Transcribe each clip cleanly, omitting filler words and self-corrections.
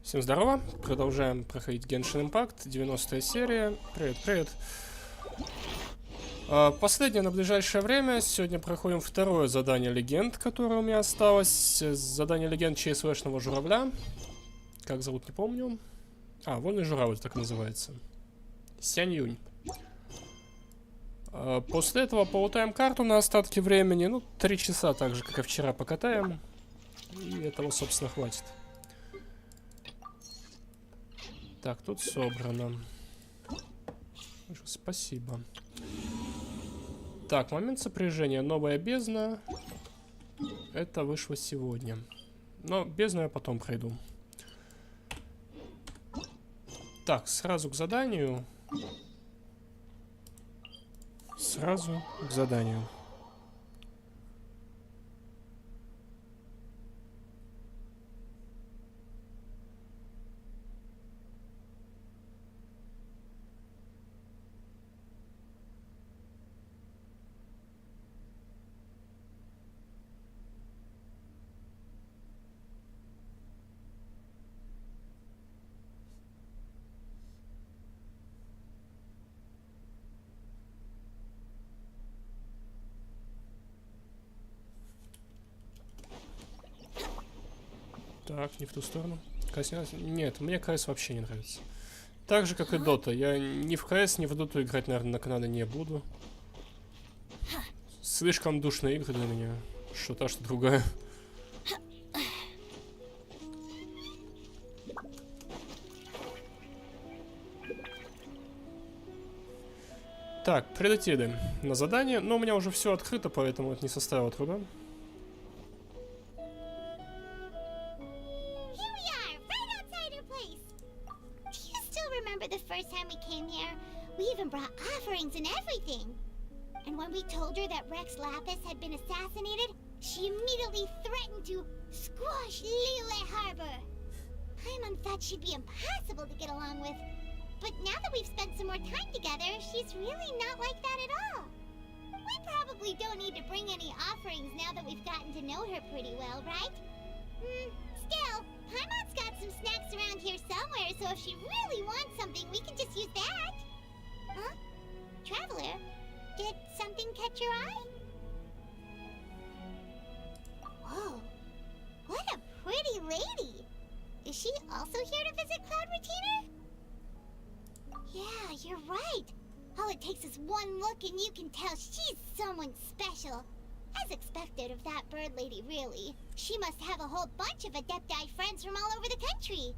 Всем здорово, продолжаем проходить Genshin Impact, 90-я серия. Привет. Последнее на ближайшее время. Сегодня проходим второе задание Легенд, которое у меня осталось. Задание Легенд ЧСВшного журавля. Как зовут, не помню. Вольный журавль, так называется. Сянь. После этого полутаем карту на остатки времени. Ну, 3 часа, так же, как и вчера, покатаем. И этого, собственно, хватит. Так, тут собрано. Спасибо. Так, момент сопряжения. Новая бездна. Это вышло сегодня. Но бездну я потом пройду. Так, сразу к заданию. Так, не в ту сторону. Нет, мне КС вообще не нравится. Так же, как и Дота. Я ни в КС, ни в Доту играть, наверное, на канале не буду. Слишком душные игры для меня. Что та, что другая. Так, прилетели на задание. Но у меня уже все открыто, поэтому это не составило труда. And everything. And when we told her that Rex Lapis had been assassinated, she immediately threatened to squash Liyue Harbor. Paimon thought she'd be impossible to get along with, but now that we've spent some more time together, she's really not like that at all. We probably don't need to bring any offerings now that we've gotten to know her pretty well, right? Still, Paimon's got some snacks around here somewhere, so if she really wants something, we can just use that. Huh? Traveler, did something catch your eye? Whoa, what a pretty lady! Is she also here to visit Cloud Retainer? Yeah, you're right. All it takes is one look and you can tell she's someone special. As expected of that bird lady, really. She must have a whole bunch of Adepti friends from all over the country.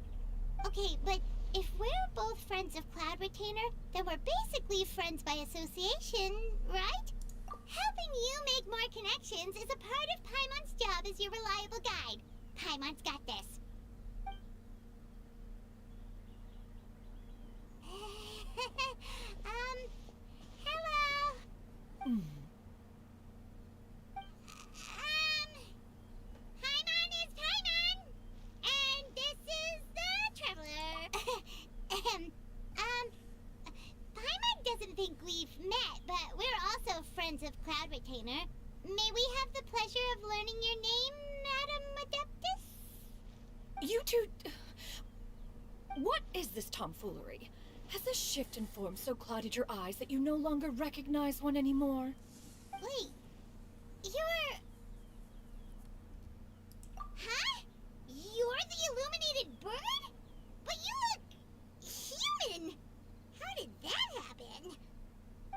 Okay, but if we're both friends of Cloud Retainer, then we're basically friends by association, right? Helping you make more connections is a part of Paimon's job as your reliable guide. Paimon's got this. Hello? Paimon is Paimon! And this is the Traveler. Paimon doesn't think we've met, but we're also friends of Cloud Retainer. May we have the pleasure of learning your name, Madam Adeptus? You two... What is this tomfoolery? Has this shift in form so clouded your eyes that you no longer recognize one anymore? Wait, you're... Huh? You're the illuminated bird? But you look... human! How did that happen?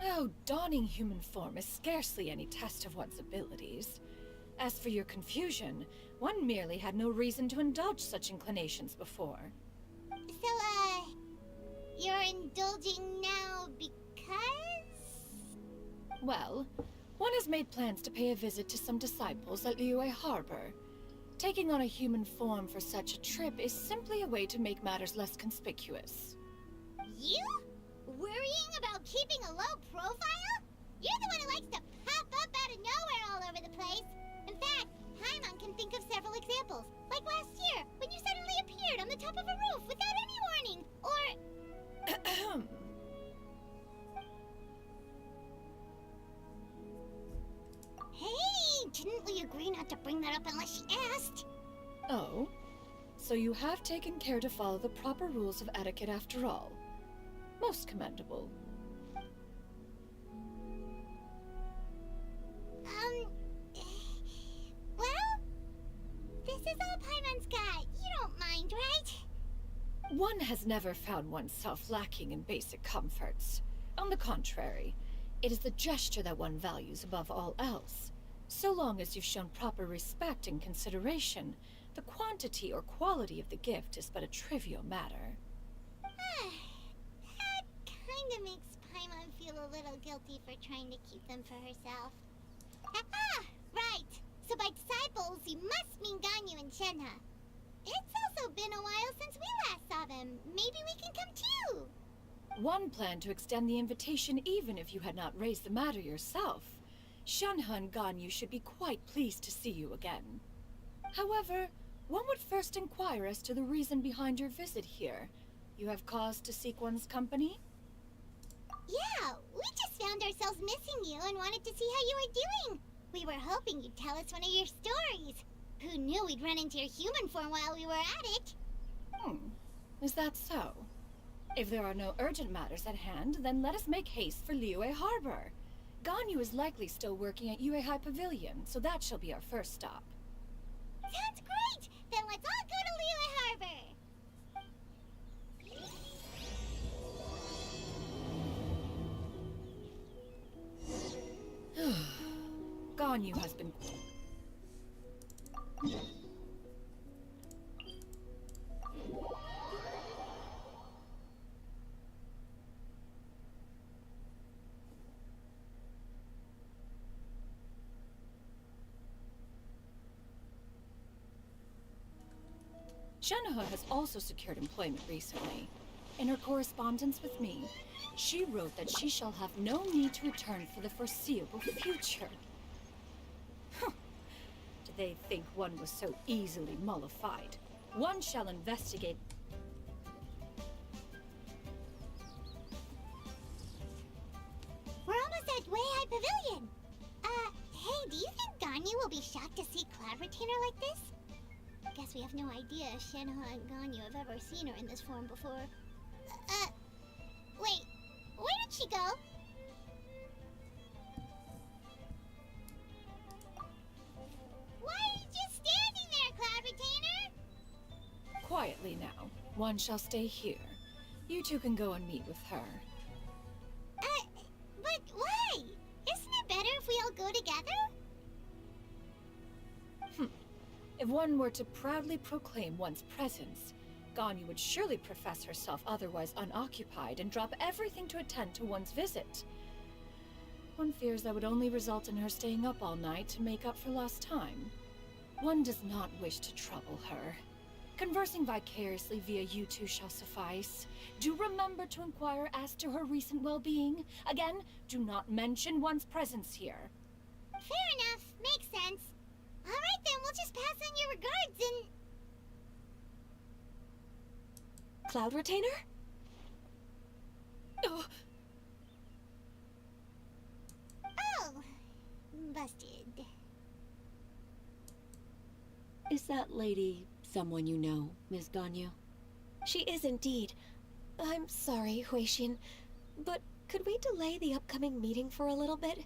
Oh, donning human form is scarcely any test of one's abilities. As for your confusion, one merely had no reason to indulge such inclinations before. So, you're indulging now because? Well, one has made plans to pay a visit to some disciples at Liyue Harbor. Taking on a human form for such a trip is simply a way to make matters less conspicuous. You? Worrying about keeping a low profile? You're the one who likes to pop up out of nowhere all over the place. In fact, Paimon can think of several examples. Like last year, when you suddenly appeared on the top of a roof without any warning. Or... Hey, didn't we agree not to bring that up unless she asked? Oh? So you have taken care to follow the proper rules of etiquette after all. Most commendable. Well, this is all Paimon's got. You don't mind, right? One has never found oneself lacking in basic comforts. On the contrary, it is the gesture that one values above all else. So long as you've shown proper respect and consideration, the quantity or quality of the gift is but a trivial matter. That kinda makes Paimon feel a little guilty for trying to keep them for herself. Right. So by disciples, you must mean Ganyu and Shenhe. It's also been a while since we last saw them. Maybe we can come too. One planned to extend the invitation even if you had not raised the matter yourself. Shenhe and Ganyu should be quite pleased to see you again. However, one would first inquire as to the reason behind your visit here. You have cause to seek one's company? Yeah, we just found ourselves missing you and wanted to see how you were doing. We were hoping you'd tell us one of your stories. Who knew we'd run into your human form while we were at it? Is that so? If there are no urgent matters at hand, then let us make haste for Liyue Harbor. Ganyu is likely still working at Yuehai Pavilion, so that shall be our first stop. Sounds great! Then let's all go to Liyue Harbor! Ganyu has been... Shenhe has also secured employment recently. In her correspondence with me, she wrote that she shall have no need to return for the foreseeable future. Did they think one was so easily mollified? One shall investigate. We're almost at Yuehai Pavilion. Hey, do you think Ganyu will be shocked to see Cloud Retainer like this? Guess we have no idea if Shenhe and Ganyu have ever seen her in this form before. Wait, where did she go? Why are you just standing there, Cloud Retainer? Quietly now. One shall stay here. You two can go and meet with her. But why? Isn't it better if we all go together? If one were to proudly proclaim one's presence, Ganyu would surely profess herself otherwise unoccupied and drop everything to attend to one's visit. One fears that would only result in her staying up all night to make up for lost time. One does not wish to trouble her. Conversing vicariously via you two shall suffice. Do remember to inquire as to her recent well-being. Again, do not mention one's presence here. Fair enough. Makes sense. Alright then, we'll just pass on your regards and... Cloud Retainer? Oh, Oh, busted. Is that lady someone you know, Ms. Ganyu? She is indeed. I'm sorry, Huixin, but could we delay the upcoming meeting for a little bit?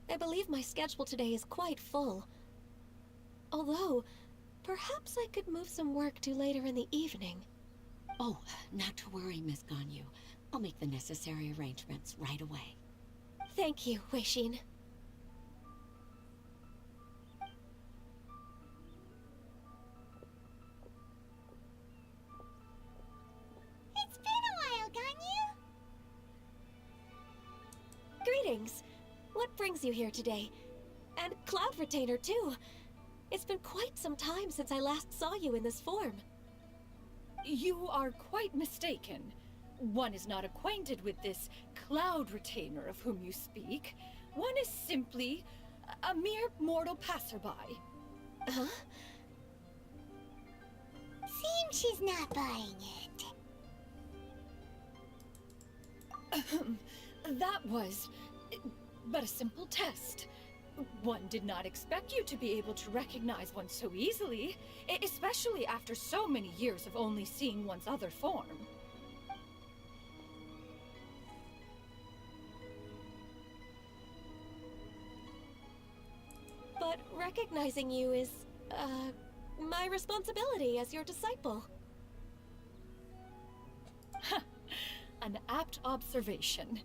I believe my schedule today is quite full. Although, perhaps I could move some work to later in the evening. Oh, not to worry, Miss Ganyu. I'll make the necessary arrangements right away. Thank you, Huixin. Greetings. What brings you here today? And Cloud Retainer, too. It's been quite some time since I last saw you in this form. You are quite mistaken. One is not acquainted with this Cloud Retainer of whom you speak. One is simply a mere mortal passerby. Huh? Seems she's not buying it. That was but a simple test. One did not expect you to be able to recognize one so easily, especially after so many years of only seeing one's other form. But recognizing you is, my responsibility as your disciple. An apt observation.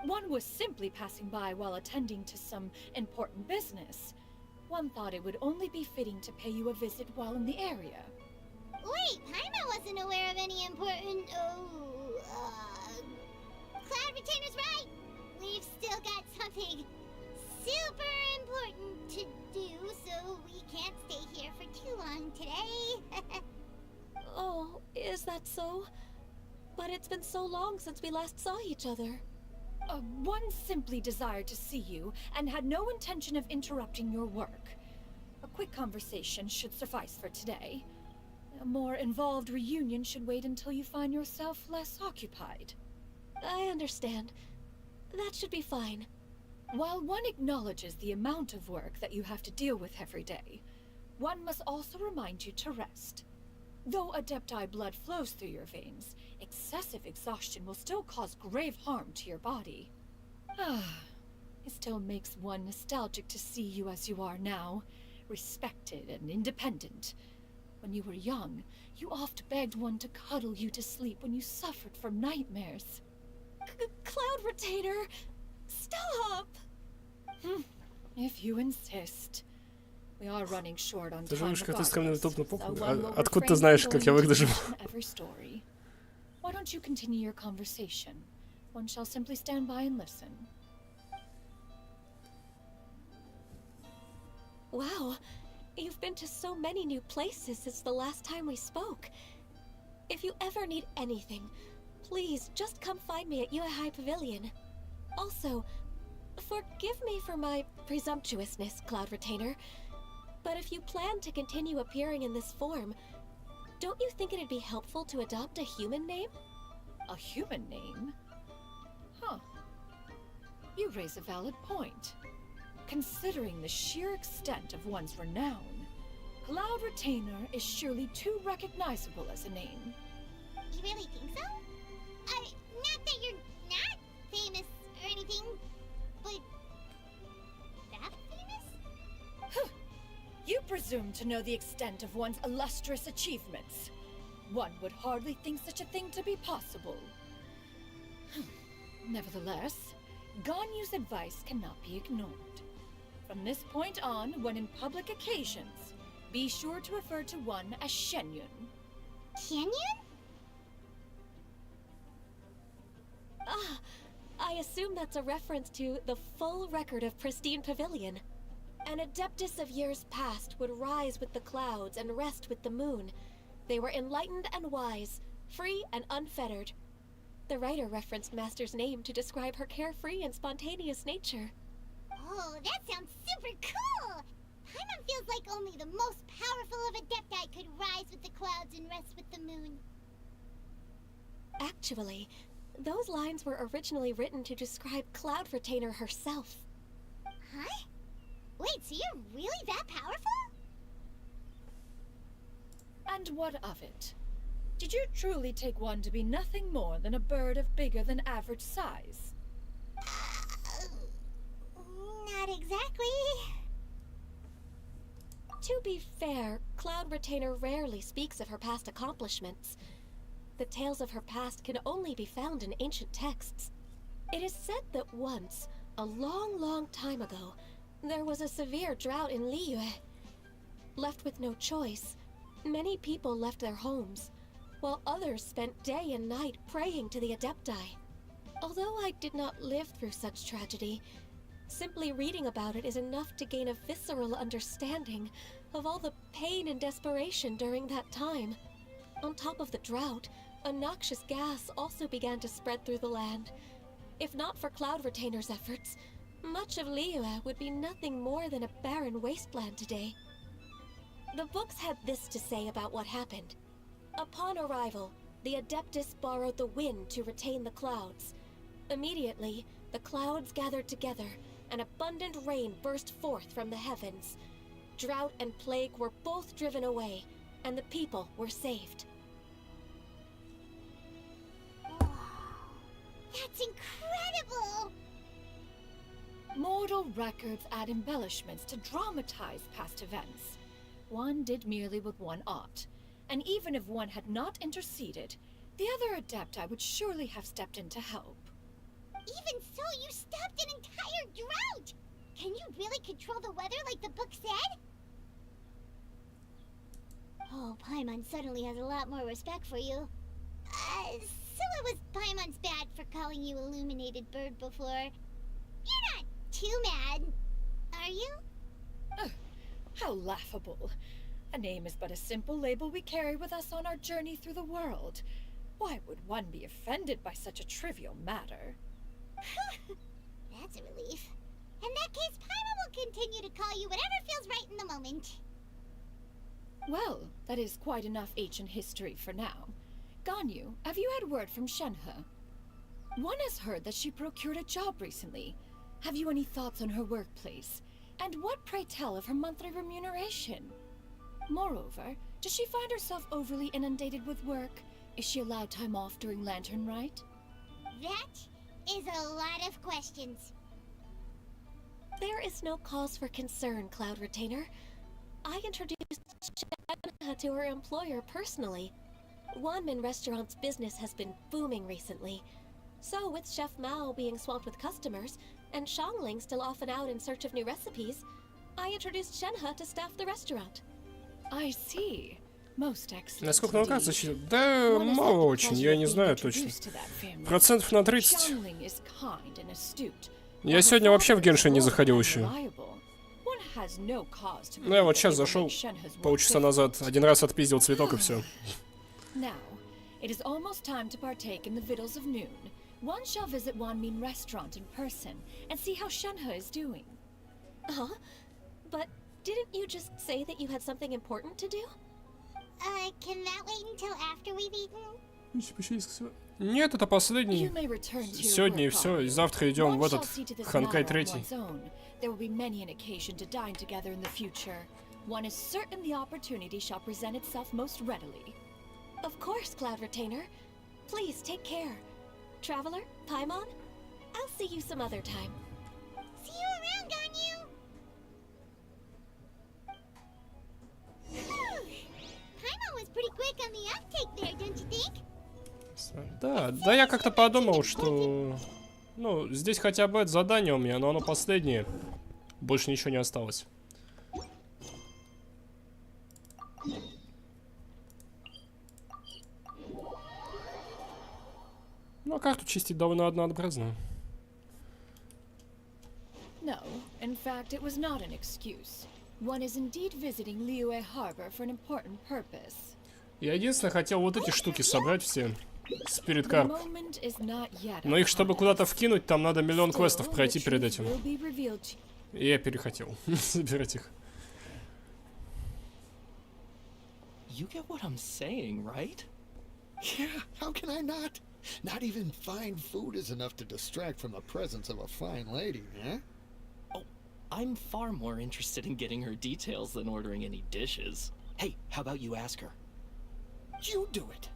One was simply passing by while attending to some important business. One thought it would only be fitting to pay you a visit while in the area. Wait, Paimon wasn't aware of any important, Cloud Retainer's right! We've still got something super important to do, so we can't stay here for too long today. Oh, is that so? But it's been so long since we last saw each other. One simply desired to see you and had no intention of interrupting your work. A quick conversation should suffice for today. A more involved reunion should wait until you find yourself less occupied. I understand. That should be fine. While one acknowledges the amount of work that you have to deal with every day, one must also remind you to rest. Though Adepti blood flows through your veins, excessive exhaustion will still cause grave harm to your body. It still makes one nostalgic to see you as you are now, respected and independent. When you were young, you oft begged one to cuddle you to sleep when you suffered from nightmares. Cloud Retainer! Stop! If you insist. We are running short on Ты time говоришь, как ты regardless, скромный топ на so похуй. one will Откуда ты refrain знаешь, from как я going into выгляжу? each and every story. Why don't you continue your conversation? One shall simply stand by and listen. Wow, you've been to so many new places since the last time we spoke. If you ever need anything, please just come find me at Yuehai Pavilion. Also, forgive me for my presumptuousness, Cloud Retainer, but if you plan to continue appearing in this form, don't you think it'd be helpful to adopt a human name? A human name? Huh. You raise a valid point. Considering the sheer extent of one's renown, Cloud Retainer is surely too recognizable as a name. You really think so? Not that you're not famous or anything, but that famous? You presume to know the extent of one's illustrious achievements. One would hardly think such a thing to be possible. Nevertheless, Ganyu's advice cannot be ignored. From this point on, when in public occasions, be sure to refer to one as Shenyun. Canyon? Ah, I assume that's a reference to the full record of Pristine Pavilion. An adeptus of years past would rise with the clouds and rest with the moon. They were enlightened and wise, free and unfettered. The writer referenced Master's name to describe her carefree and spontaneous nature. Oh, that sounds super cool! Paimon feels like only the most powerful of Adepti could rise with the clouds and rest with the moon. Actually, those lines were originally written to describe Cloud Retainer herself. Huh? Wait, so you're really that powerful? And what of it? Did you truly take one to be nothing more than a bird of bigger than average size? Not exactly. To be fair, Cloud Retainer rarely speaks of her past accomplishments. The tales of her past can only be found in ancient texts. It is said that once, a long, long time ago, there was a severe drought in Liyue. Left with no choice, many people left their homes, while others spent day and night praying to the Adepti. Although I did not live through such tragedy, simply reading about it is enough to gain a visceral understanding of all the pain and desperation during that time. On top of the drought, a noxious gas also began to spread through the land. If not for Cloud Retainer's efforts, much of Liyue would be nothing more than a barren wasteland today. The books had this to say about what happened. Upon arrival, the Adeptus borrowed the wind to retain the clouds. Immediately, the clouds gathered together, and abundant rain burst forth from the heavens. Drought and plague were both driven away, and the people were saved. That's incredible! Mortal records add embellishments to dramatize past events. One did merely with one ought, and even if one had not interceded, the other Adepti would surely have stepped in to help. Even so, you stopped an entire drought! Can you really control the weather like the book said? Oh, Paimon suddenly has a lot more respect for you. So it was Paimon's bad for calling you Illuminated Bird before. You're not too mad, are you? How laughable. A name is but a simple label we carry with us on our journey through the world. Why would one be offended by such a trivial matter? That's a relief. In that case, Paimon will continue to call you whatever feels right in the moment. Well, that is quite enough ancient history for now. Ganyu, have you had word from Shenhe? One has heard that she procured a job recently. Have you any thoughts on her workplace? And what, pray tell, of her monthly remuneration? Moreover, does she find herself overly inundated with work? Is she allowed time off during Lantern Rite? That is a lot of questions. There is no cause for concern, Cloud Retainer. I introduced Shenhe to her employer personally. Wanmin Restaurant's business has been booming recently. So, with Chef Mao being swamped with customers, and Shangling still off and out in search of new recipes, I introduced Shenhe to staff the restaurant. I see. Most excellent. Насколько нам кажется, indeed. да, One has мало had the очень, pleasure я of не being знаю точно. introduced to that family. Процентов на 30. Shangling is kind and astute. Я сегодня вообще в Genshin не заходил еще. One has no cause to Ну, я вот believe сейчас that they will зашел make Shenhe's work полчаса difficult. назад, один раз отпиздил цветок и все. Now, it is almost time to partake in the victuals of noon. One shall visit Wanmin Restaurant in person and see how Shenhe is doing. Huh? But didn't you just say that you had something important to do? Can that wait until after we've eaten? Нет, это последний. You may return to your Сегодня и work, все, и Ganyu. завтра идем в One этот shall see to this Ханкай matter on 3. one's own. There will be many an occasion to dine together in the future. One is certain the opportunity shall present itself most readily. Of course, Cloud Retainer. Please take care. Traveler, Paimon, I'll see you some other time. See you around, Ganyu! Paimon was pretty quick on the uptake there, don't you think? Да, я как-то подумал, что... Ну, здесь хотя бы это задание у меня, но оно последнее. Больше ничего не осталось. Ну, а карту чистить довольно однообразно. No, in fact, it was not an excuse. One is indeed visiting Liyue Harbor for an important purpose. Я единственное хотел вот эти штуки собрать все. Спирит The карп. moment is not yet Но их, чтобы upon куда-то us. вкинуть, там надо миллион Still, квестов the пройти перед truth этим. will be revealed to you. И я перехотел собирать их. You get what I'm saying, right? Yeah, how can I not? Not even fine food is enough to distract from the presence of a fine lady, eh? Oh, I'm far more interested in getting her details than ordering any dishes. Hey, how about you ask her? You do it.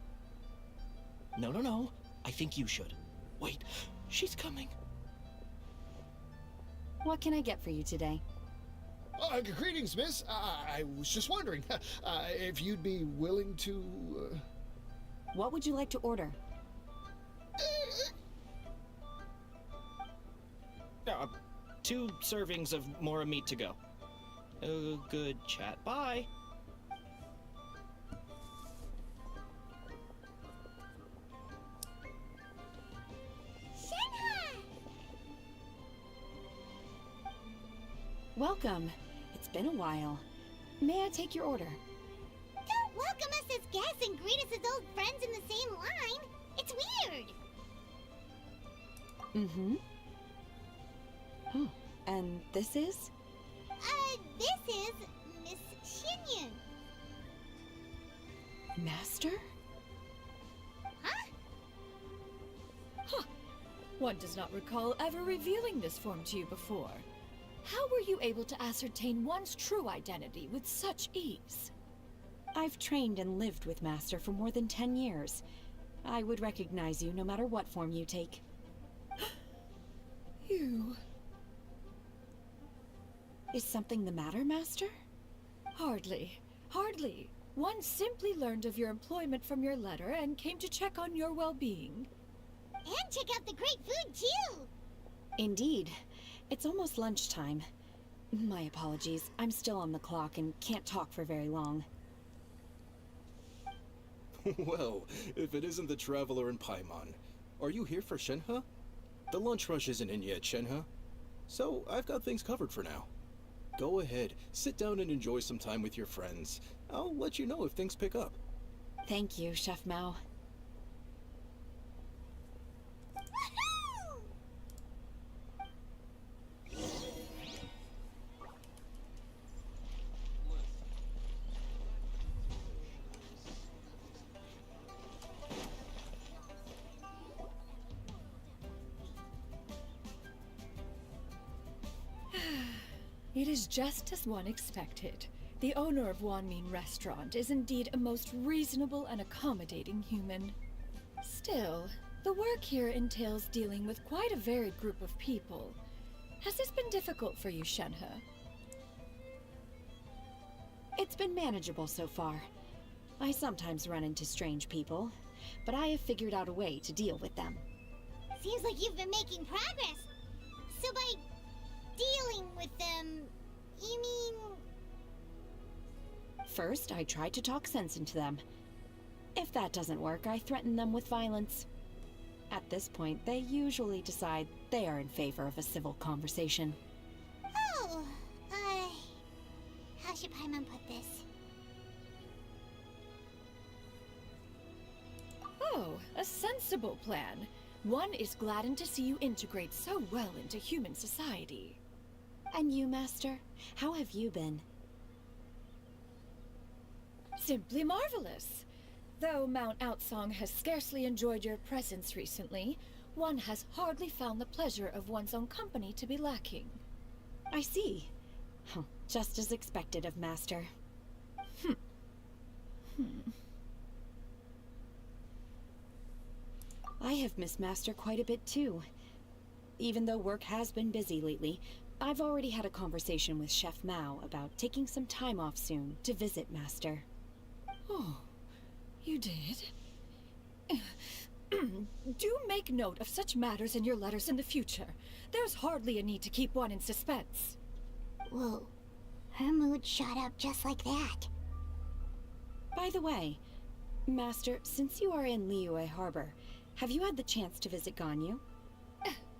No. I think you should. Wait, she's coming. What can I get for you today? Greetings, miss. I was just wondering if you'd be willing to... What would you like to order? 2 servings of more meat to go. Oh, good chat. Bye. Welcome. It's been a while. May I take your order? Don't welcome us as guests and greet us as old friends in the same line. It's weird. Mm-hmm. Oh, and this is? This is Miss Shinyan. Master? Huh? Huh. One does not recall ever revealing this form to you before. How were you able to ascertain one's true identity with such ease? I've trained and lived with Master for more than 10 years. I would recognize you no matter what form you take. You... Is something the matter, Master? Hardly. Hardly. One simply learned of your employment from your letter and came to check on your well-being. And check out the great food, too. Indeed. It's almost lunchtime. My apologies. I'm still on the clock and can't talk for very long. Well, if it isn't the Traveler in Paimon, are you here for Shenhe? The lunch rush isn't in yet, Shenhe. So, I've got things covered for now. Go ahead, sit down and enjoy some time with your friends. I'll let you know if things pick up. Thank you, Chef Mao. Woohoo! It is just as one expected. The owner of Wanmin Restaurant is indeed a most reasonable and accommodating human. Still, the work here entails dealing with quite a varied group of people. Has this been difficult for you, Shenhe? It's been manageable so far. I sometimes run into strange people, but I have figured out a way to deal with them. Seems like you've been making progress. So by dealing with them, you mean... First, I try to talk sense into them. If that doesn't work, I threaten them with violence. At this point, they usually decide they are in favor of a civil conversation. Oh, how should Paimon put this? Oh, a sensible plan. One is gladdened to see you integrate so well into human society. And you, Master? How have you been? Simply marvelous. Though Mount Outsong has scarcely enjoyed your presence recently, one has hardly found the pleasure of one's own company to be lacking. I see. Just as expected of Master. I have missed Master quite a bit too. Even though work has been busy lately, I've already had a conversation with Chef Mao about taking some time off soon to visit Master. Oh, you did? Do make note of such matters in your letters in the future. There's hardly a need to keep one in suspense. Whoa, her mood shot up just like that. By the way, Master, since you are in Liyue Harbor, have you had the chance to visit Ganyu?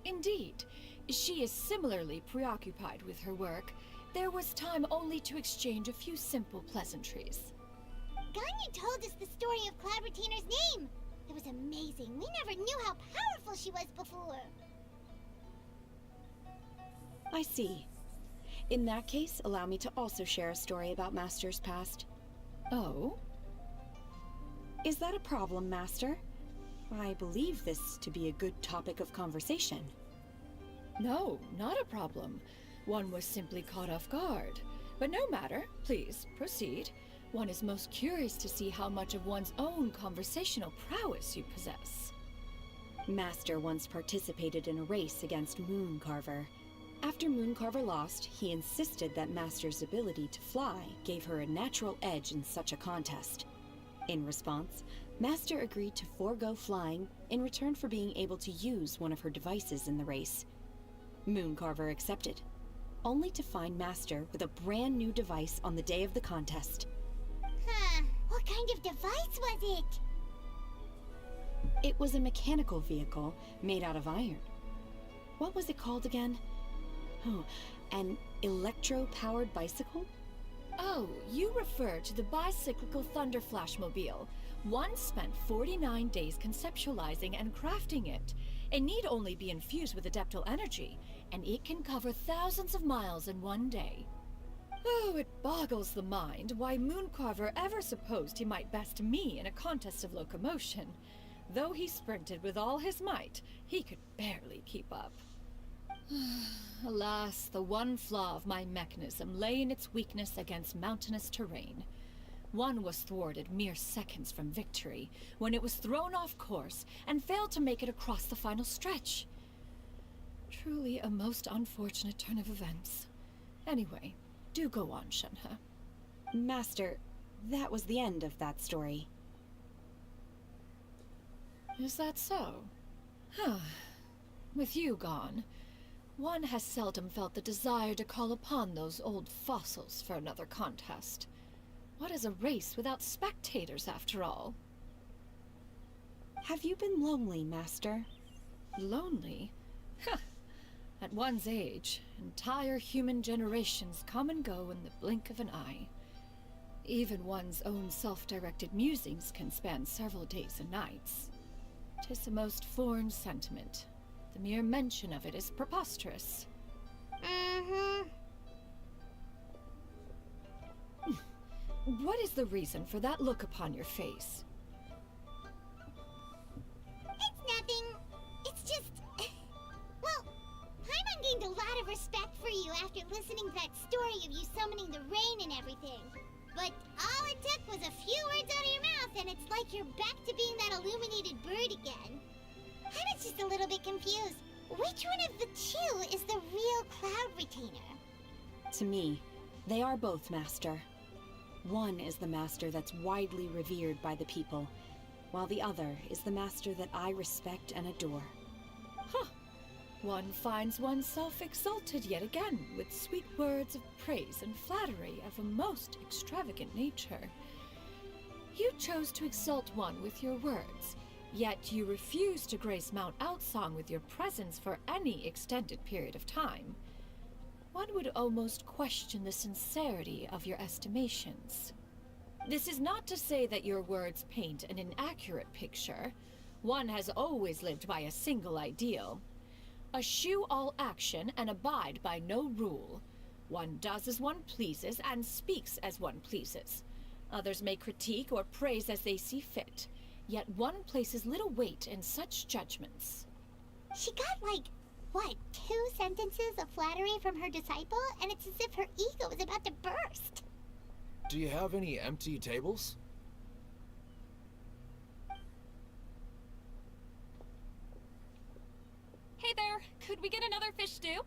Indeed. She is similarly preoccupied with her work. There was time only to exchange a few simple pleasantries. Ganyu told us the story of Cloud Retainer's name. It was amazing. We never knew how powerful she was before. I see. In that case, allow me to also share a story about Master's past. Oh? Is that a problem, Master? I believe this to be a good topic of conversation. No, not a problem. One was simply caught off guard. But no matter. Please, proceed. One is most curious to see how much of one's own conversational prowess you possess. Master once participated in a race against Mooncarver. After Mooncarver lost, he insisted that Master's ability to fly gave her a natural edge in such a contest. In response, Master agreed to forego flying in return for being able to use one of her devices in the race. Mooncarver accepted, only to find Master with a brand new device on the day of the contest. Huh, what kind of device was it? It was a mechanical vehicle made out of iron. What was it called again? Oh, An electro-powered bicycle? Oh, you refer to the bicyclical Thunder Flashmobile. One spent 49 days conceptualizing and crafting it. It need only be infused with adeptal energy, and it can cover thousands of miles in one day. Oh, it boggles the mind why Mooncarver ever supposed he might best me in a contest of locomotion. Though he sprinted with all his might, he could barely keep up. Alas, the one flaw of my mechanism lay in its weakness against mountainous terrain. One was thwarted mere seconds from victory, when it was thrown off course and failed to make it across the final stretch. Truly a most unfortunate turn of events. Anyway, do go on, Shenhe. Master, that was the end of that story. Is that so? Huh. With you gone, one has seldom felt the desire to call upon those old fossils for another contest. What is a race without spectators, after all? Have you been lonely, Master? Lonely? Huh. At one's age, entire human generations come and go in the blink of an eye. Even one's own self-directed musings can span several days and nights. 'Tis a most foreign sentiment. The mere mention of it is preposterous. What is the reason for that look upon your face? It's nothing. It's just... Well, Paimon gained a lot of respect for you after listening to that story of you summoning the rain and everything. But all it took was a few words out of your mouth and it's like you're back to being that illuminated bird again. I was just a little bit confused. Which one of the two is the real Cloud Retainer? To me, they are both, Master. One is the master that's widely revered by the people, while the other is the master that I respect and adore. Huh. One finds oneself exalted yet again with sweet words of praise and flattery of a most extravagant nature. You chose to exalt one with your words, yet you refuse to grace Mount Outsong with your presence for any extended period of time. One would almost question the sincerity of your estimations. This is not to say that your words paint an inaccurate picture. One has always lived by a single ideal. Eschew all action and abide by no rule. One does as one pleases and speaks as one pleases. Others may critique or praise as they see fit, yet one places little weight in such judgments. She got like, what, 2 sentences of flattery from her disciple? And it's as if her ego is about to burst. Do you have any empty tables? Hey there, could we get another fish stew?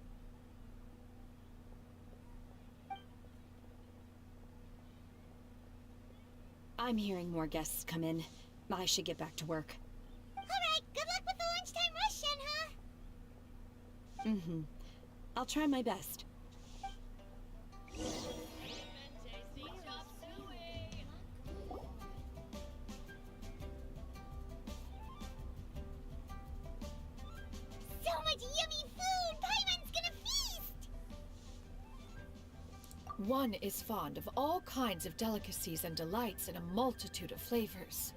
I'm hearing more guests come in. I should get back to work. Alright, good luck with the lunchtime rush, Shenhe. I'll try my best. So much yummy food! Paimon's gonna feast! One is fond of all kinds of delicacies and delights in a multitude of flavors.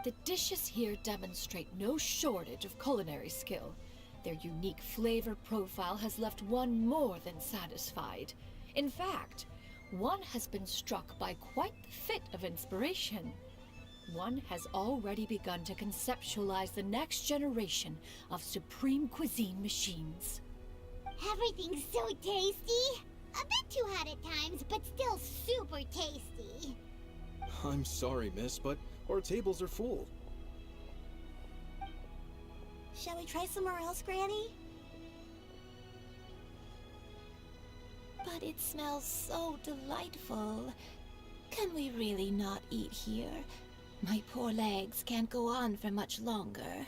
The dishes here demonstrate no shortage of culinary skill. Their unique flavor profile has left one more than satisfied. In fact, one has been struck by quite the fit of inspiration. One has already begun to conceptualize the next generation of supreme cuisine machines. Everything's so tasty! A bit too hot at times, but still super tasty. I'm sorry, miss, but our tables are full. Shall we try somewhere else, Granny? But it smells so delightful. Can we really not eat here? My poor legs can't go on for much longer.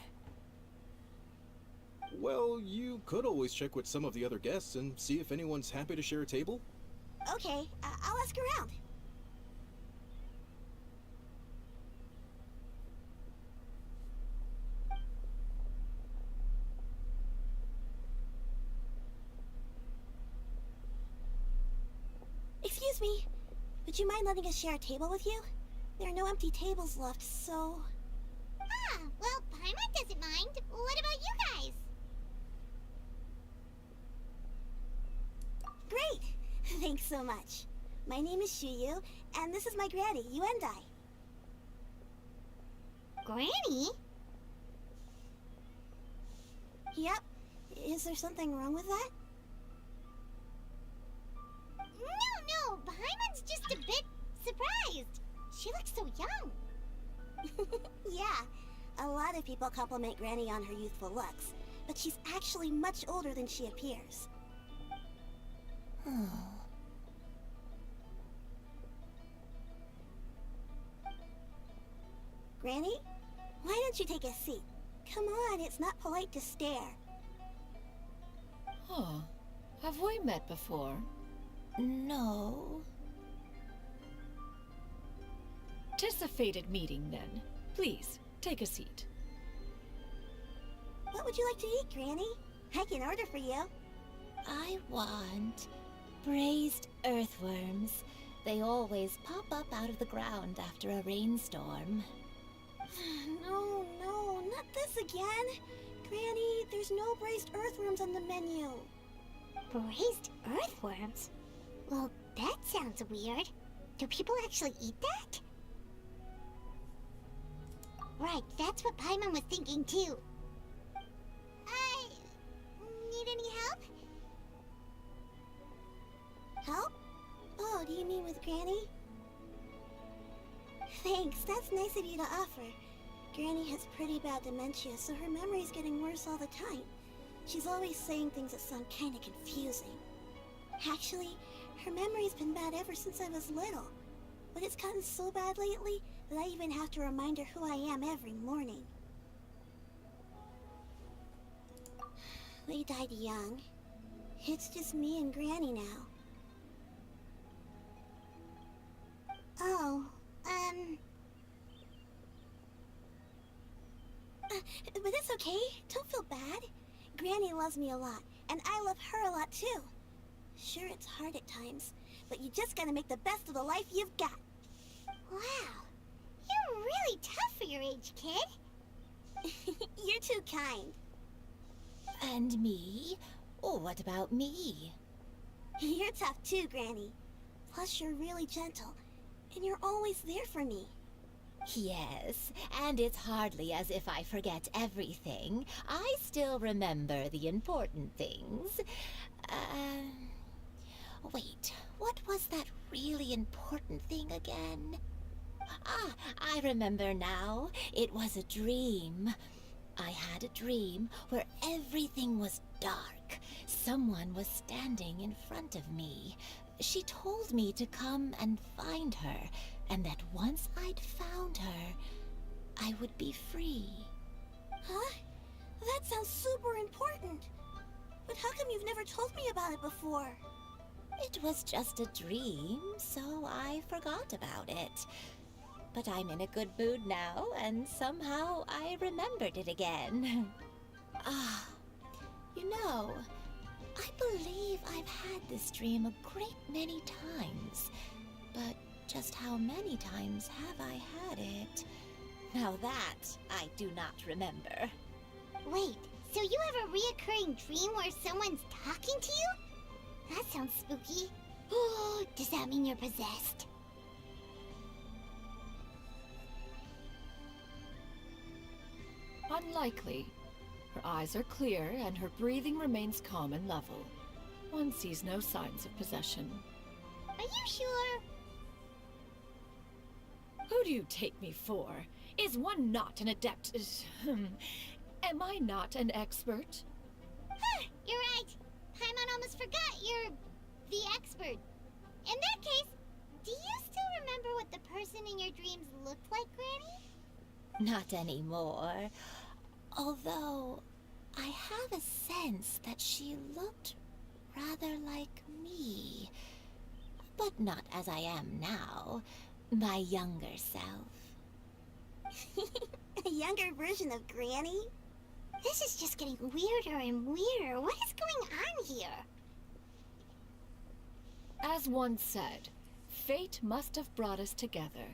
Well, you could always check with some of the other guests and see if anyone's happy to share a table. Okay, I'll ask around. Excuse me, would you mind letting us share a table with you? There are no empty tables left, so... Ah, well, Paimon doesn't mind. What about you guys? Great! Thanks so much. My name is Shuyu, and this is my granny, Yuendai. Granny? Yep. Is there something wrong with that? No, Paimon's just a bit surprised. She looks so young. Yeah, a lot of people compliment Granny on her youthful looks, but she's actually much older than she appears. Granny, why don't you take a seat? Come on, it's not polite to stare. Huh. Have we met before? No. 'Tis a fated meeting, then. Please, take a seat. What would you like to eat, Granny? I can order for you. I want braised earthworms. They always pop up out of the ground after a rainstorm. No, not this again. Granny, there's no braised earthworms on the menu. Braised earthworms? Well, that sounds weird. Do people actually eat that? Right, that's what Paimon was thinking too. Need any help? Help? Oh, do you mean with Granny? Thanks, that's nice of you to offer. Granny has pretty bad dementia, so her memory's getting worse all the time. She's always saying things that sound kinda confusing. Actually, her memory's been bad ever since I was little. But it's gotten so bad lately that I even have to remind her who I am every morning. They died young. It's just me and Granny now. Oh, but it's okay. Don't feel bad. Granny loves me a lot, and I love her a lot too. Sure, it's hard at times, but you just gotta make the best of the life you've got. Wow, you're really tough for your age, kid. You're too kind. And me? Oh, what about me? You're tough too, Granny. Plus, you're really gentle, and you're always there for me. Yes, and it's hardly as if I forget everything. I still remember the important things. Wait, what was that really important thing again? Ah, I remember now. It was a dream. I had a dream where everything was dark. Someone was standing in front of me. She told me to come and find her, and that once I'd found her, I would be free. Huh? That sounds super important. But how come you've never told me about it before? It was just a dream, so I forgot about it. But I'm in a good mood now, and somehow I remembered it again. You know, I believe I've had this dream a great many times. But just how many times have I had it? Now that I do not remember. Wait, so you have a reoccurring dream where someone's talking to you? That sounds spooky. Oh, does that mean you're possessed? Unlikely. Her eyes are clear, and her breathing remains calm and level. One sees no signs of possession. Are you sure? Who do you take me for? Is one not an adept? Am I not an expert? Huh, you're right. Paimon almost forgot you're the expert. In that case, do you still remember what the person in your dreams looked like, Granny? Not anymore. Although, I have a sense that she looked rather like me. But not as I am now. My younger self. A younger version of Granny? This is just getting weirder and weirder. What is going on here? As one said, fate must have brought us together.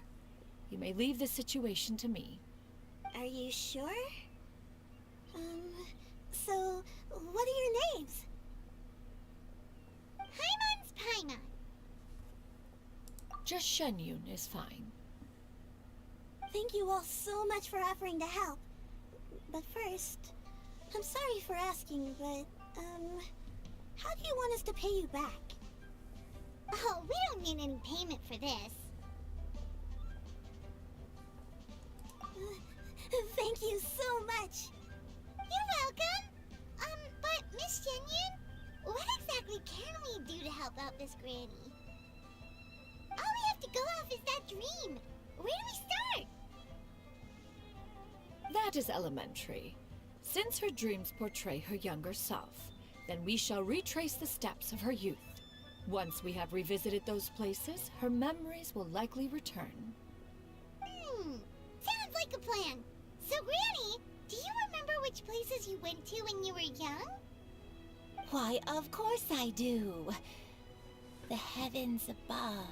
You may leave the situation to me. Are you sure? So, what are your names? Paimon's Paimon. Just Shenyun is fine. Thank you all so much for offering to help. But first, I'm sorry for asking, but, how do you want us to pay you back? Oh, we don't need any payment for this. Thank you so much. You're welcome. But Miss Shenyun, what exactly can we do to help out this granny? All we have to go off is that dream. Where do we start? That is elementary. Since her dreams portray her younger self, then we shall retrace the steps of her youth. Once we have revisited those places, her memories will likely return. Sounds like a plan. So, Granny, do you remember which places you went to when you were young? Why, of course I do. The heavens above,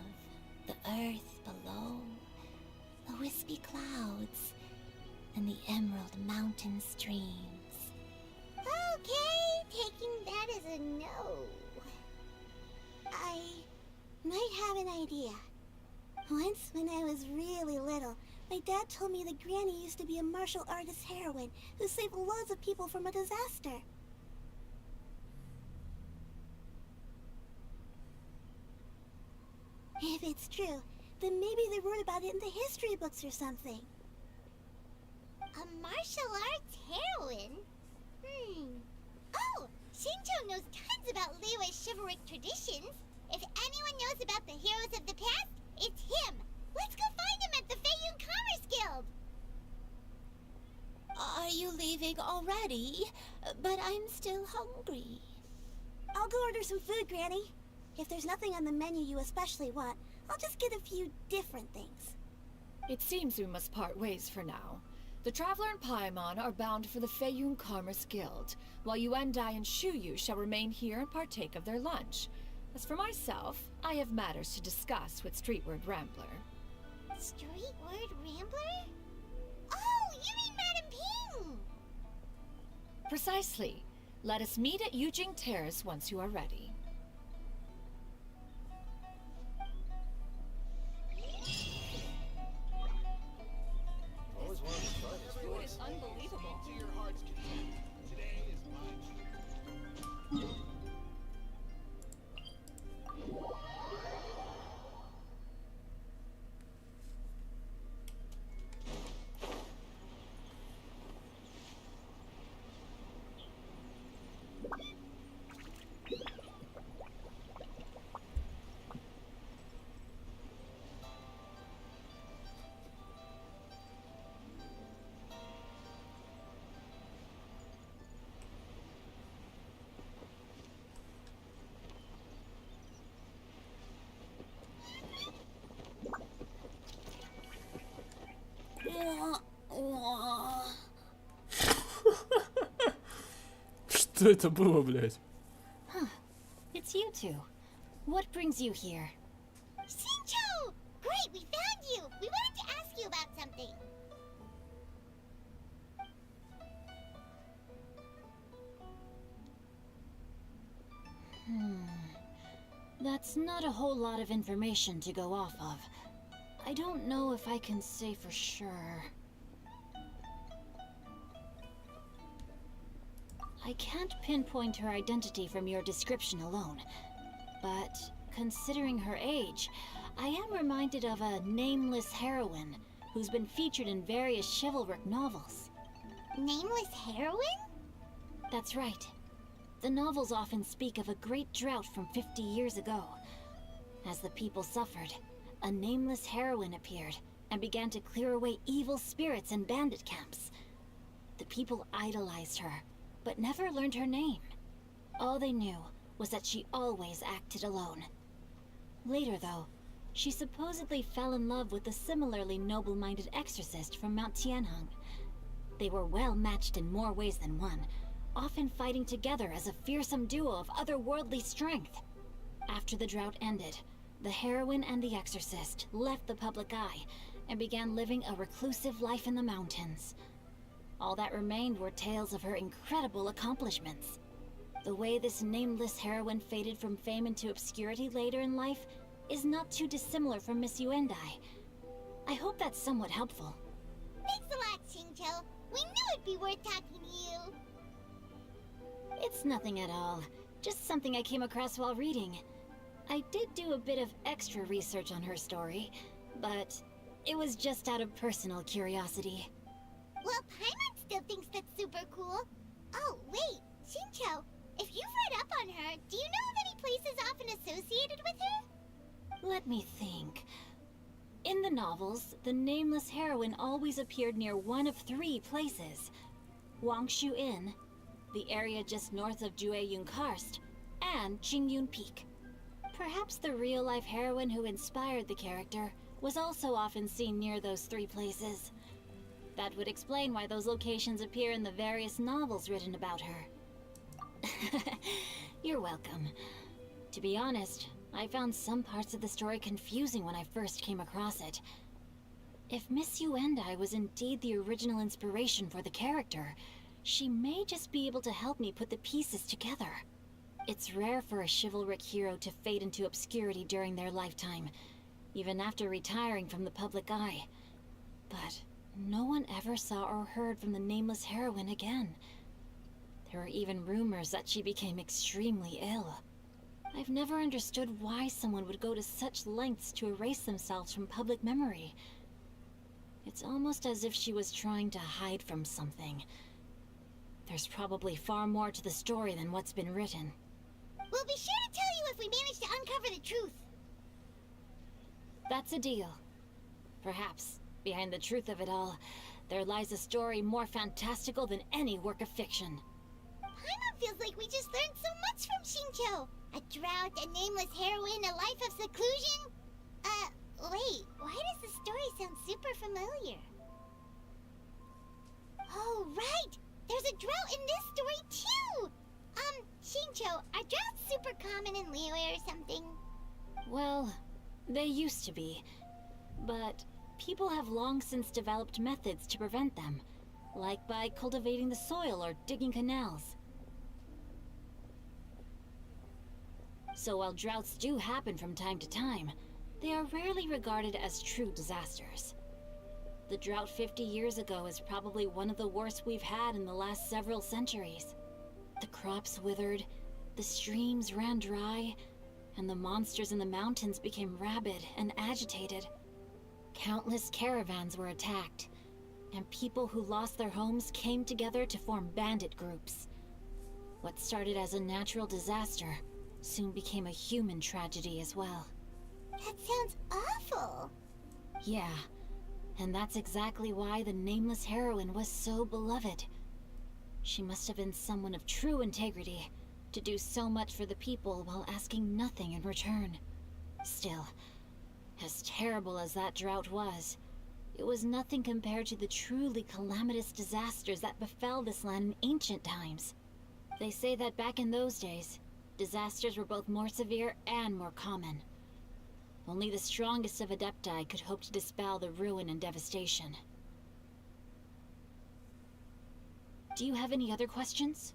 the earth below, the wispy clouds, and the emerald mountain streams. Okay, taking that as a no. I might have an idea. Once, when I was really little, my dad told me that Granny used to be a martial artist heroine who saved loads of people from a disaster. If it's true, then maybe they wrote about it in the history books or something. A martial arts heroine? Oh, Shinjo knows tons about Liyue's chivalric traditions. If anyone knows about the heroes of the past, it's him. Let's go find him at the Feiyun Commerce Guild. Are you leaving already? But I'm still hungry. I'll go order some food, Granny. If there's nothing on the menu you especially want, I'll just get a few different things. It seems we must part ways for now. The Traveler and Paimon are bound for the Feiyun Commerce Guild, while Yuendai and Shuyu shall remain here and partake of their lunch. As for myself, I have matters to discuss with Streetward Rambler. Streetward Rambler? Oh, you mean Madame Ping! Precisely. Let us meet at Yujing Terrace once you are ready. Always wanted to try this Food place. is unbelievable. To your heart's content. Today is lunch. Что это было, блядь? It's you two. What brings you here? Shinjo! Great, we found you! We wanted to ask you about something. That's not a whole lot of information to go off of. I don't know if I can say for sure. I can't pinpoint her identity from your description alone, but considering her age, I am reminded of a nameless heroine who's been featured in various chivalric novels. Nameless heroine? That's right. The novels often speak of a great drought from 50 years ago. As the people suffered, a nameless heroine appeared and began to clear away evil spirits and bandit camps. The people idolized her, but never learned her name. All they knew was that she always acted alone. Later, though, she supposedly fell in love with a similarly noble-minded exorcist from Mount Tianheng. They were well matched in more ways than one, often fighting together as a fearsome duo of otherworldly strength. After the drought ended, the heroine and the exorcist left the public eye and began living a reclusive life in the mountains. All that remained were tales of her incredible accomplishments. The way this nameless heroine faded from fame into obscurity later in life is not too dissimilar from Miss Yuendai. I hope that's somewhat helpful. Thanks a lot, Xingqiu. We knew it'd be worth talking to you. It's nothing at all. Just something I came across while reading. I did do a bit of extra research on her story, but it was just out of personal curiosity. Well, Paimon still thinks that's super cool. Oh, wait, Xingqiu, if you've read up on her, do you know of any places often associated with her? Let me think. In the novels, the nameless heroine always appeared near one of 3 places. Wangshu Inn, the area just north of Jueyun Karst, and Qingyun Peak. Perhaps the real-life heroine who inspired the character was also often seen near those 3 places. That would explain why those locations appear in the various novels written about her. You're welcome. To be honest, I found some parts of the story confusing when I first came across it. If Miss Yuendai was indeed the original inspiration for the character, she may just be able to help me put the pieces together. It's rare for a chivalric hero to fade into obscurity during their lifetime, even after retiring from the public eye. But no one ever saw or heard from the nameless heroine again. There were even rumors that she became extremely ill. I've never understood why someone would go to such lengths to erase themselves from public memory. It's almost as if she was trying to hide from something. There's probably far more to the story than what's been written. We'll be sure to tell you if we manage to uncover the truth. That's a deal. Perhaps, behind the truth of it all, there lies a story more fantastical than any work of fiction. Paimon feels like we just learned so much from Xingqiu. A drought, a nameless heroine, a life of seclusion. Wait, why does the story sound super familiar? Oh, right! There's a drought in this story, too! Xingqiu, are droughts super common in Liyue or something? Well, they used to be. But people have long since developed methods to prevent them, like by cultivating the soil or digging canals. So while droughts do happen from time to time, they are rarely regarded as true disasters. The drought 50 years ago is probably one of the worst we've had in the last several centuries. The crops withered, the streams ran dry, and the monsters in the mountains became rabid and agitated. Countless caravans were attacked, and people who lost their homes came together to form bandit groups. What started as a natural disaster soon became a human tragedy as well. That sounds awful. Yeah, and that's exactly why the nameless heroine was so beloved. She must have been someone of true integrity, to do so much for the people while asking nothing in return. Still, as terrible as that drought was, it was nothing compared to the truly calamitous disasters that befell this land in ancient times. They say that back in those days, disasters were both more severe and more common. Only the strongest of Adepti could hope to dispel the ruin and devastation. Do you have any other questions?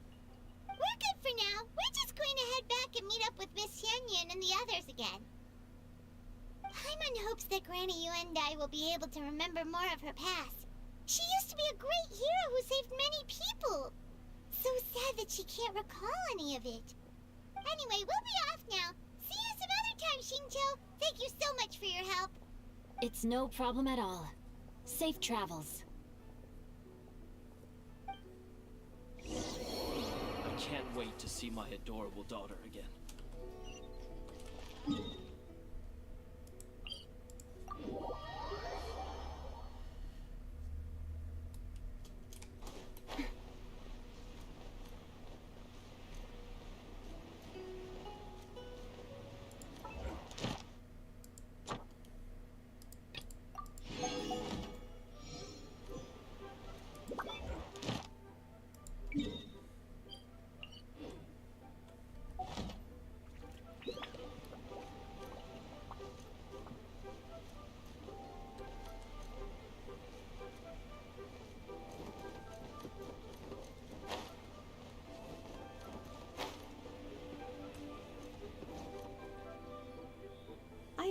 We're good for now. We're just going to head back and meet up with Miss Sянь and the others again. Paimon hopes that Granny Yuendai will be able to remember more of her past. She used to be a great hero who saved many people. So sad that she can't recall any of it. Anyway, we'll be off now. See you some other time, Xingqiu. Thank you so much for your help. It's no problem at all. Safe travels. I can't wait to see my adorable daughter again.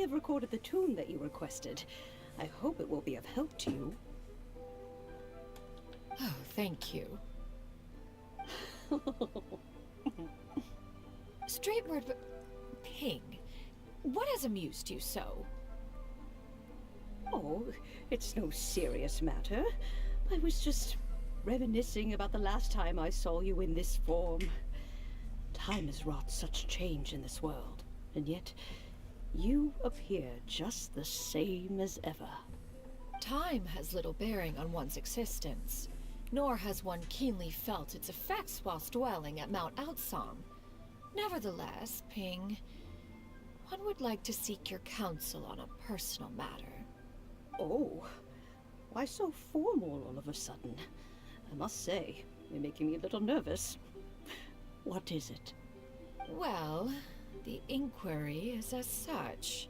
have recorded the tune that you requested. I hope it will be of help to you. Oh, thank you. Straight word, but Ping, what has amused you so? Oh, it's no serious matter. I was just reminiscing about the last time I saw you in this form. Time has wrought such change in this world, and yet you appear just the same as ever. Time has little bearing on one's existence, nor has one keenly felt its effects whilst dwelling at Mount Outsong. Nevertheless, Ping, one would like to seek your counsel on a personal matter. Oh, why so formal all of a sudden? I must say, you're making me a little nervous. What is it? Well, the inquiry is as such.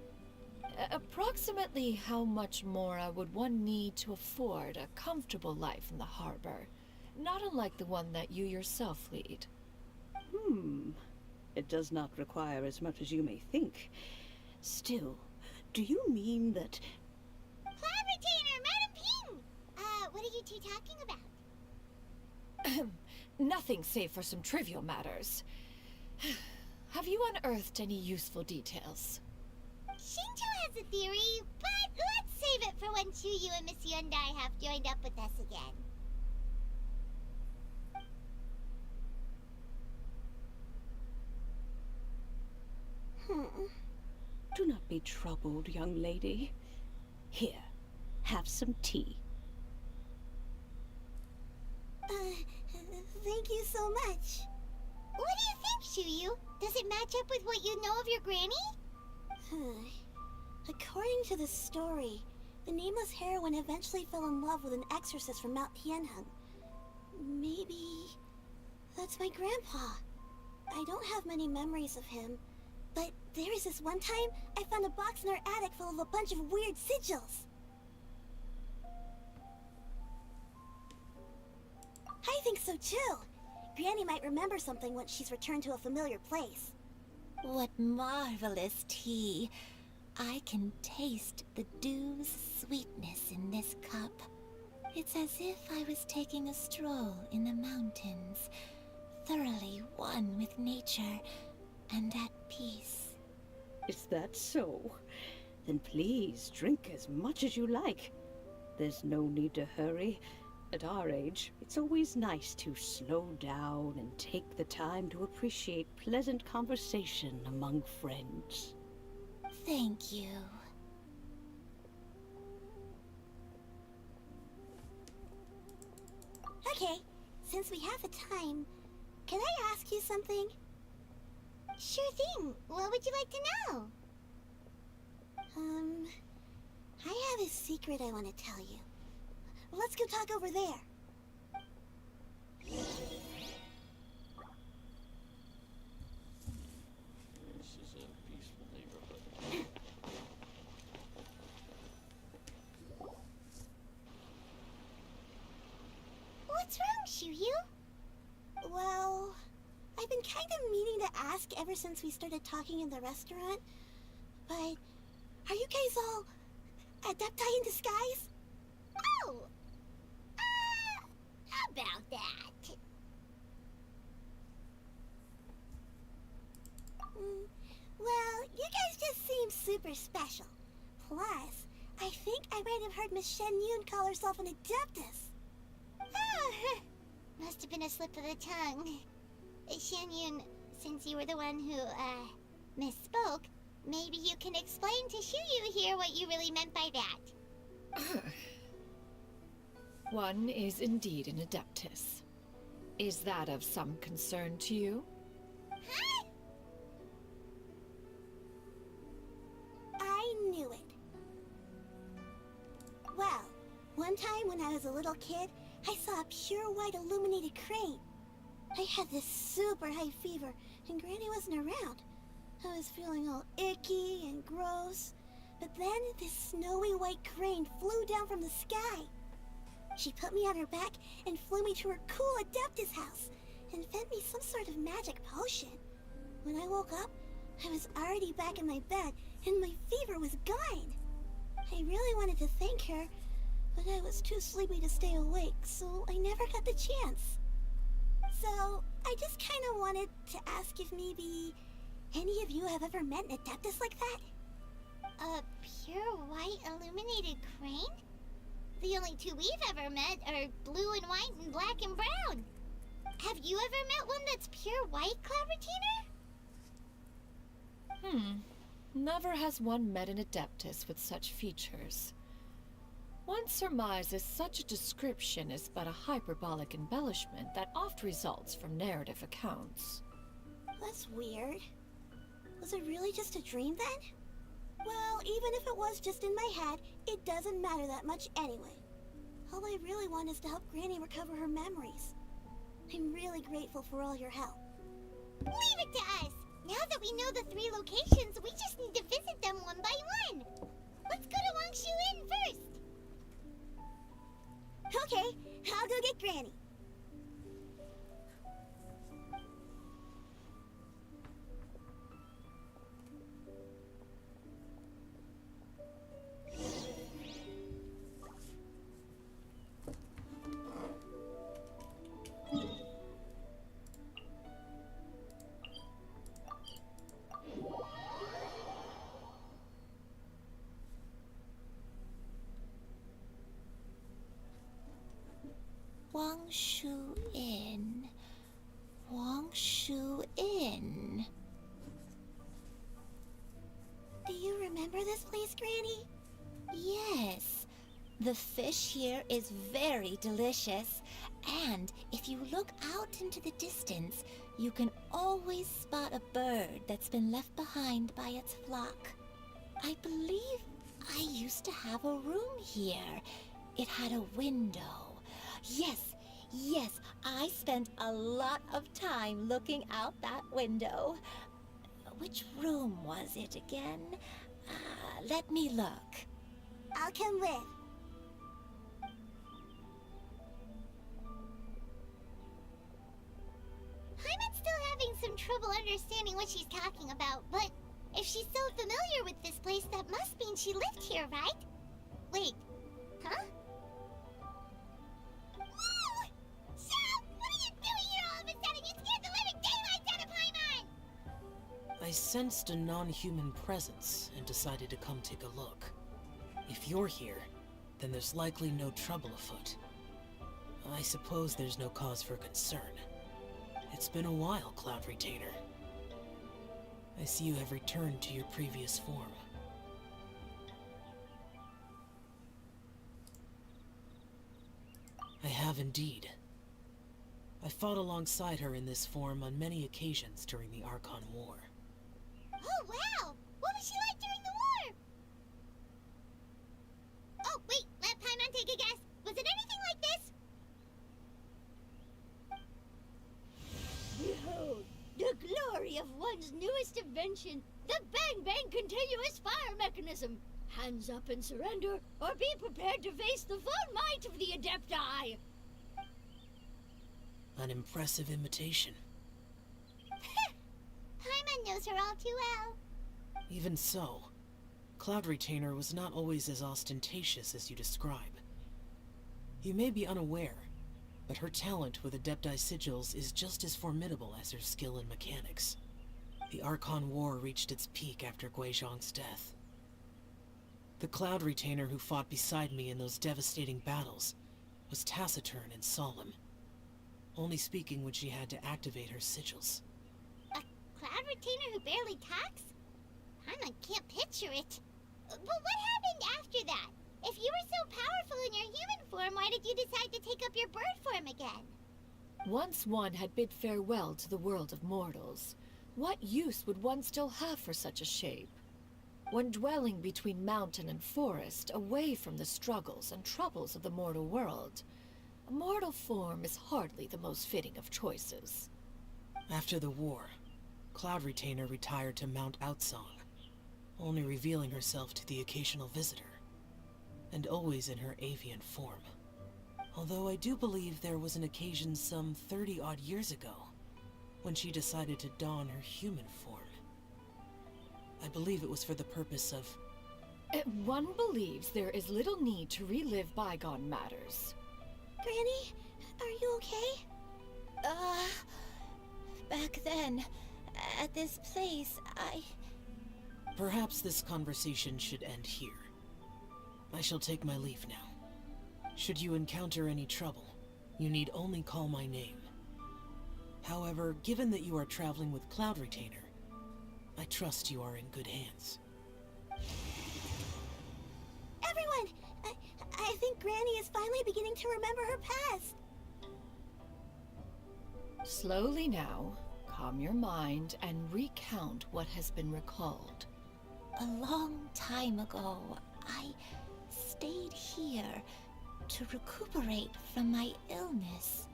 Approximately how much more would one need to afford a comfortable life in the harbor, not unlike the one that you yourself lead? It does not require as much as you may think. Still, do you mean that... Cloud Retainer, Madam Ping! What are you two talking about? Nothing save for some trivial matters. Have you unearthed any useful details? Shinto has a theory, but let's save it for when Chuyu and Miss Yundai have joined up with us again. Do not be troubled, young lady. Here, have some tea. Thank you so much. What do you think, Chuyu? Does it match up with what you know of your granny? According to the story, the nameless heroine eventually fell in love with an exorcist from Mount Tianheng. Maybe that's my grandpa. I don't have many memories of him, but there was this one time I found a box in our attic full of a bunch of weird sigils. I think so too. Granny might remember something once she's returned to a familiar place. What marvelous tea. I can taste the dew's sweetness in this cup. It's as if I was taking a stroll in the mountains, thoroughly one with nature and at peace. Is that so? Then please drink as much as you like. There's no need to hurry. At our age, it's always nice to slow down and take the time to appreciate pleasant conversation among friends. Thank you. Okay, since we have the time, can I ask you something? Sure thing. What would you like to know? I have a secret I want to tell you. Let's go talk over there. This is a peaceful neighborhood. What's wrong, Shuyu? Well, I've been kind of meaning to ask ever since we started talking in the restaurant, but are you guys all adepti in disguise? Oh! How about that? Well, you guys just seem super special. Plus, I think I might have heard Miss Shen Yun call herself an adeptus. Oh, must have been a slip of the tongue. Shen Yun, since you were the one who, misspoke, maybe you can explain to Shuyu here what you really meant by that. One is indeed an adeptus. Is that of some concern to you? Huh? I knew it. Well, one time when I was a little kid, I saw a pure white illuminated crane. I had this super high fever, and Granny wasn't around. I was feeling all icky and gross. But then this snowy white crane flew down from the sky. She put me on her back and flew me to her cool Adeptus house and fed me some sort of magic potion. When I woke up, I was already back in my bed, and my fever was gone. I really wanted to thank her, but I was too sleepy to stay awake, so I never got the chance. So, I just kind of wanted to ask if maybe any of you have ever met an Adeptus like that? A pure white illuminated crane? The only two we've ever met are blue and white and black and brown. Have you ever met one that's pure white, Cloud Retainer? Never has one met an Adeptus with such features. One surmises such a description is but a hyperbolic embellishment that oft results from narrative accounts. That's weird. Was it really just a dream then? Well, even if it was just in my head, it doesn't matter that much anyway. All I really want is to help Granny recover her memories. I'm really grateful for all your help. Leave it to us! Now that we know the 3 locations, we just need to visit them one by one. Let's go to Wangshu Inn first. Okay, I'll go get Granny. Wangshu Inn. Wangshu Inn. Do you remember this place, Granny? Yes. The fish here is very delicious. And if you look out into the distance, you can always spot a bird that's been left behind by its flock. I believe I used to have a room here. It had a window. Yes, I spent a lot of time looking out that window. Which room was it again? Let me look. I'll come with. Paimon's still having some trouble understanding what she's talking about, but if she's so familiar with this place, that must mean she lived here, right? Wait, huh? I sensed a non-human presence and decided to come take a look. If you're here, then there's likely no trouble afoot. I suppose there's no cause for concern. It's been a while, Cloud Retainer. I see you have returned to your previous form. I have indeed. I fought alongside her in this form on many occasions during the Archon War. Oh, wow! What was she like during the war? Oh, wait, let Paimon take a guess. Was it anything like this? Behold, the glory of one's newest invention, the Bang Bang Continuous Fire Mechanism. Hands up and surrender, or be prepared to face the full might of the Adepti. An impressive imitation. Paimon knows her all too well. Even so, Cloud Retainer was not always as ostentatious as you describe. You may be unaware, but her talent with Adepti sigils is just as formidable as her skill in mechanics. The Archon War reached its peak after Guizhong's death. The Cloud Retainer who fought beside me in those devastating battles was taciturn and solemn, only speaking when she had to activate her sigils. Cloud Retainer who barely talks? Paimon can't picture it. But what happened after that? If you were so powerful in your human form, why did you decide to take up your bird form again? Once one had bid farewell to the world of mortals, what use would one still have for such a shape? When dwelling between mountain and forest, away from the struggles and troubles of the mortal world, a mortal form is hardly the most fitting of choices. After the war, Cloud Retainer retired to Mount Outsong, only revealing herself to the occasional visitor, and always in her avian form. Although I do believe there was an occasion some 30-odd years ago, when she decided to don her human form. I believe it was for the purpose of... One believes there is little need to relive bygone matters. Granny, are you okay? Back then, at this place, Perhaps this conversation should end here. I shall take my leave now. Should you encounter any trouble, you need only call my name. However, given that you are traveling with Cloud Retainer, I trust you are in good hands. Everyone! I think Granny is finally beginning to remember her past. Slowly now, calm your mind and recount what has been recalled. A long time ago, I stayed here to recuperate from my illness.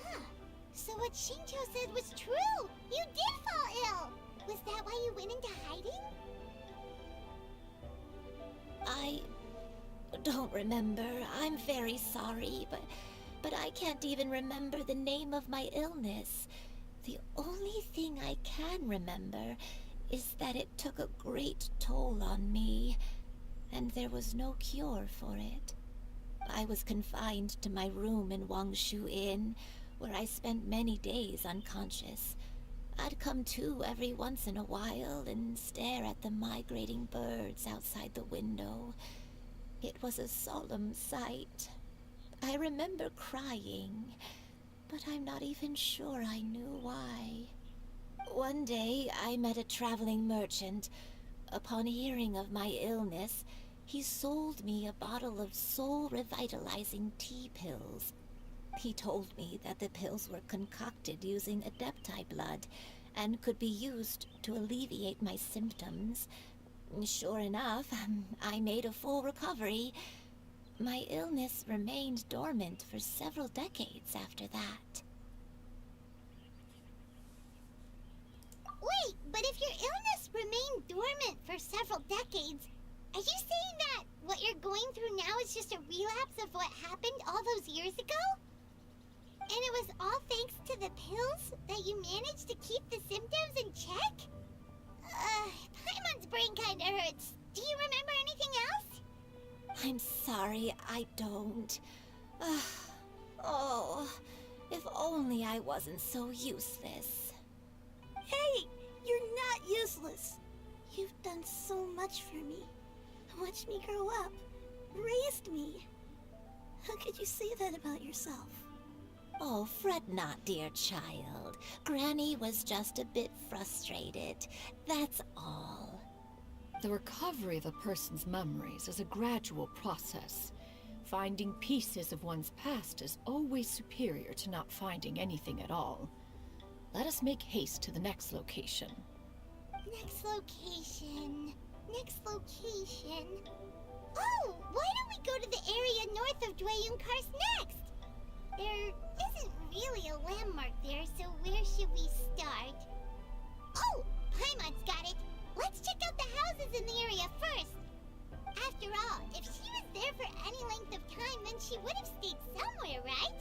Huh. So what Shinjo said was true! You did fall ill! Was that why you went into hiding? I don't remember. I'm very sorry, but I can't even remember the name of my illness. The only thing I can remember is that it took a great toll on me, and there was no cure for it. I was confined to my room in Wangshu Inn, where I spent many days unconscious. I'd come to every once in a while and stare at the migrating birds outside the window. It was a solemn sight. I remember crying, but I'm not even sure I knew why. One day, I met a traveling merchant. Upon hearing of my illness, he sold me a bottle of soul-revitalizing tea pills. He told me that the pills were concocted using Adepti blood and could be used to alleviate my symptoms. Sure enough, I made a full recovery. My illness remained dormant for several decades after that. Wait, but if your illness remained dormant for several decades, are you saying that what you're going through now is just a relapse of what happened all those years ago? And it was all thanks to the pills that you managed to keep the symptoms in check? Paimon's brain kinda hurts. Do you remember anything else? I'm sorry, I don't. Oh, if only I wasn't so useless. Hey, you're not useless. You've done so much for me. Watched me grow up. Raised me. How could you say that about yourself? Oh, fret not, dear child. Granny was just a bit frustrated. That's all. The recovery of a person's memories is a gradual process. Finding pieces of one's past is always superior to not finding anything at all. Let us make haste to the next location. Next location. Next location. Oh, why don't we go to the area north of Dwayun Karst next? There isn't really a landmark there, so where should we start? Oh, Paimon's got it. Let's check out the houses in the area first. After all, if she was there for any length of time, then she would have stayed somewhere, right?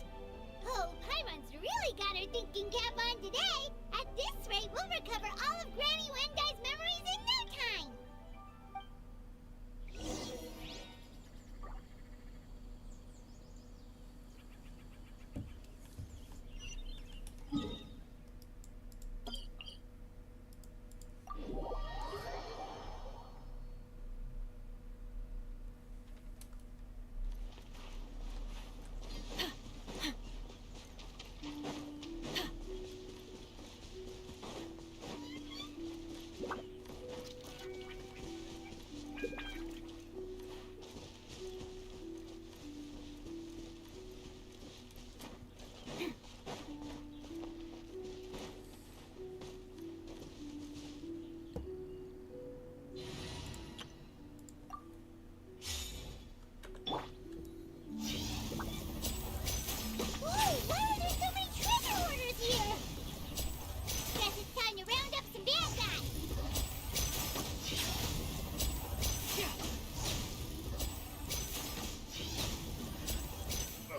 Oh, Paimon's really got her thinking cap on today. At this rate, we'll recover all of Granny Wendai's memories in no time.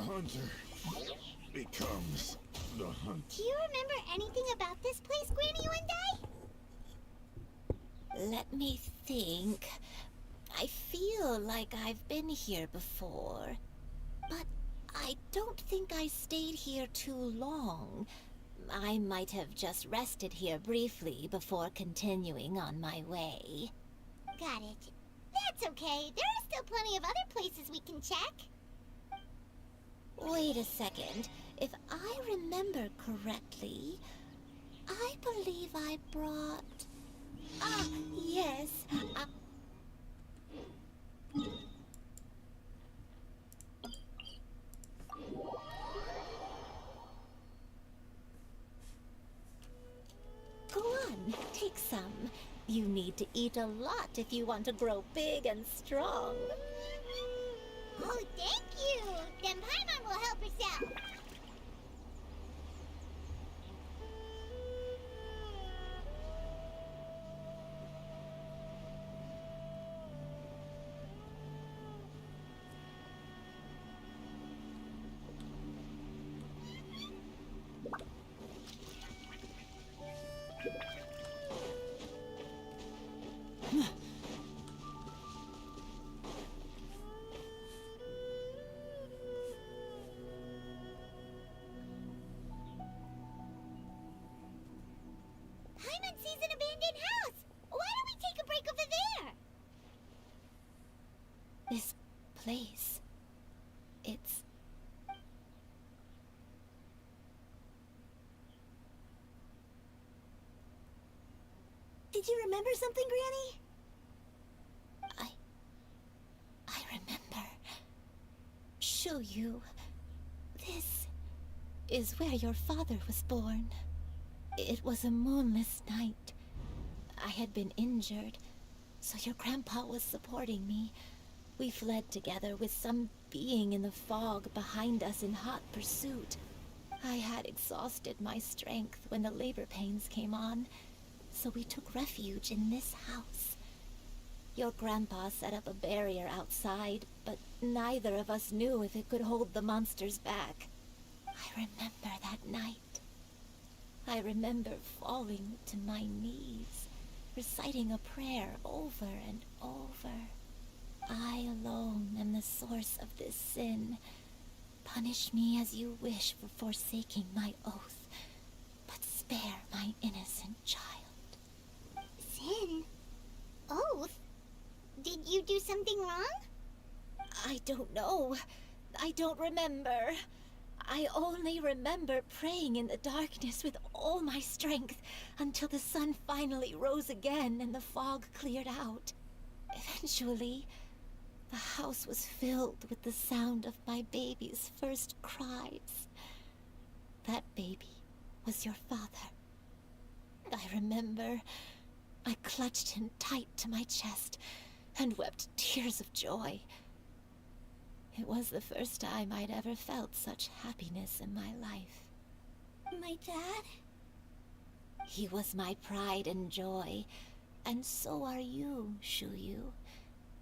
Hunter becomes the hunt. Do you remember anything about this place, Granny Wendai? Let me think. I feel like I've been here before, but I don't think I stayed here too long. I might have just rested here briefly before continuing on my way. Got it. That's okay. There are still plenty of other places we can check. Wait a second. If I remember correctly, I believe I brought... Ah, yes. Go on, take some. You need to eat a lot if you want to grow big and strong. Oh, thank you! Then Paimon will help herself. Paimon sees an abandoned house. Why don't we take a break over there? This place... it's... Did you remember something, Granny? I remember. Shuyu. This is where your father was born. It was a moonless night. I had been injured, so your grandpa was supporting me. We fled together with some being in the fog behind us in hot pursuit. I had exhausted my strength when the labor pains came on, so we took refuge in this house. Your grandpa set up a barrier outside, but neither of us knew if it could hold the monsters back. I remember that night. I remember falling to my knees, reciting a prayer over and over. I alone am the source of this sin. Punish me as you wish for forsaking my oath, but spare my innocent child. Sin? Oath? Did you do something wrong? I don't know. I don't remember. I only remember praying in the darkness with all my strength until the sun finally rose again and the fog cleared out. Eventually, the house was filled with the sound of my baby's first cries. That baby was your father. I remember I clutched him tight to my chest and wept tears of joy. It was the first time I'd ever felt such happiness in my life. My dad? He was my pride and joy, and so are you, Shuyu.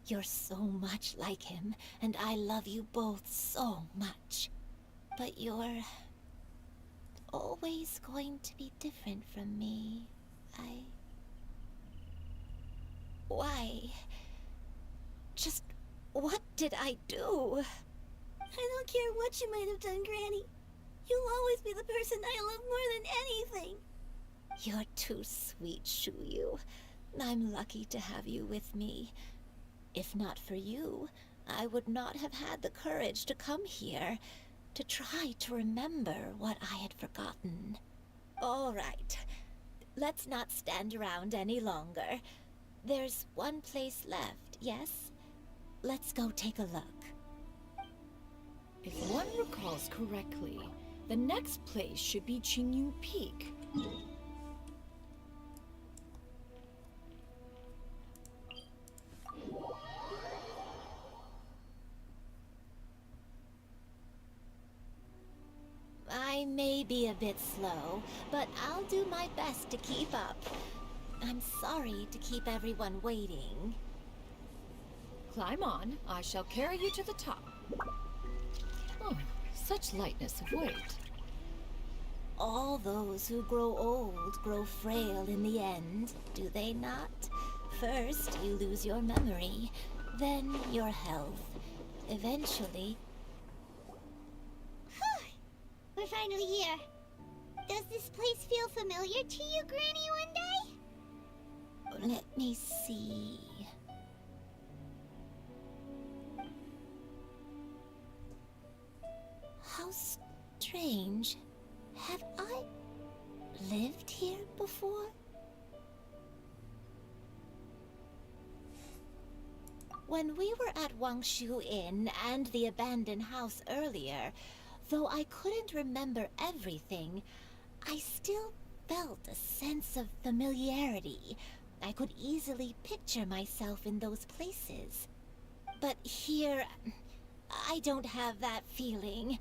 You're so much like him, and I love you both so much. But you're always going to be different from me. Why? Just what did I do? I don't care what you might have done, Granny. You'll always be the person I love more than anything. You're too sweet, Shuyu. I'm lucky to have you with me. If not for you, I would not have had the courage to come here, to try to remember what I had forgotten. All right, let's not stand around any longer. There's one place left, yes? Let's go take a look. If one recalls correctly, the next place should be Qingyu Peak. I may be a bit slow, but I'll do my best to keep up. I'm sorry to keep everyone waiting. Climb on. I shall carry you to the top. Oh, such lightness of weight. All those who grow old grow frail in the end, do they not? First, you lose your memory, then your health. Eventually... We're finally here. Does this place feel familiar to you, Granny One Day? Let me see... How strange. Have I lived here before? When we were at Wangshu Inn and the abandoned house earlier, though I couldn't remember everything, I still felt a sense of familiarity. I could easily picture myself in those places. But here, I don't have that feeling.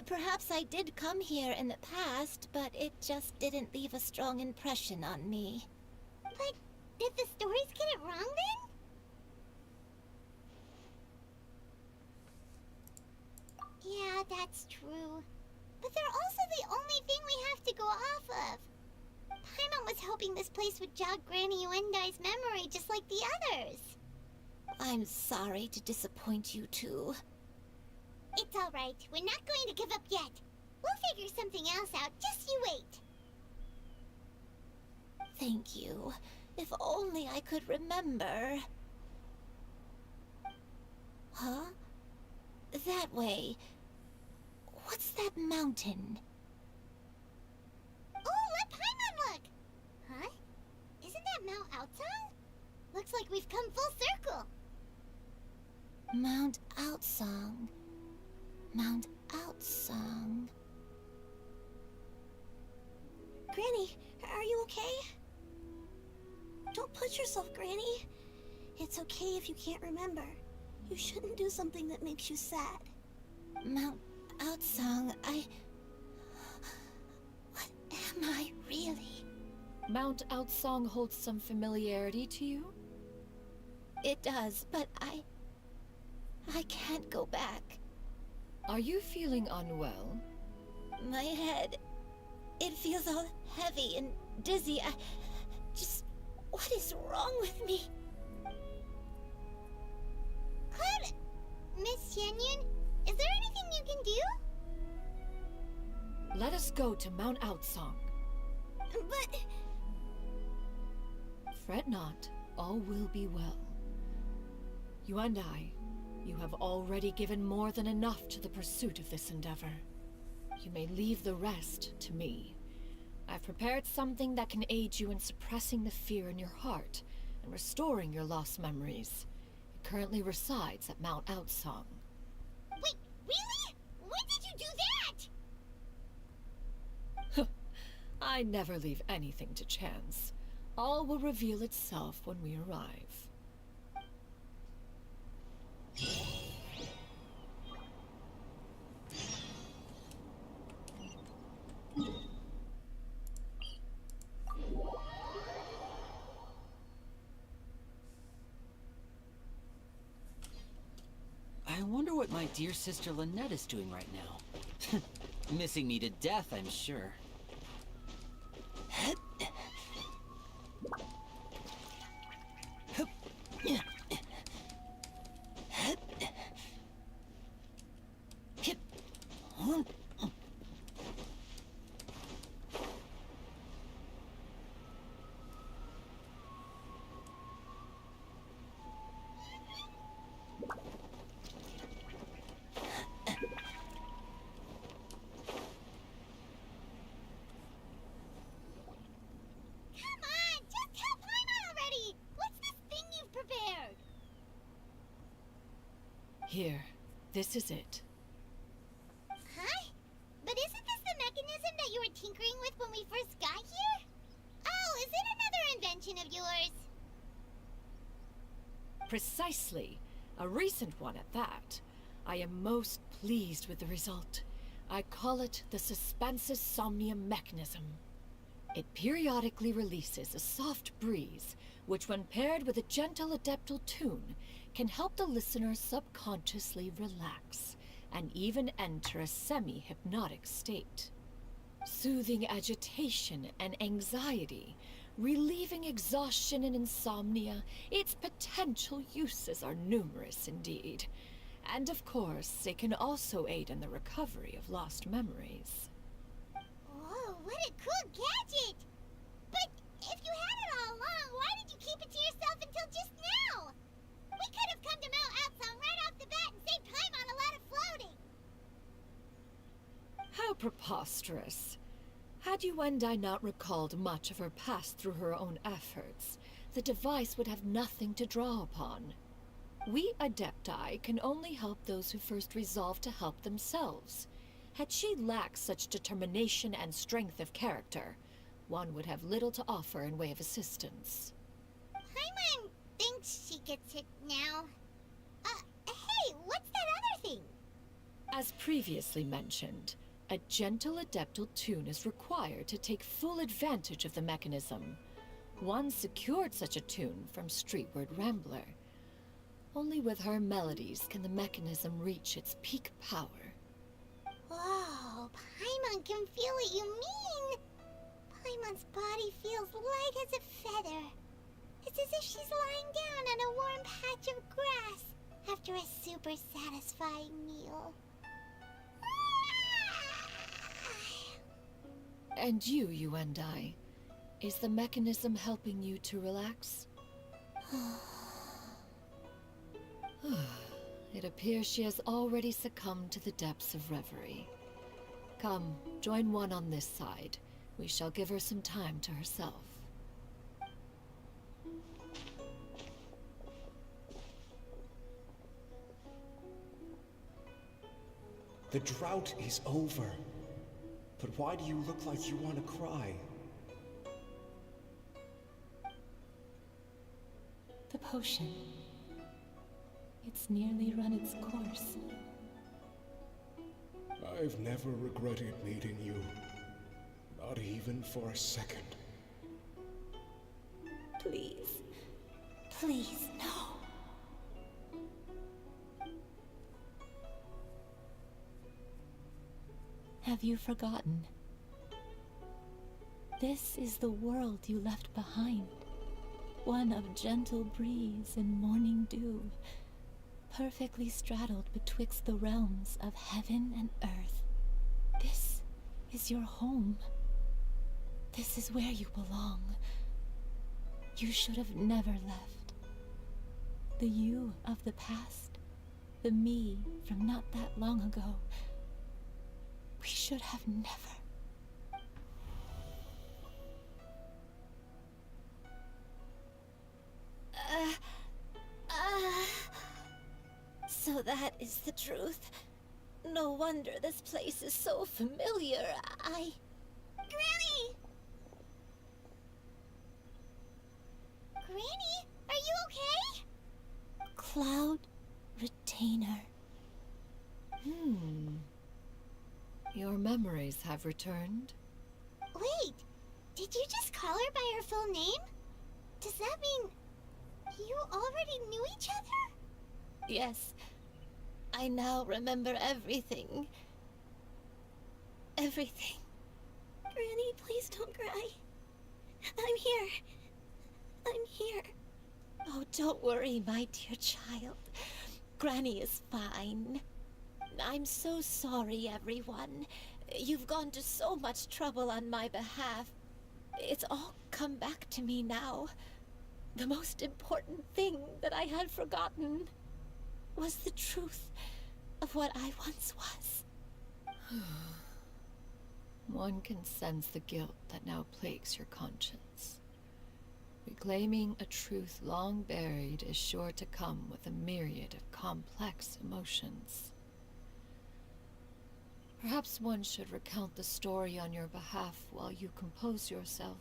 Perhaps I did come here in the past, but it just didn't leave a strong impression on me. But did the stories get it wrong then? Yeah, that's true. But they're also the only thing we have to go off of. Paimon was hoping this place would jog Granny Uendai's memory just like the others. I'm sorry to disappoint you too. It's alright. We're not going to give up yet. We'll figure something else out. Just you wait. Thank you. If only I could remember. Huh? That way. What's that mountain? Oh, let Paimon look! Huh? Isn't that Mount Outsong? Looks like we've come full circle. Mount Outsong. Mount Outsong. Granny, are you okay? Don't push yourself, Granny. It's okay if you can't remember. You shouldn't do something that makes you sad. Mount Outsong, What am I, really? Mount Outsong holds some familiarity to you? It does, but I can't go back. Are you feeling unwell? My head, it feels all heavy and dizzy. What is wrong with me? Cloud, Miss Xianyun, is there anything you can do? Let us go to Mount Outsong. But... Fret not, all will be well. You and I, you have already given more than enough to the pursuit of this endeavor. You may leave the rest to me. I've prepared something that can aid you in suppressing the fear in your heart and restoring your lost memories. It currently resides at Mount Outsong. Wait, really? When did you do that? I never leave anything to chance. All will reveal itself when we arrive. I wonder what my dear sister Lynette is doing right now. Missing me to death, I'm sure. Here, this is it. Huh? But isn't this the mechanism that you were tinkering with when we first got here? Oh, is it another invention of yours? Precisely. A recent one at that. I am most pleased with the result. I call it the Suspensus Somnium mechanism. It periodically releases a soft breeze, which when paired with a gentle adeptal tune, can help the listener subconsciously relax and even enter a semi-hypnotic state. Soothing agitation and anxiety, Relieving exhaustion and insomnia, its potential uses are numerous indeed. And of course, it can also aid in the recovery of lost memories. Whoa, what a cool gadget! But if you had it all along, why did you keep it to yourself until just now? We could have come to Mount Outsong right off the bat and saved Paimon a lot of floating! How preposterous. Had Yuendai not recalled much of her past through her own efforts, the device would have nothing to draw upon. We Adepti can only help those who first resolve to help themselves. Had she lacked such determination and strength of character, one would have little to offer in way of assistance. Paimon thinks she gets it now. Hey, what's that other thing? As previously mentioned, a gentle adeptal tune is required to take full advantage of the mechanism. One secured such a tune from Streetward Rambler. Only with her melodies can the mechanism reach its peak power. Whoa, Paimon can feel what you mean! Paimon's body feels light as a feather. It's as if she's lying down on a warm patch of grass after a super satisfying meal. And you and I, is the mechanism helping you to relax? It appears she has already succumbed to the depths of reverie. Come, join one on this side. We shall give her some time to herself. The drought is over. But why do you look like you want to cry? The potion. It's nearly run its course. I've never regretted meeting you. Not even for a second. Please. Please, no. Have you forgotten? This is the world you left behind. One of gentle breeze and morning dew, perfectly straddled betwixt the realms of heaven and earth. This is your home. This is where you belong. You should have never left. The you of the past, the me from not that long ago, we should have never. So that is the truth. No wonder this place is so familiar. Granny! Granny, are you okay? Cloud Retainer. Your memories have returned? Wait, did you just call her by her full name? Does that mean you already knew each other? Yes. I now remember everything. Everything. Granny, please don't cry. I'm here. I'm here. Oh, don't worry, my dear child. Granny is fine. I'm so sorry, everyone. You've gone to so much trouble on my behalf. It's all come back to me now. The most important thing that I had forgotten was the truth of what I once was. One can sense the guilt that now plagues your conscience. Reclaiming a truth long buried is sure to come with a myriad of complex emotions. Perhaps one should recount the story on your behalf while you compose yourself.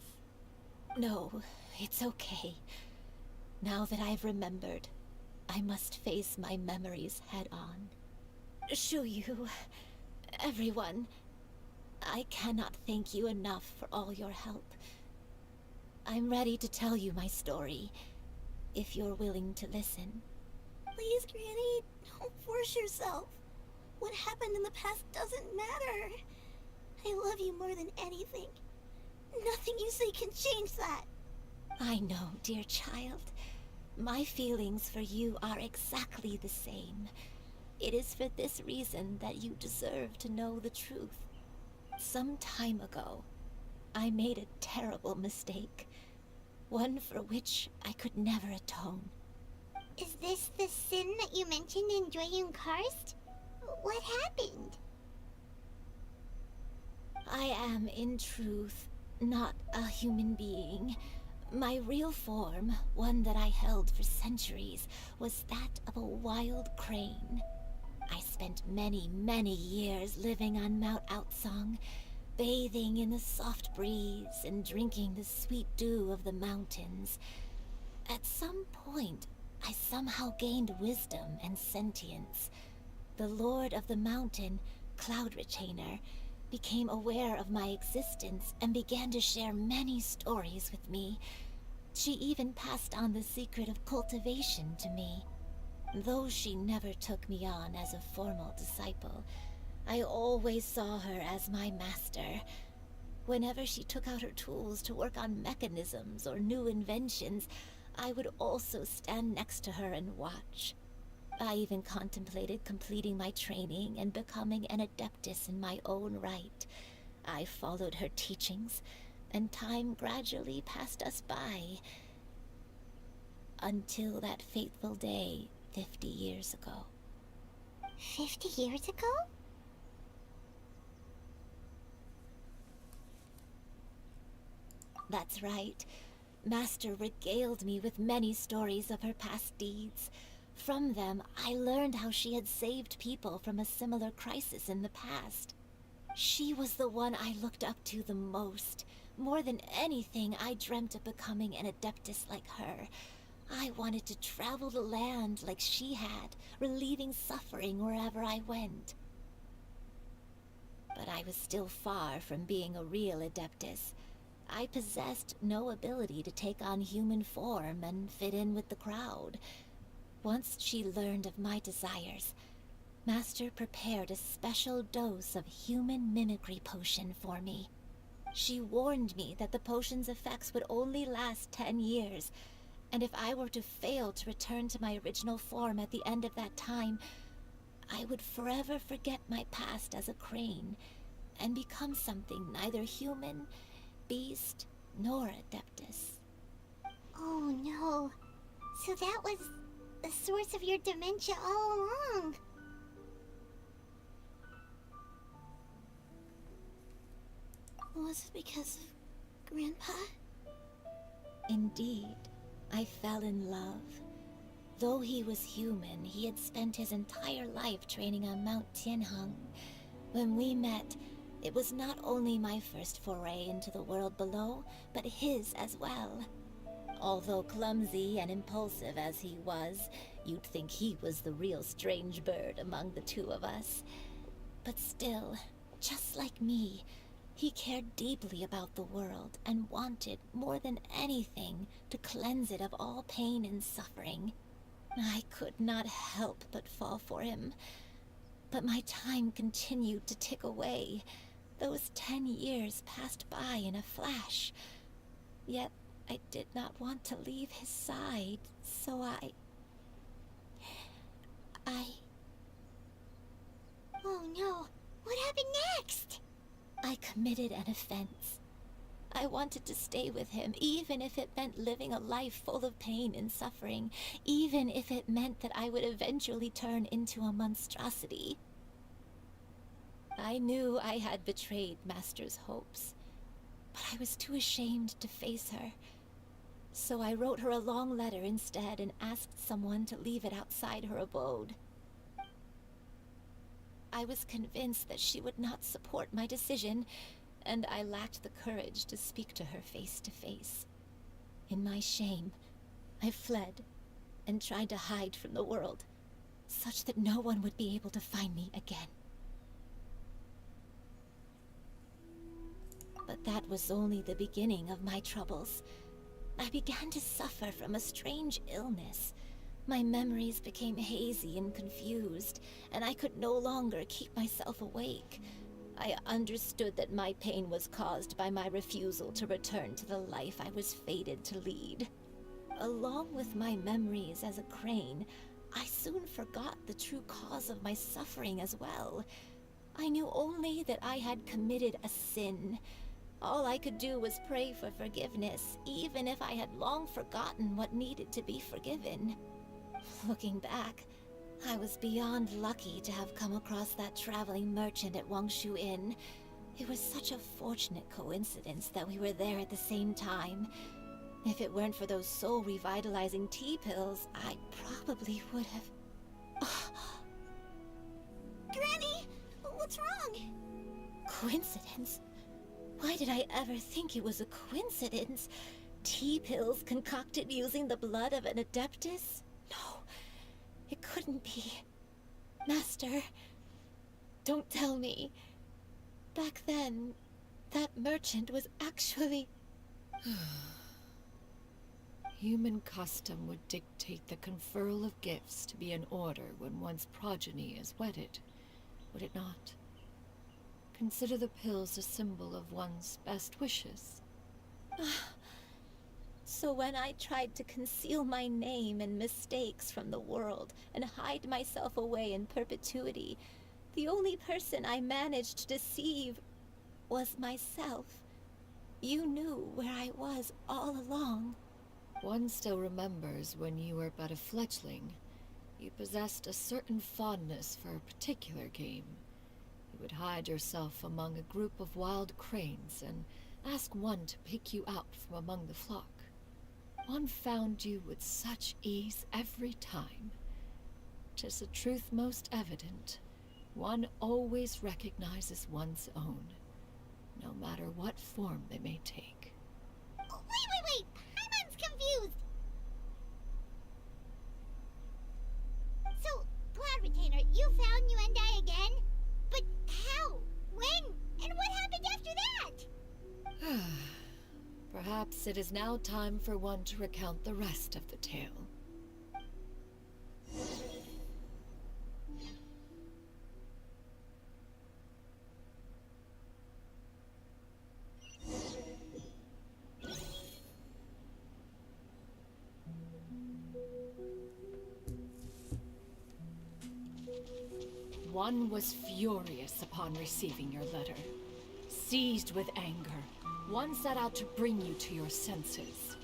No, it's okay. Now that I've remembered, I must face my memories head on. Shuyu, everyone, I cannot thank you enough for all your help. I'm ready to tell you my story, if you're willing to listen. Please, Granny, don't force yourself. What happened in the past doesn't matter. I love you more than anything. Nothing you say can change that. I know, dear child. My feelings for you are exactly the same. It is for this reason that you deserve to know the truth. Some time ago, I made a terrible mistake. One for which I could never atone. Is this the sin that you mentioned in Joyun Karst? What happened? I am, in truth, not a human being. My real form, one that I held for centuries, was that of a wild crane. I spent many, many years living on Mount Outsong, bathing in the soft breeze and drinking the sweet dew of the mountains. At some point, I somehow gained wisdom and sentience. The Lord of the Mountain, Cloud Retainer, became aware of my existence and began to share many stories with me. She even passed on the secret of cultivation to me. Though she never took me on as a formal disciple, I always saw her as my master. Whenever she took out her tools to work on mechanisms or new inventions, I would also stand next to her and watch. I even contemplated completing my training and becoming an adeptus in my own right. I followed her teachings, and time gradually passed us by. Until that fateful day 50 years ago. 50 years ago? That's right. Master regaled me with many stories of her past deeds. From them, I learned how she had saved people from a similar crisis in the past. She was the one I looked up to the most. More than anything, I dreamt of becoming an adeptus like her. I wanted to travel the land like she had, relieving suffering wherever I went. But I was still far from being a real adeptus. I possessed no ability to take on human form and fit in with the crowd. Once she learned of my desires, Master prepared a special dose of human mimicry potion for me. She warned me that the potion's effects would only last 10 years, and if I were to fail to return to my original form at the end of that time, I would forever forget my past as a crane and become something neither human, beast, nor adeptus. Oh no. So that was the source of your dementia all along. Was it because of Grandpa? Indeed, I fell in love. Though he was human, he had spent his entire life training on Mount Tianheng. When we met, it was not only my first foray into the world below, but his as well. Although clumsy and impulsive as he was, you'd think he was the real strange bird among the two of us. But still, just like me, he cared deeply about the world and wanted, more than anything, to cleanse it of all pain and suffering. I could not help but fall for him. But my time continued to tick away. Those 10 years passed by in a flash. Yet I did not want to leave his side, so I... Oh no, what happened next? I committed an offense. I wanted to stay with him, even if it meant living a life full of pain and suffering, even if it meant that I would eventually turn into a monstrosity. I knew I had betrayed Master's hopes, but I was too ashamed to face her. So I wrote her a long letter instead and asked someone to leave it outside her abode. I was convinced that she would not support my decision, and I lacked the courage to speak to her face to face. In my shame, I fled and tried to hide from the world, such that no one would be able to find me again. But that was only the beginning of my troubles. I began to suffer from a strange illness. My memories became hazy and confused, and I could no longer keep myself awake. I understood that my pain was caused by my refusal to return to the life I was fated to lead. Along with my memories as a crane, I soon forgot the true cause of my suffering as well. I knew only that I had committed a sin. All I could do was pray for forgiveness, even if I had long forgotten what needed to be forgiven. Looking back, I was beyond lucky to have come across that traveling merchant at Wangshu Inn. It was such a fortunate coincidence that we were there at the same time. If it weren't for those soul-revitalizing tea pills, I probably would have... Granny! What's wrong? Coincidence? Why did I ever think it was a coincidence? Tea pills concocted using the blood of an adeptus? No, it couldn't be. Master, don't tell me. Back then, that merchant was actually... Human custom would dictate the conferral of gifts to be in order when one's progeny is wedded, would it not? Consider the pills a symbol of one's best wishes. So when I tried to conceal my name and mistakes from the world and hide myself away in perpetuity, the only person I managed to deceive was myself. You knew where I was all along. One still remembers when you were but a fledgling. You possessed a certain fondness for a particular game. You would hide yourself among a group of wild cranes and ask one to pick you out from among the flock. One found you with such ease every time. 'Tis a truth most evident. One always recognizes one's own, no matter what form they may take. Wait! Paimon's confused! So, Cloud Retainer, you found Yuendai again? But how? When? And what happened after that? Perhaps it is now time for one to recount the rest of the tale. One was furious upon receiving your letter. Seized with anger, one set out to bring you to your senses.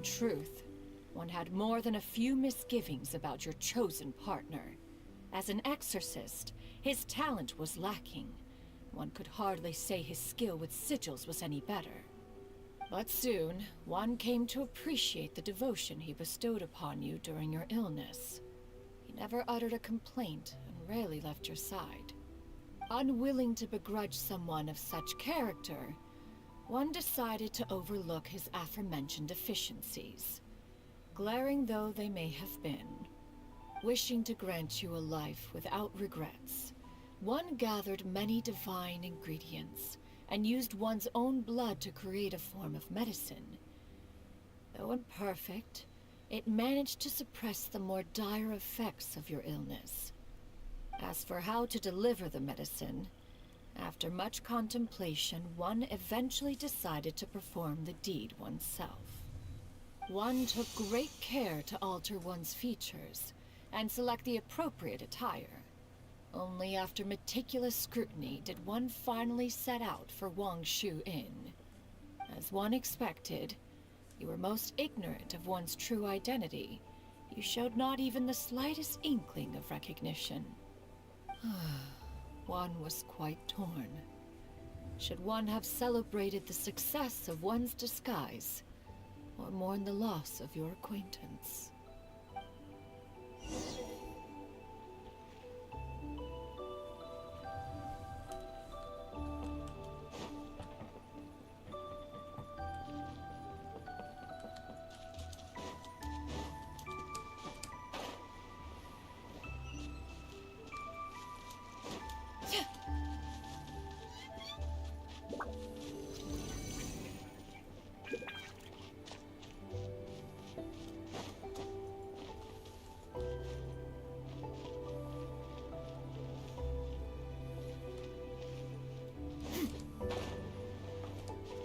Truth, one had more than a few misgivings about your chosen partner. As an exorcist, his talent was lacking. One could hardly say his skill with sigils was any better. But soon, one came to appreciate the devotion he bestowed upon you during your illness. He never uttered a complaint and rarely left your side. Unwilling to begrudge someone of such character, one decided to overlook his aforementioned deficiencies, glaring though they may have been. Wishing to grant you a life without regrets, one gathered many divine ingredients and used one's own blood to create a form of medicine. Though imperfect, it managed to suppress the more dire effects of your illness. As for how to deliver the medicine, after much contemplation, one eventually decided to perform the deed oneself. One took great care to alter one's features and select the appropriate attire. Only after meticulous scrutiny did one finally set out for Wangshu Inn. As one expected, you were most ignorant of one's true identity. You showed not even the slightest inkling of recognition. One was quite torn. Should one have celebrated the success of one's disguise, or mourn the loss of your acquaintance?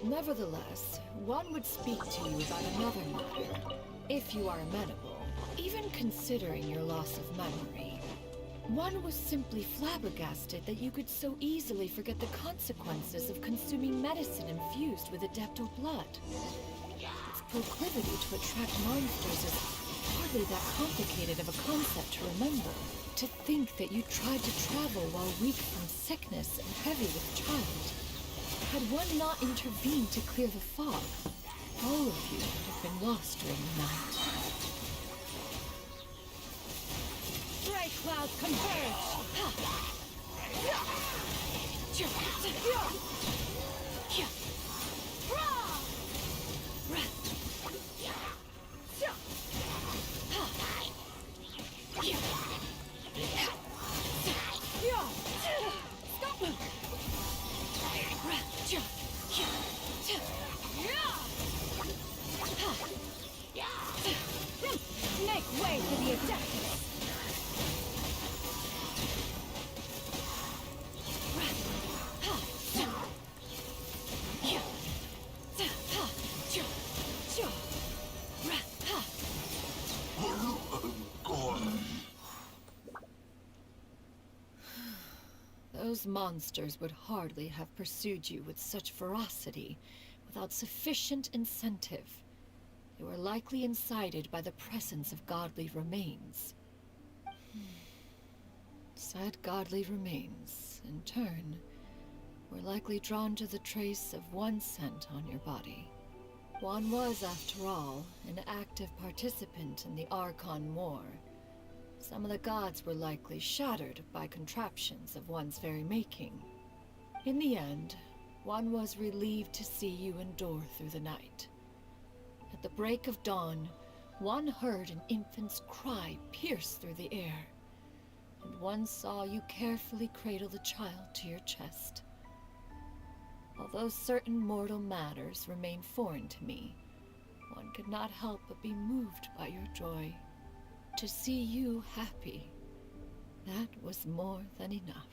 Nevertheless, one would speak to you about another matter, if you are amenable, even considering your loss of memory. One was simply flabbergasted that you could so easily forget the consequences of consuming medicine infused with Adepto blood. Its proclivity to attract monsters is hardly that complicated of a concept to remember. To think that you tried to travel while weak from sickness and heavy with child. Had one not intervened to clear the fog, all of you would have been lost during the night. Gray clouds converge! Make way for the Adeptus! Those monsters would hardly have pursued you with such ferocity without sufficient incentive. They were likely incited by the presence of godly remains. Said godly remains, in turn, were likely drawn to the trace of one scent on your body. One was, after all, an active participant in the Archon War. Some of the gods were likely shattered by contraptions of one's very making. In the end, one was relieved to see you endure through the night. At the break of dawn, one heard an infant's cry pierce through the air, and one saw you carefully cradle the child to your chest. Although certain mortal matters remain foreign to me, one could not help but be moved by your joy. To see you happy, that was more than enough.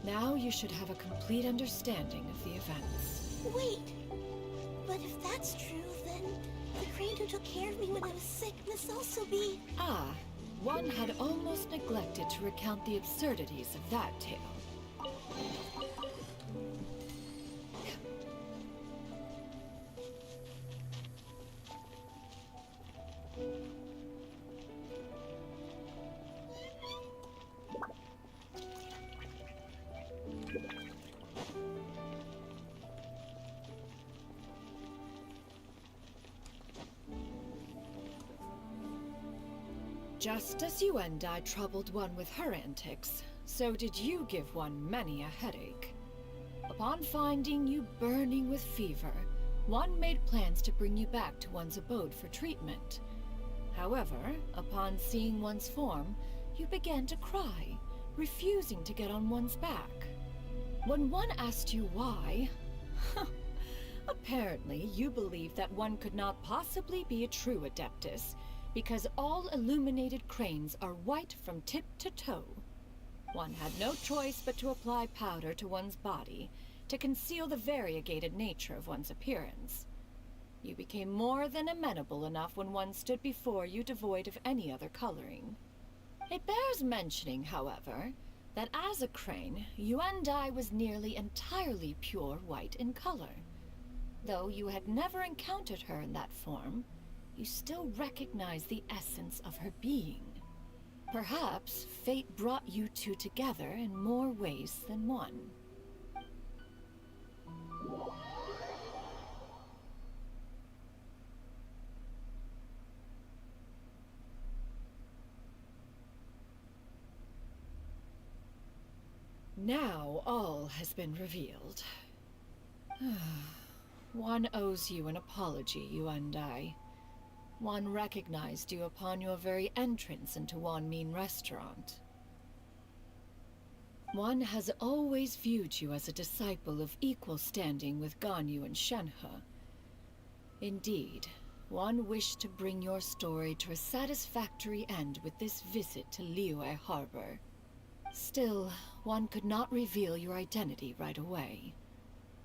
Now you should have a complete understanding of the events. Wait! But if that's true, then the crane who took care of me when I was sick must also be... Ah, one had almost neglected to recount the absurdities of that tale. Just as you and I troubled one with her antics, so did you give one many a headache. Upon finding you burning with fever, one made plans to bring you back to one's abode for treatment. However, upon seeing one's form, you began to cry, refusing to get on one's back. When one asked you why, apparently you believed that one could not possibly be a true Adeptus, because all illuminated cranes are white from tip to toe. One had no choice but to apply powder to one's body to conceal the variegated nature of one's appearance. You became more than amenable enough when one stood before you devoid of any other coloring. It bears mentioning, however, that as a crane, Yuandai was nearly entirely pure white in color. Though you had never encountered her in that form, you still recognize the essence of her being. Perhaps fate brought you two together in more ways than one. Now all has been revealed. One owes you an apology, Yuandai. One recognized you upon your very entrance into Wanmin restaurant. One has always viewed you as a disciple of equal standing with Ganyu and Shenhe. Indeed, one wished to bring your story to a satisfactory end with this visit to Liyue Harbor. Still, one could not reveal your identity right away.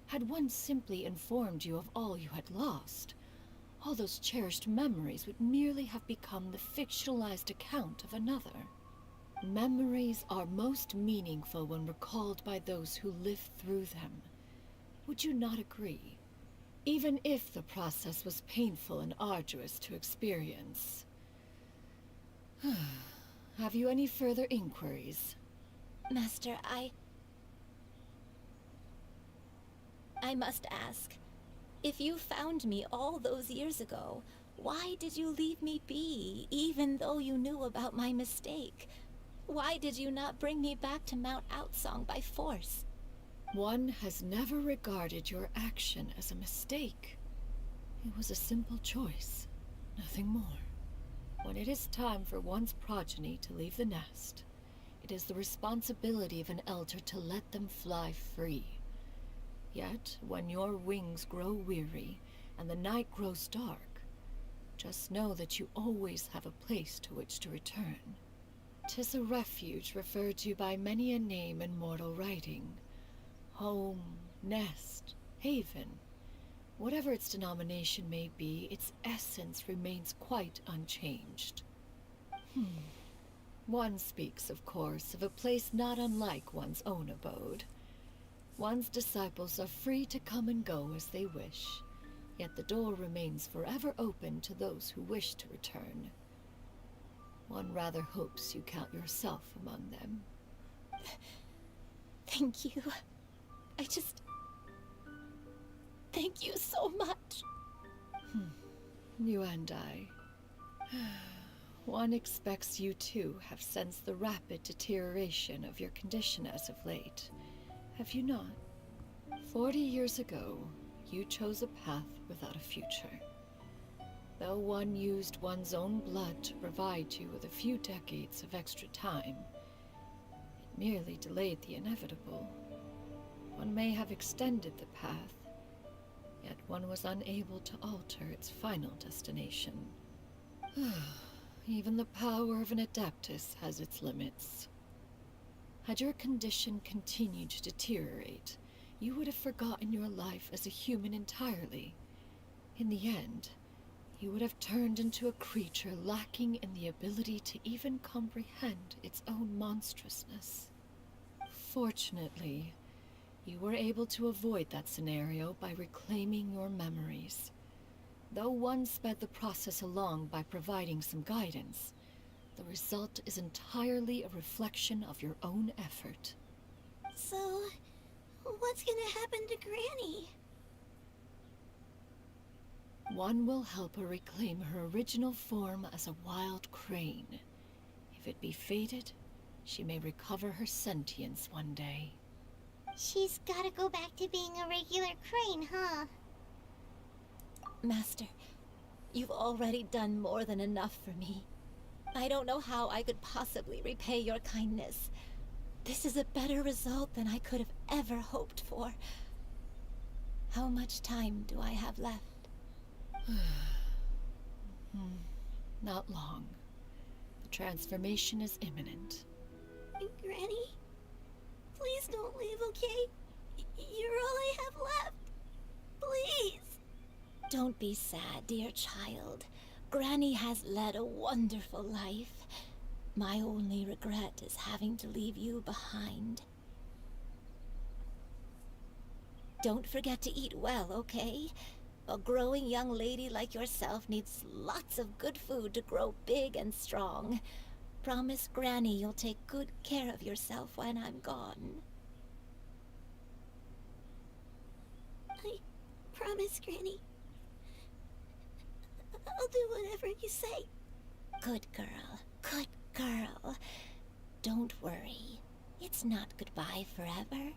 Had one simply informed you of all you had lost, all those cherished memories would merely have become the fictionalized account of another. Memories are most meaningful when recalled by those who lived through them. Would you not agree? Even if the process was painful and arduous to experience. Have you any further inquiries? Master, I must ask, if you found me all those years ago, why did you leave me be, even though you knew about my mistake? Why did you not bring me back to Mount Outsong by force? One has never regarded your action as a mistake. It was a simple choice, nothing more. When it is time for one's progeny to leave the nest, it is the responsibility of an elder to let them fly free. Yet, when your wings grow weary and the night grows dark, just know that you always have a place to which to return. 'Tis a refuge referred to by many a name in mortal writing. Home, nest, haven. Whatever its denomination may be, its essence remains quite unchanged. One speaks, of course, of a place not unlike one's own abode. One's disciples are free to come and go as they wish, yet the door remains forever open to those who wish to return. One rather hopes you count yourself among them. Thank you. Thank you so much. You and I. One expects you too have sensed the rapid deterioration of your condition as of late. Have you not? 40 years ago, you chose a path without a future. Though one used one's own blood to provide you with a few decades of extra time, it merely delayed the inevitable. One may have extended the path, yet one was unable to alter its final destination. Even the power of an Adeptus has its limits. Had your condition continued to deteriorate, you would have forgotten your life as a human entirely. In the end, you would have turned into a creature lacking in the ability to even comprehend its own monstrousness. Fortunately, you were able to avoid that scenario by reclaiming your memories. Though one sped the process along by providing some guidance, the result is entirely a reflection of your own effort. So, what's gonna happen to Granny? One will help her reclaim her original form as a wild crane. If it be fated, she may recover her sentience one day. She's gotta go back to being a regular crane, huh? Master, you've already done more than enough for me. I don't know how I could possibly repay your kindness. This is a better result than I could have ever hoped for. How much time do I have left? Not long. The transformation is imminent. Granny? Please don't leave, okay? You're all I have left. Please. Don't be sad, dear child. Granny has led a wonderful life. My only regret is having to leave you behind. Don't forget to eat well, okay? A growing young lady like yourself needs lots of good food to grow big and strong. Promise Granny you'll take good care of yourself when I'm gone. I promise, Granny. I'll do whatever you say. Good girl. Good girl. Don't worry. It's not goodbye forever.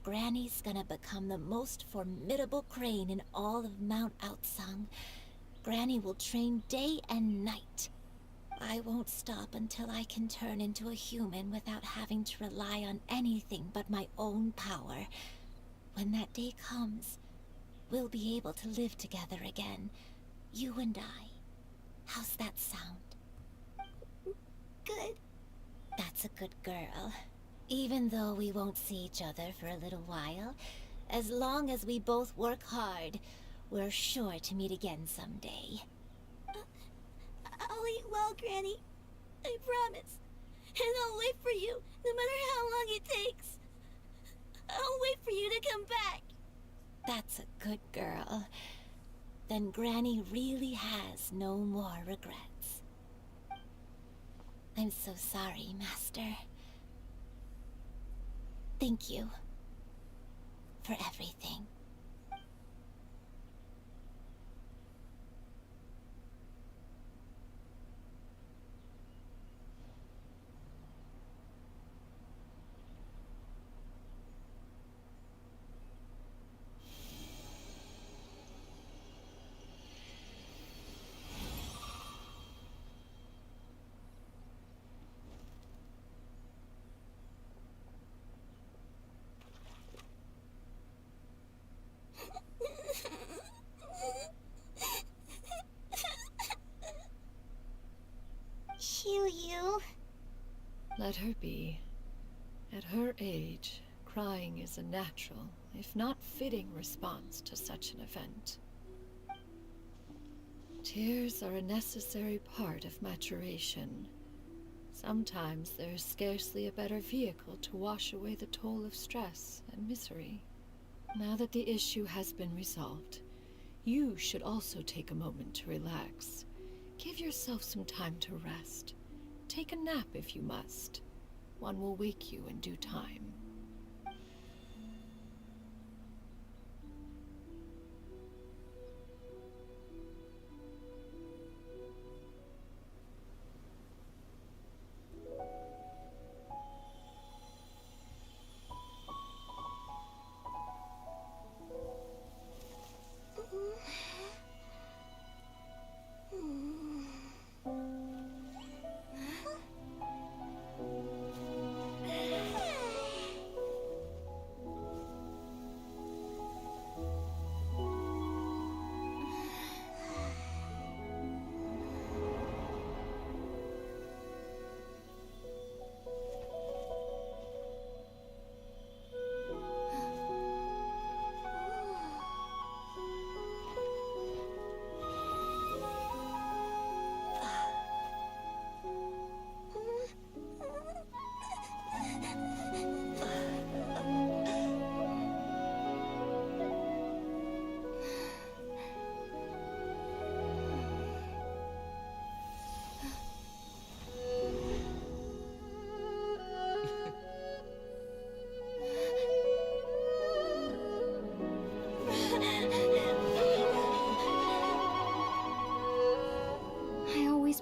Granny's gonna become the most formidable crane in all of Mount Outsong. Granny will train day and night. I won't stop until I can turn into a human without having to rely on anything but my own power. When that day comes, we'll be able to live together again, you and I. How's that sound? Good. That's a good girl. Even though we won't see each other for a little while, as long as we both work hard, we're sure to meet again someday. I'll eat well, Granny. I promise. And I'll wait for you, no matter how long it takes. I'll wait for you to come back. That's a good girl. Then Granny really has no more regrets. I'm so sorry, Master. Thank you for everything. You. Let her be. At her age, crying is a natural, if not fitting, response to such an event. Tears are a necessary part of maturation. Sometimes there is scarcely a better vehicle to wash away the toll of stress and misery. Now that the issue has been resolved, you should also take a moment to relax. Give yourself some time to rest. Take a nap if you must. One will wake you in due time.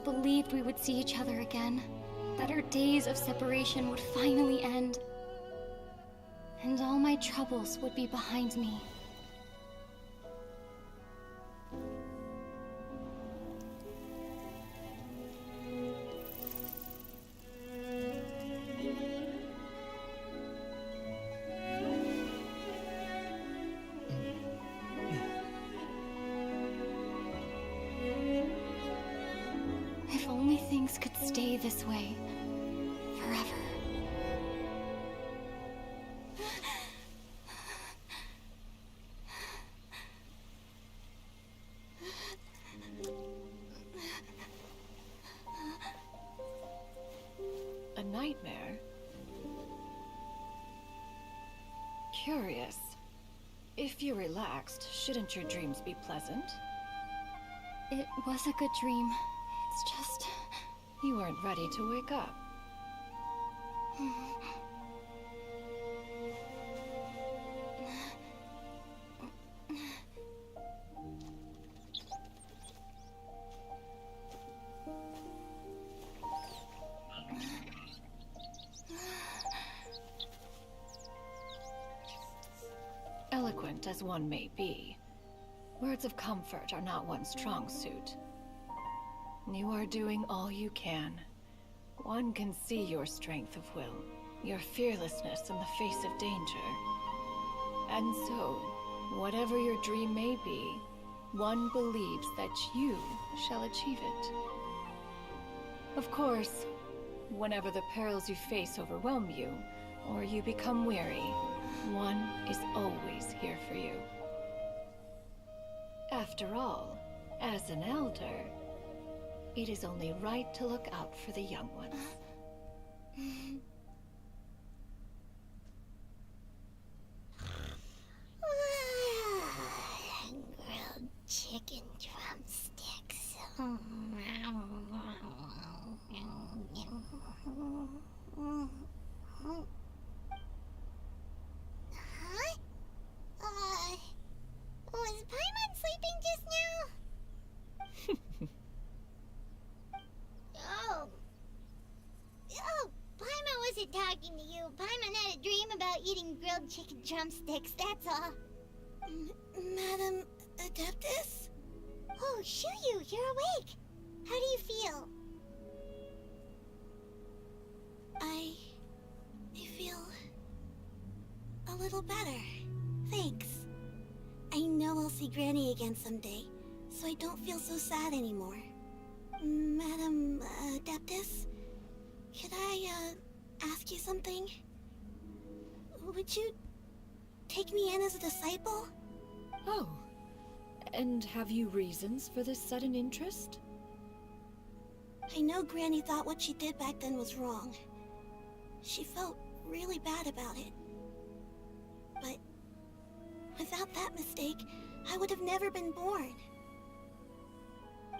Believed we would see each other again, that our days of separation would finally end, and all my troubles would be behind me. Things could stay this way forever. A nightmare? Curious. If you're relaxed, shouldn't your dreams be pleasant? It was a good dream. It's just... You weren't ready to wake up. Eloquent as one may be, words of comfort are not one's strong suit. You are doing all you can. One can see your strength of will, your fearlessness in the face of danger. And so, whatever your dream may be, one believes that you shall achieve it. Of course, whenever the perils you face overwhelm you, or you become weary, one is always here for you. After all, as an elder, it is only right to look out for the young ones. Grilled chicken drumsticks. Huh? Was Paimon sleeping just now? Oh, Paimon wasn't talking to you. Paimon had a dream about eating grilled chicken drumsticks, that's all. Madam Adeptus? Oh, Shuyu, you're awake. How do you feel? I feel a little better. Thanks. I know I'll see Granny again someday, so I don't feel so sad anymore. Madam Adeptus, could I ask you something? Would you take me in as a disciple? Oh, and have you reasons for this sudden interest? I know Granny thought what she did back then was wrong. She felt really bad about it. But without that mistake, I would have never been born.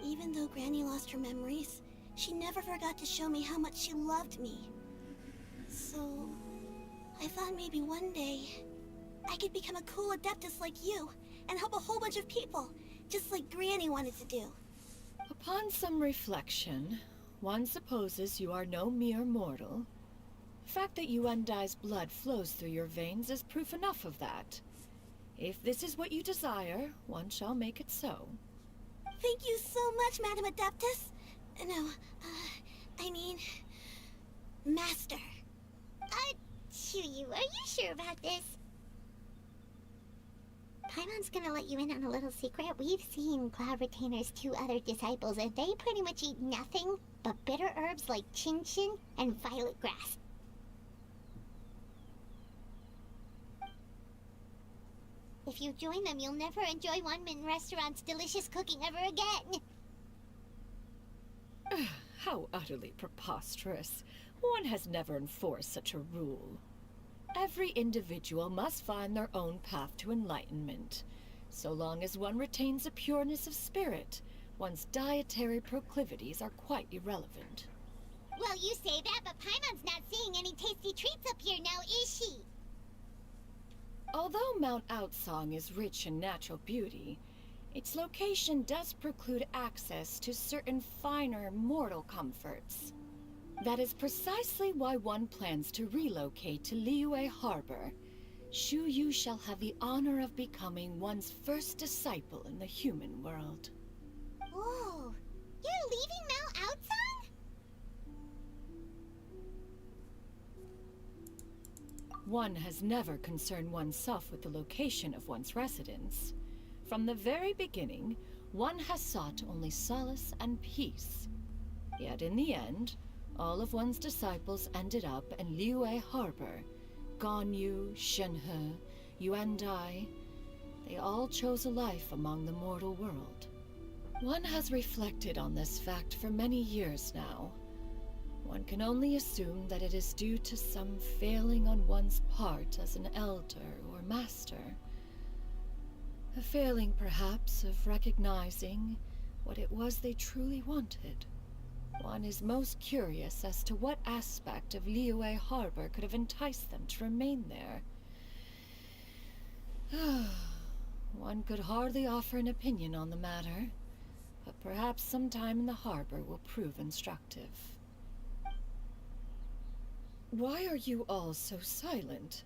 Even though Granny lost her memories, she never forgot to show me how much she loved me. So, I thought maybe one day, I could become a cool Adeptus like you, and help a whole bunch of people, just like Granny wanted to do. Upon some reflection, one supposes you are no mere mortal. The fact that Yuandai's blood flows through your veins is proof enough of that. If this is what you desire, one shall make it so. Thank you so much, Madam Adeptus. No, I mean, Master. Chuyu, are you sure about this? Paimon's gonna let you in on a little secret. We've seen Cloud Retainer's 2 other disciples, and they pretty much eat nothing but bitter herbs like Genshin and violet grass. If you join them, you'll never enjoy One-Man Restaurant's delicious cooking ever again. How utterly preposterous. One has never enforced such a rule. Every individual must find their own path to enlightenment. So long as one retains a pureness of spirit, one's dietary proclivities are quite irrelevant. Well, you say that, but Paimon's not seeing any tasty treats up here now, is she? Although Mount Outsong is rich in natural beauty, its location does preclude access to certain finer mortal comforts. That is precisely why one plans to relocate to Liyue Harbor. Shuyu shall have the honor of becoming one's first disciple in the human world. Whoa, you're leaving Mount Outsong? One has never concerned oneself with the location of one's residence. From the very beginning, one has sought only solace and peace. Yet in the end, all of one's disciples ended up in Liyue Harbor. Ganyu, Shenhe, Yuandai, they all chose a life among the mortal world. One has reflected on this fact for many years now. One can only assume that it is due to some failing on one's part as an elder or master. A failing, perhaps, of recognizing what it was they truly wanted. One is most curious as to what aspect of Liyue Harbor could have enticed them to remain there. One could hardly offer an opinion on the matter, but perhaps some time in the harbor will prove instructive. Why are you all so silent?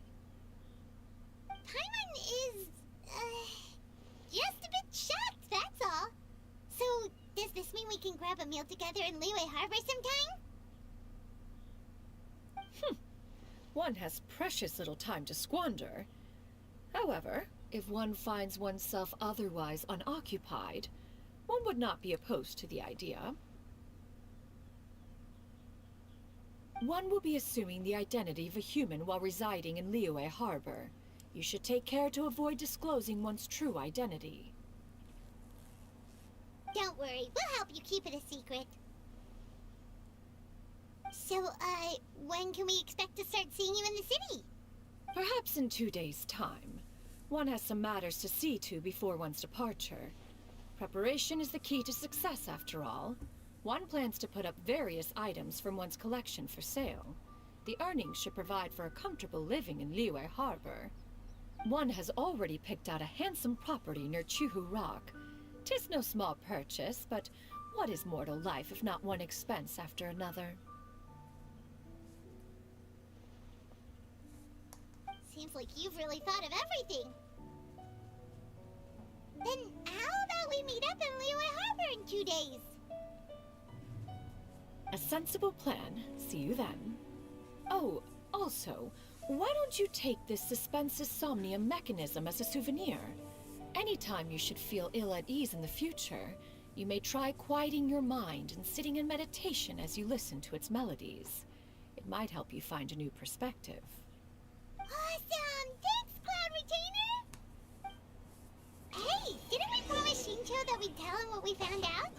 Paimon is, just a bit shocked, that's all. So, does this mean we can grab a meal together in Liyue Harbor sometime? One has precious little time to squander. However, if one finds oneself otherwise unoccupied, one would not be opposed to the idea. One will be assuming the identity of a human while residing in Liyue Harbor. You should take care to avoid disclosing one's true identity. Don't worry, we'll help you keep it a secret. So, when can we expect to start seeing you in the city? Perhaps in 2 days' time. One has some matters to see to before one's departure. Preparation is the key to success, after all. One plans to put up various items from one's collection for sale. The earnings should provide for a comfortable living in Liyue Harbor. One has already picked out a handsome property near Chuhu Rock. 'Tis no small purchase, but what is mortal life if not one expense after another? Seems like you've really thought of everything. Then how about we meet up in Liyue Harbor in 2 days? A sensible plan. See you then. Oh, also, why don't you take this suspense insomnia mechanism as a souvenir? Anytime you should feel ill at ease in the future, you may try quieting your mind and sitting in meditation as you listen to its melodies. It might help you find a new perspective. Awesome! Thanks, Cloud Retainer! Hey, didn't we promise Shincho that we'd tell him what we found out?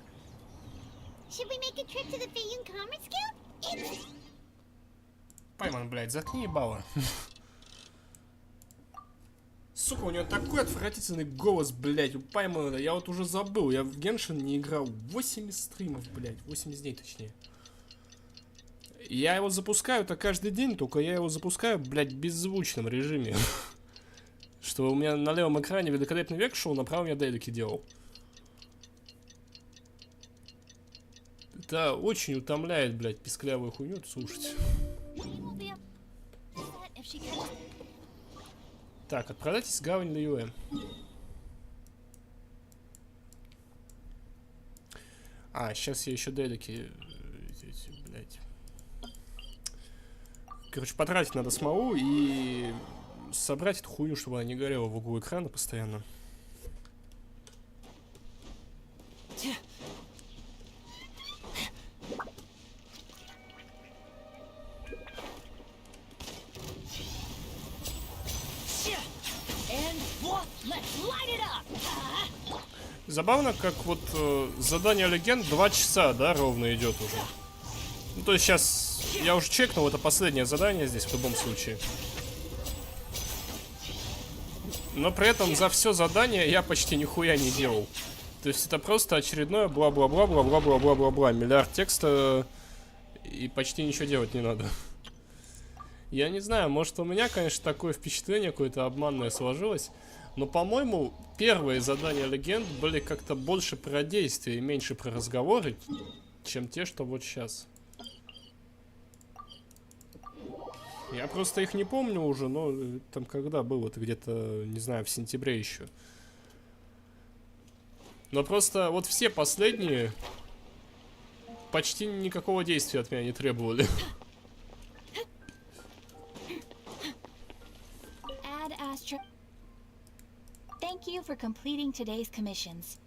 Should we make a trip to the Feiyun Commerce Guild? It's... Пайман, блядь, заткни ебало. Сука, у него такой отвратительный голос, блядь, у Паймана. Я вот уже забыл, я в Genshin не играл 80 стримов, блядь, 80 дней точнее. Я его запускаю-то каждый день, только я его запускаю, блядь, в беззвучном режиме. Что у меня на левом экране великолепный век шел, на правом я делики делал. Это очень утомляет, блядь, писклявую хуйню слушать. Так, отправляйтесь в гавань Лiyue. А, сейчас я еще делики... Блядь. Короче, потратить надо смолу и собрать эту хуйню, чтобы она не горела в углу экрана постоянно. Забавно, как вот задание Легенд 2 часа, да, ровно идет уже. Ну, то есть сейчас я уже чекнул, это последнее задание здесь в любом случае. Но при этом за все задание я почти нихуя не делал. То есть это просто очередное бла-бла-бла-бла-бла-бла-бла-бла-бла. Миллиард текста и почти ничего делать не надо. Я не знаю, может у меня, конечно, такое впечатление какое-то обманное сложилось. Но, по-моему, первые задания Легенд были как-то больше про действия и меньше про разговоры, чем те, что вот сейчас. Я просто их не помню уже, но там когда было, это где-то, не знаю, в сентябре еще. Но просто вот все последние почти никакого действия от меня не требовали. Thank you for completing today's commissions.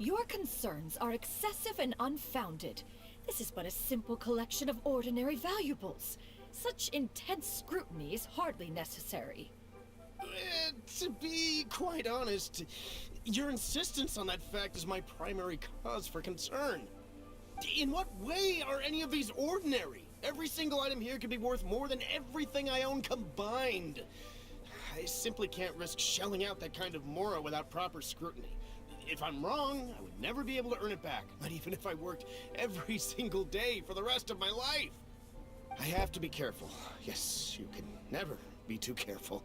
Your concerns are excessive and unfounded. This is but a simple collection of ordinary valuables. Such intense scrutiny is hardly necessary. To be quite honest, your insistence on that fact is my primary cause for concern. In what way are any of these ordinary? Every single item here could be worth more than everything I own combined. I simply can't risk shelling out that kind of mora without proper scrutiny. If I'm wrong, I would never be able to earn it back, not even if I worked every single day for the rest of my life. I have to be careful. Yes, you can never be too careful.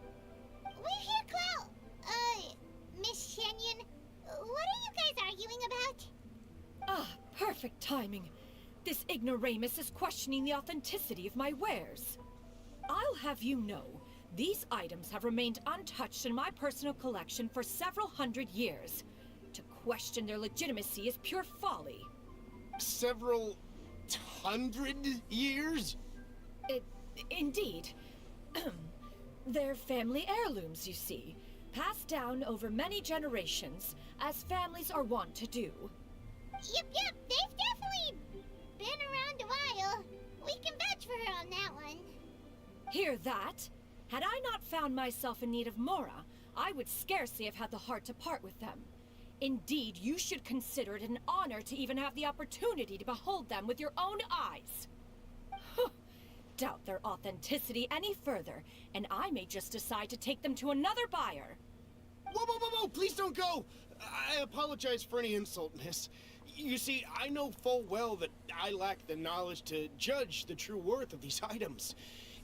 We're here, Clow. Miss Shenyan, what are you guys arguing about? Ah, perfect timing. This ignoramus is questioning the authenticity of my wares. I'll have you know, these items have remained untouched in my personal collection for several hundred years. To question their legitimacy is pure folly. Several hundred years? Indeed. They're family heirlooms, you see, passed down over many generations, as families are wont to do. Yep, they've definitely been around a while. We can vouch for her on that one. Hear that? Had I not found myself in need of Mora, I would scarcely have had the heart to part with them. Indeed, you should consider it an honor to even have the opportunity to behold them with your own eyes. Doubt their authenticity any further, and I may just decide to take them to another buyer. Whoa, please don't go! I apologize for any insult, miss. You see, I know full well that I lack the knowledge to judge the true worth of these items.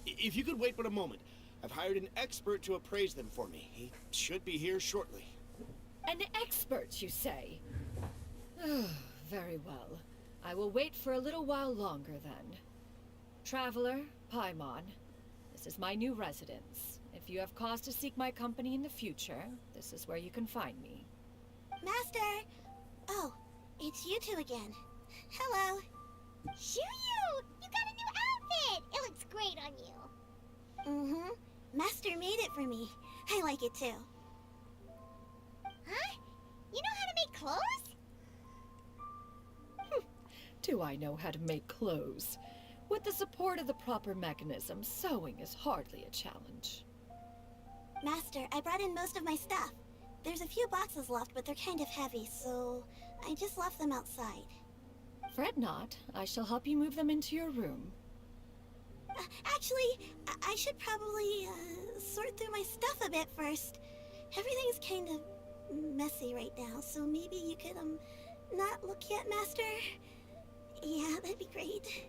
If you could wait but a moment, I've hired an expert to appraise them for me. He should be here shortly. An expert, you say? Very well. I will wait for a little while longer, then. Traveler, Paimon, this is my new residence. If you have cause to seek my company in the future, this is where you can find me. Master! Oh, it's you two again. Hello. Shuyu! You got a new outfit! It looks great on you. Mm-hmm. Master made it for me. I like it too. Huh? You know how to make clothes? Do I know how to make clothes? With the support of the proper mechanism, sewing is hardly a challenge. Master, I brought in most of my stuff. There's a few boxes left, but they're kind of heavy, so I just left them outside. Fret not. I shall help you move them into your room. Actually, I should probably sort through my stuff a bit first. Everything's kind of messy right now, so maybe you could, not look yet, Master? Yeah, that'd be great.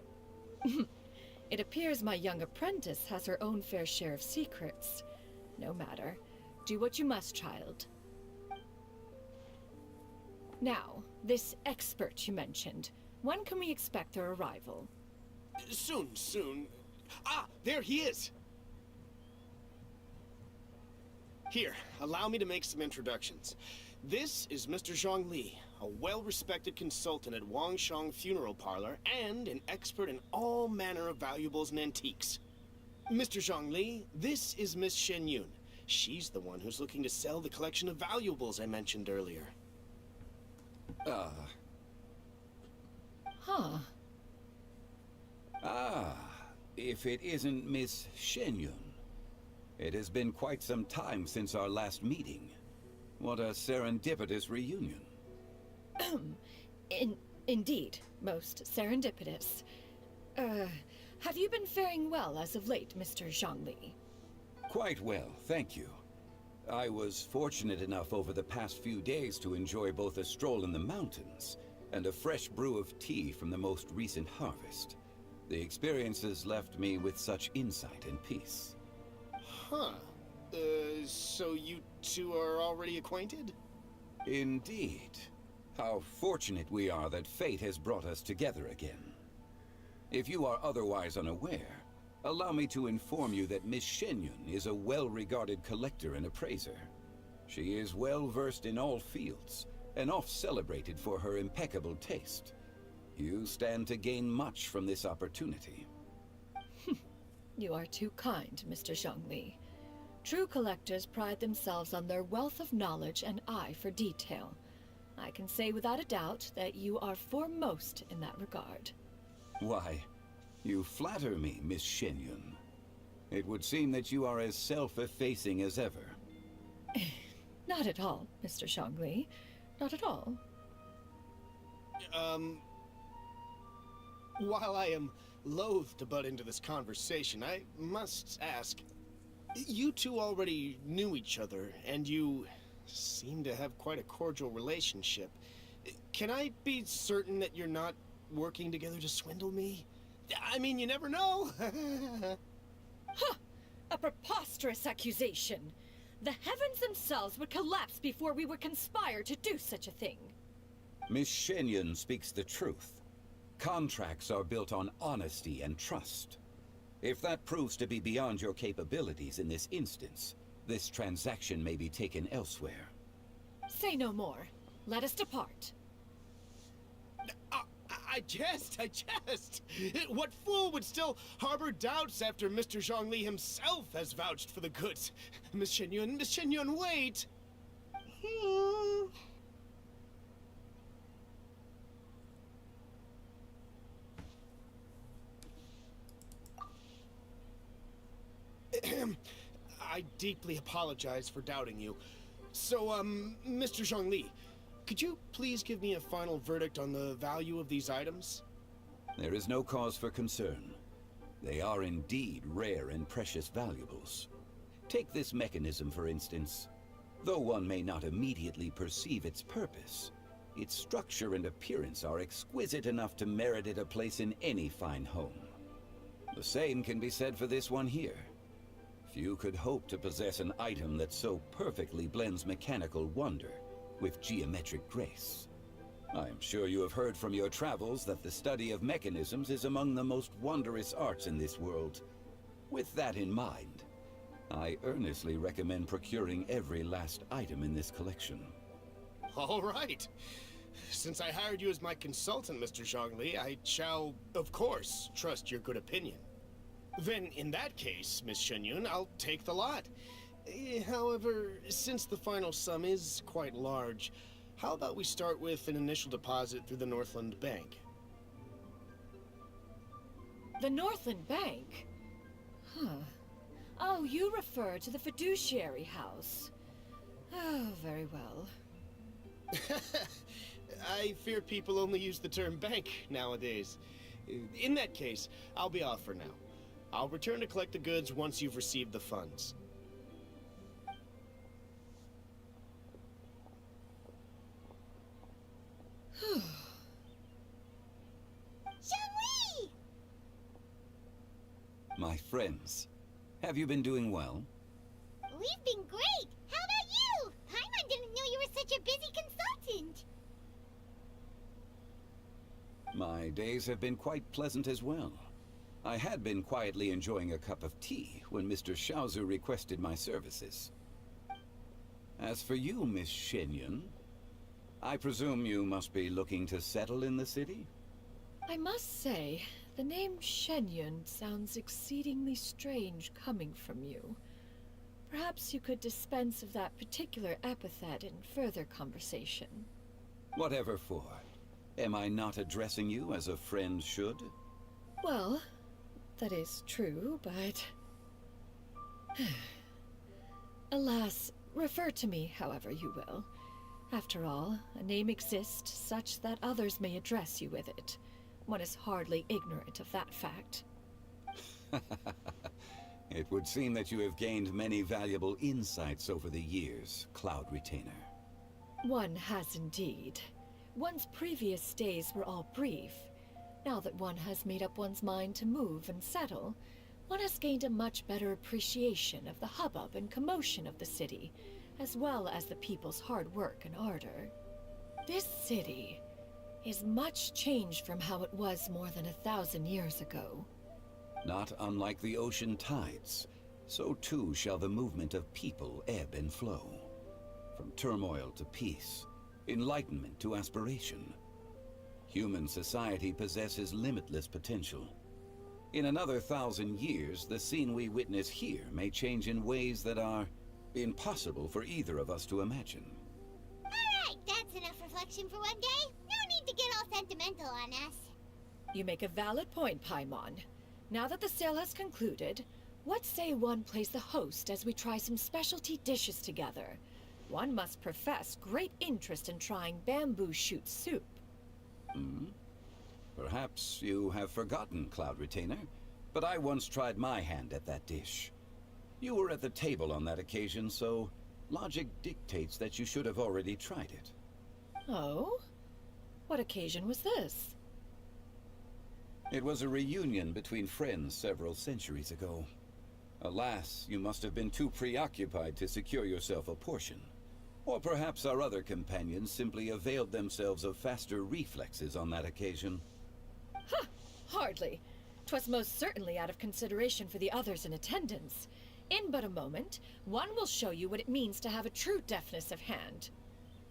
It appears my young apprentice has her own fair share of secrets. No matter. Do what you must, child. Now, this expert you mentioned. When can we expect their arrival? Soon. Ah, there he is! Here, allow me to make some introductions. This is Mr. Zhongli, a well-respected consultant at Wangshang Funeral Parlor and an expert in all manner of valuables and antiques. Mr. Zhongli, this is Miss Shenyun. She's the one who's looking to sell the collection of valuables I mentioned earlier. If it isn't Miss Shenyun. It has been quite some time since our last meeting. What a serendipitous reunion. Indeed, most serendipitous. Have you been faring well as of late, Mr. Zhongli? Quite well, thank you. I was fortunate enough over the past few days to enjoy both a stroll in the mountains and a fresh brew of tea from the most recent harvest. The experiences left me with such insight and peace. Huh. So you two are already acquainted? Indeed. How fortunate we are that fate has brought us together again. If you are otherwise unaware, allow me to inform you that Miss Shenyun is a well-regarded collector and appraiser. She is well-versed in all fields, and oft-celebrated for her impeccable taste. You stand to gain much from this opportunity. You are too kind, Mr. Zhongli. True collectors pride themselves on their wealth of knowledge and eye for detail. I can say without a doubt that you are foremost in that regard. Why, you flatter me, Miss Shenyun. It would seem that you are as self-effacing as ever. Not at all, Mr. Zhongli. Not at all. While I am loath to butt into this conversation, I must ask, you two already knew each other, and you seem to have quite a cordial relationship. Can I be certain that you're not working together to swindle me? I mean, you never know. Huh! A preposterous accusation. The heavens themselves would collapse before we would conspire to do such a thing. Miss Shenyun speaks the truth. Contracts are built on honesty and trust. If that proves to be beyond your capabilities in this instance, this transaction may be taken elsewhere. Say no more. Let us depart. I jest. What fool would still harbor doubts after Mr. Zhongli himself has vouched for the goods? Miss Shenyun, wait! I deeply apologize for doubting you. So, Mr. Zhongli, could you please give me a final verdict on the value of these items? There is no cause for concern. They are indeed rare and precious valuables. Take this mechanism, for instance. Though one may not immediately perceive its purpose, its structure and appearance are exquisite enough to merit it a place in any fine home. The same can be said for this one here. Few could hope to possess an item that so perfectly blends mechanical wonder with geometric grace. I am sure you have heard from your travels that the study of mechanisms is among the most wondrous arts in this world. With that in mind, I earnestly recommend procuring every last item in this collection. All right. Since I hired you as my consultant, Mr. Zhongli, I shall, of course, trust your good opinion. Then, in that case, Miss Shenyun, I'll take the lot. However, since the final sum is quite large, how about we start with an initial deposit through the Northland Bank? The Northland Bank? Huh. Oh, you refer to the fiduciary house. Oh, very well. I fear people only use the term bank nowadays. In that case, I'll be off for now. I'll return to collect the goods once you've received the funds. Zhongli! My friends, have you been doing well? We've been great! How about you? Paimon didn't know you were such a busy consultant! My days have been quite pleasant as well. I had been quietly enjoying a cup of tea when Mr. Xiaozu requested my services. As for you, Miss Shenyun, I presume you must be looking to settle in the city? I must say, the name Shenyun sounds exceedingly strange coming from you. Perhaps you could dispense of that particular epithet in further conversation. Whatever for. Am I not addressing you as a friend should? Well, that is true, but... Alas, refer to me however you will. After all, a name exists such that others may address you with it. One is hardly ignorant of that fact. It would seem that you have gained many valuable insights over the years, Cloud Retainer. One has indeed. One's previous days were all brief. Now that one has made up one's mind to move and settle, one has gained a much better appreciation of the hubbub and commotion of the city, as well as the people's hard work and ardor. This city is much changed from how it was more than 1,000 years ago. Not unlike the ocean tides, so too shall the movement of people ebb and flow. From turmoil to peace, enlightenment to aspiration. Human society possesses limitless potential. In another 1,000 years, the scene we witness here may change in ways that are impossible for either of us to imagine. Alright, that's enough reflection for one day. No need to get all sentimental on us. You make a valid point, Paimon. Now that the sale has concluded, what say one plays the host as we try some specialty dishes together? One must profess great interest in trying bamboo shoot soup. Perhaps you have forgotten, Cloud Retainer, but I once tried my hand at that dish. You were at the table on that occasion, so Logic dictates that you should have already tried it. Oh? What occasion was this? It was a reunion between friends several centuries ago. Alas, you must have been too preoccupied to secure yourself a portion. Or perhaps our other companions simply availed themselves of faster reflexes on that occasion. Huh, hardly. 'Twas most certainly out of consideration for the others in attendance. In but a moment, one will show you what it means to have a true deftness of hand.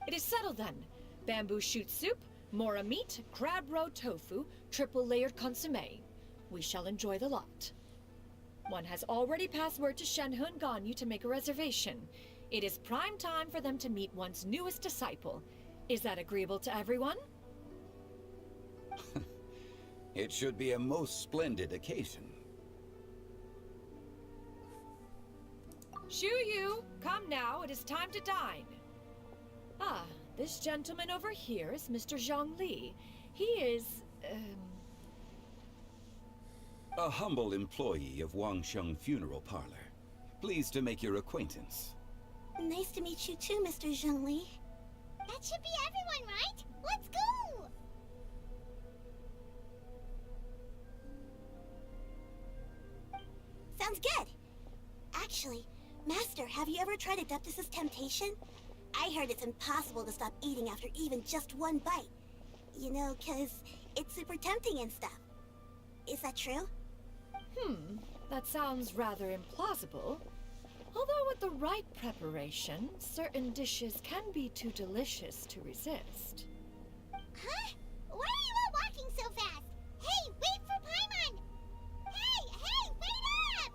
It is settled then. Bamboo shoot soup, mora meat, crab roe tofu, triple-layered consommé. We shall enjoy the lot. One has already passed word to Shenhe and Ganyu to make a reservation. It is prime time for them to meet one's newest disciple. Is that agreeable to everyone? It should be a most splendid occasion. Shu Yu, come now, it is time to dine. Ah, this gentleman over here is Mr. Zhongli. He is, A humble employee of Wangsheng Funeral Parlor. Pleased to make your acquaintance. Nice to meet you too, Mr. Zhongli. That should be everyone, right? Let's go! Sounds good. Actually, Master, have you ever tried Adeptus' temptation? I heard it's impossible to stop eating after even just one bite. You know, 'cause it's super tempting and stuff. Is that true? That sounds rather implausible. Although with the right preparation, certain dishes can be too delicious to resist. Huh? Why are you all walking so fast? Hey, wait for Paimon! Hey, wait up!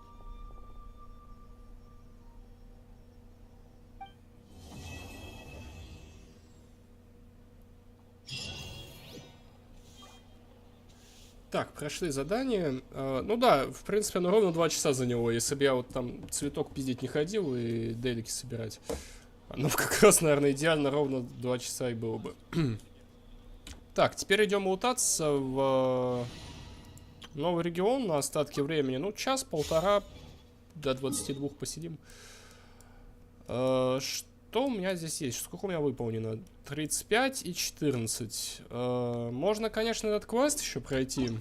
Так, прошли задание. Ну да, в принципе, оно ровно 2 часа заняло, если бы я вот там цветок пиздить не ходил и делики собирать. Ну, как раз, наверное, идеально ровно 2 часа и было бы. Так, теперь идем лутаться в новый регион на остатки времени. Ну, час-полтора, до 22 посидим. Что у меня здесь есть? Сколько у меня выполнено? 35 и 14. Можно, конечно, этот квест еще пройти.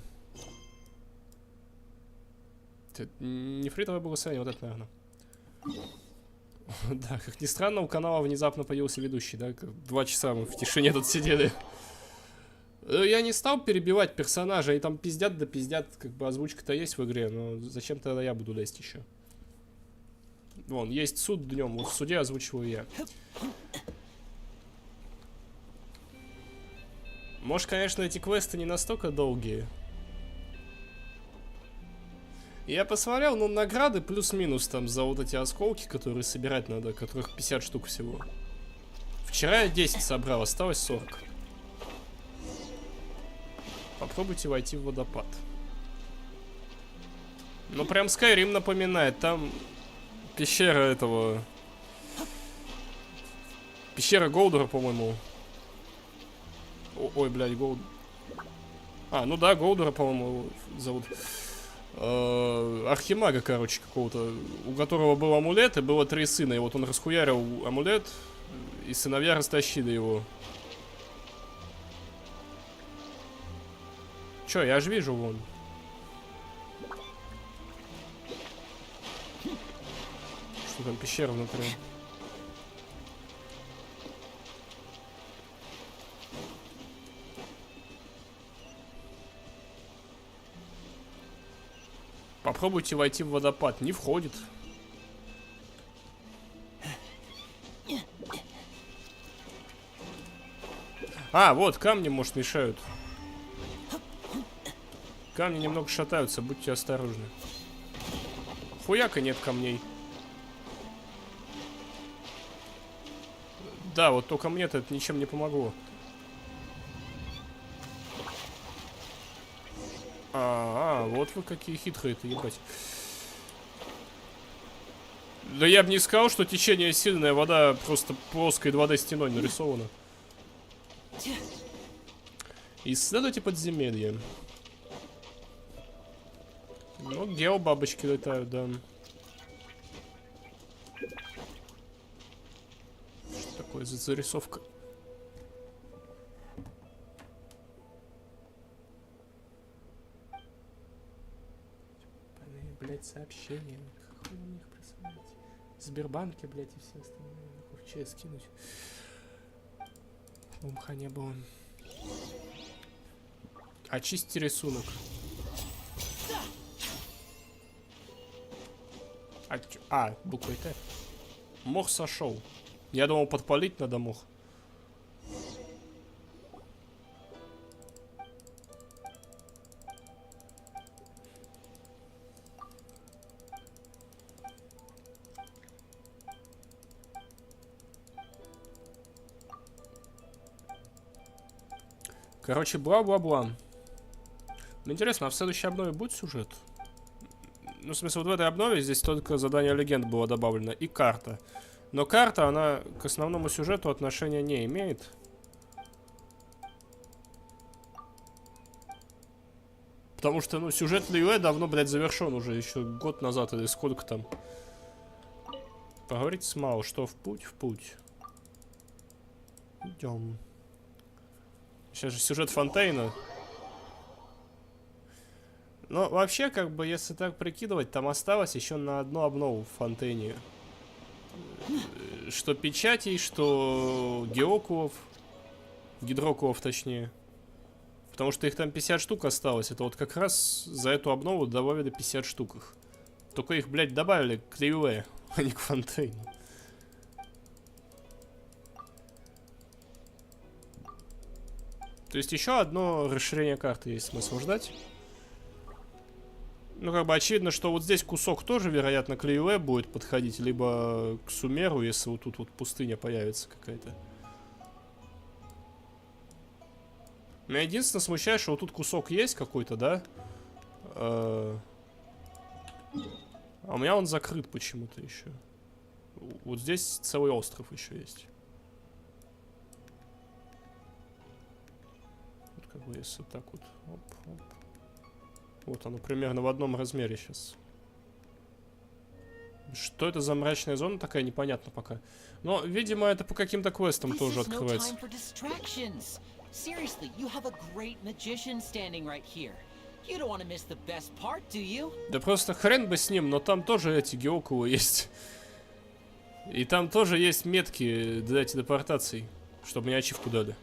Нефритовое благословение, вот это, наверное. Да, как ни странно, у канала внезапно появился ведущий, да? 2 часа мы в тишине тут сидели. Я не стал перебивать персонажа, они там пиздят да пиздят, как бы озвучка-то есть в игре, но зачем тогда я буду лезть еще? Вон, есть суд днем, вот в суде озвучиваю я. Может, конечно, эти квесты не настолько долгие. Я посмотрел, ну, награды плюс-минус там за вот эти осколки, которые собирать надо, которых 50 штук всего. Вчера я 10 собрал, осталось 40. Попробуйте войти в водопад. Ну, прям Skyrim напоминает, там пещера этого... Пещера Голдера, по-моему. Ой, блядь, Голд... А, ну да, Голдера, по-моему, зовут. Архимага, короче, какого-то, у которого был амулет, и было 3 сына. И вот он расхуярил амулет, и сыновья растащили его. Чё, я ж вижу вон. Что там, пещера внутри. Попробуйте войти в водопад. Не входит. А, вот, камни, может, мешают. Камни немного шатаются, будьте осторожны. Хуяка нет камней. Да, вот только мне-то это ничем не помогло. Вот вы какие хитрые-то, ебать. Да я бы не сказал, что течение сильное, вода просто плоской 2D стеной нарисована. Исследуйте подземелье. Ну, гео бабочки летают, да. такое за зарисовка? Блять, сообщения. Как вы мне их присылаете? В Сбербанке, блять, и все остальные. Нахуй в ЧС кинуть. Умха не было. Очисти рисунок. Буквой Т. Мох сошел. Я думал, подпалить надо мох. Короче, бла-бла-бла. Интересно, а в следующей обнове будет сюжет? Ну, в смысле, вот в этой обнове здесь только задание легенд было добавлено и карта. Но карта, она к основному сюжету отношения не имеет. Потому что, ну, сюжет Лиуэ давно, блядь, завершен уже еще год назад или сколько там. Поговорить с Мао, что в путь? В путь. Идем. Сейчас же сюжет Фонтейна. Но вообще, как бы, если так прикидывать, там осталось еще на одну обнову в Фонтейне. Что печатей, что геокулов. Гидрокулов, точнее. Потому что их там 50 штук осталось. Это вот как раз за эту обнову добавили 50 штук их. Только их, блядь, добавили к Лиуэ, а не к Фонтейну. То есть еще одно расширение карты есть смысл ждать. Ну, как бы очевидно, что вот здесь кусок тоже, вероятно, к Лиуэ будет подходить, либо к Сумеру, если вот тут вот пустыня появится какая-то. Меня единственное смущает, что вот тут кусок есть какой-то, да? А у меня он закрыт почему-то еще. Вот здесь целый остров еще есть. Вот как бы если так вот... Оп, оп. Вот оно примерно в одном размере сейчас. Что это за мрачная зона такая, непонятно пока. Но, видимо, это по каким-то квестам тоже открывается. Да просто хрен бы с ним, но там тоже эти геокулы есть. И там тоже есть метки для телепортаций, чтобы мне ачивку дали.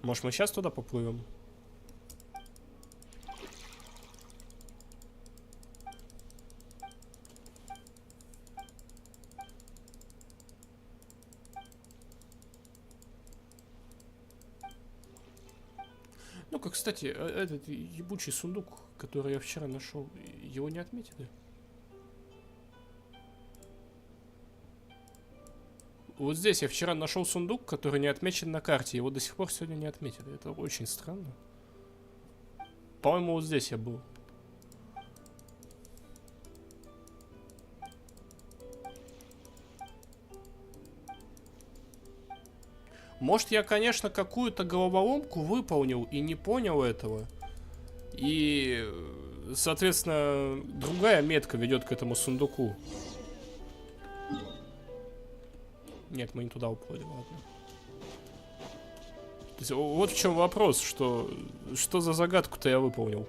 Может, мы сейчас туда поплывем? Ну-ка, кстати, этот ебучий сундук, который я вчера нашел, его не отметили? Вот здесь я вчера нашел сундук, который не отмечен на карте. Его до сих пор сегодня не отметили. Это очень странно. По-моему, вот здесь я был. Может, я, конечно, какую-то головоломку выполнил и не понял этого. И, соответственно, другая метка ведет к этому сундуку. Нет, мы не туда уплыли, ладно. То есть, вот в чем вопрос, что за загадку-то я выполнил.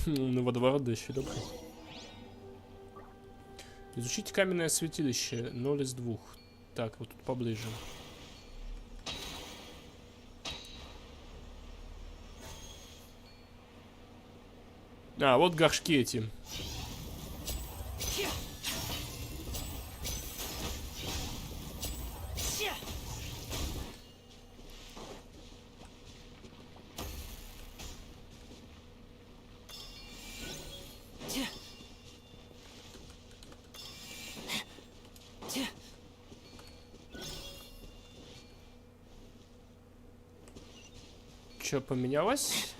На водоворот, да еще добрый. Изучите каменное святилище 0 из 2. Так, вот тут поближе. А, вот горшки эти. что поменялось?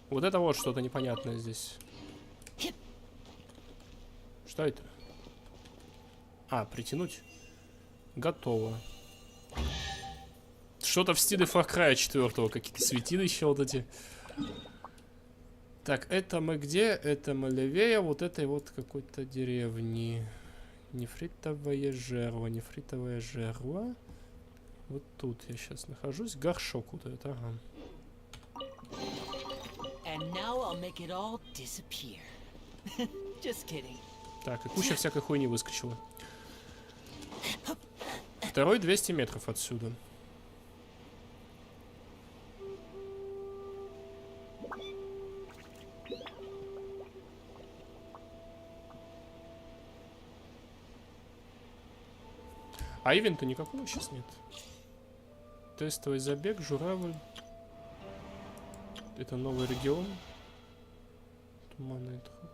Вот это вот что-то непонятное здесь. Что это? А, притянуть. Готово. Что-то в стиле Far Cry 4, какие-то святилища вот эти. Так, это мы где? Это мы левее вот этой вот какой-то деревни. Нефритовое жерло, нефритовое жерло. Вот тут я сейчас нахожусь. Горшок вот этот, ага. Так, и куча всякой хуйни выскочила. Второй 200 метров отсюда. А ивента никакого сейчас нет. Тестовый забег, журавль. Это новый регион. Туманные тропы.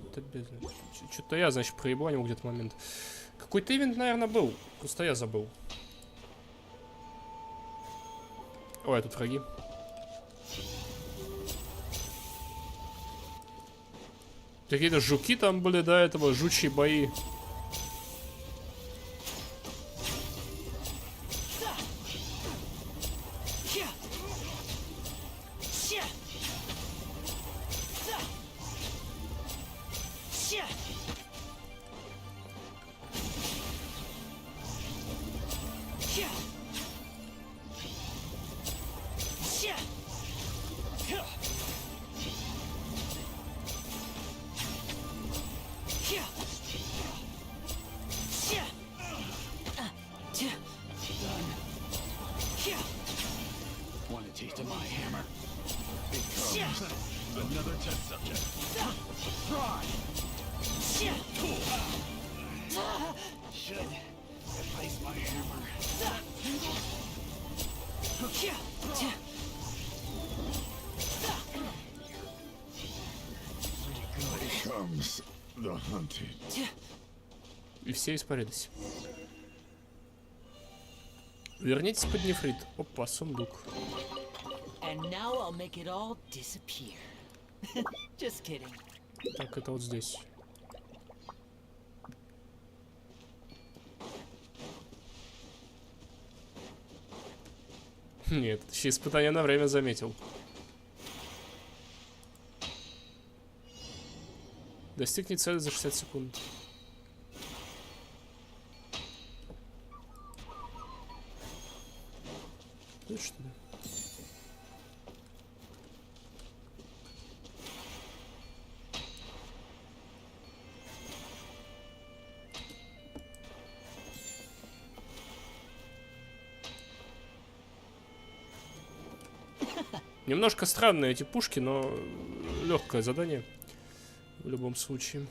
Это бездна. Что-то я, значит, проебанил где-то момент. Какой-то ивент, наверное, был. Просто я забыл. Ой, тут враги. Какие-то жуки там были до этого, жучьи бои. И все испарились. Вернитесь под нефрит. Опа, сундук. Так, это вот здесь. Нет, еще испытание на время заметил. Достигни цели за 60 секунд. Тут что ли? Немножко странные эти пушки, но легкое задание в любом случае.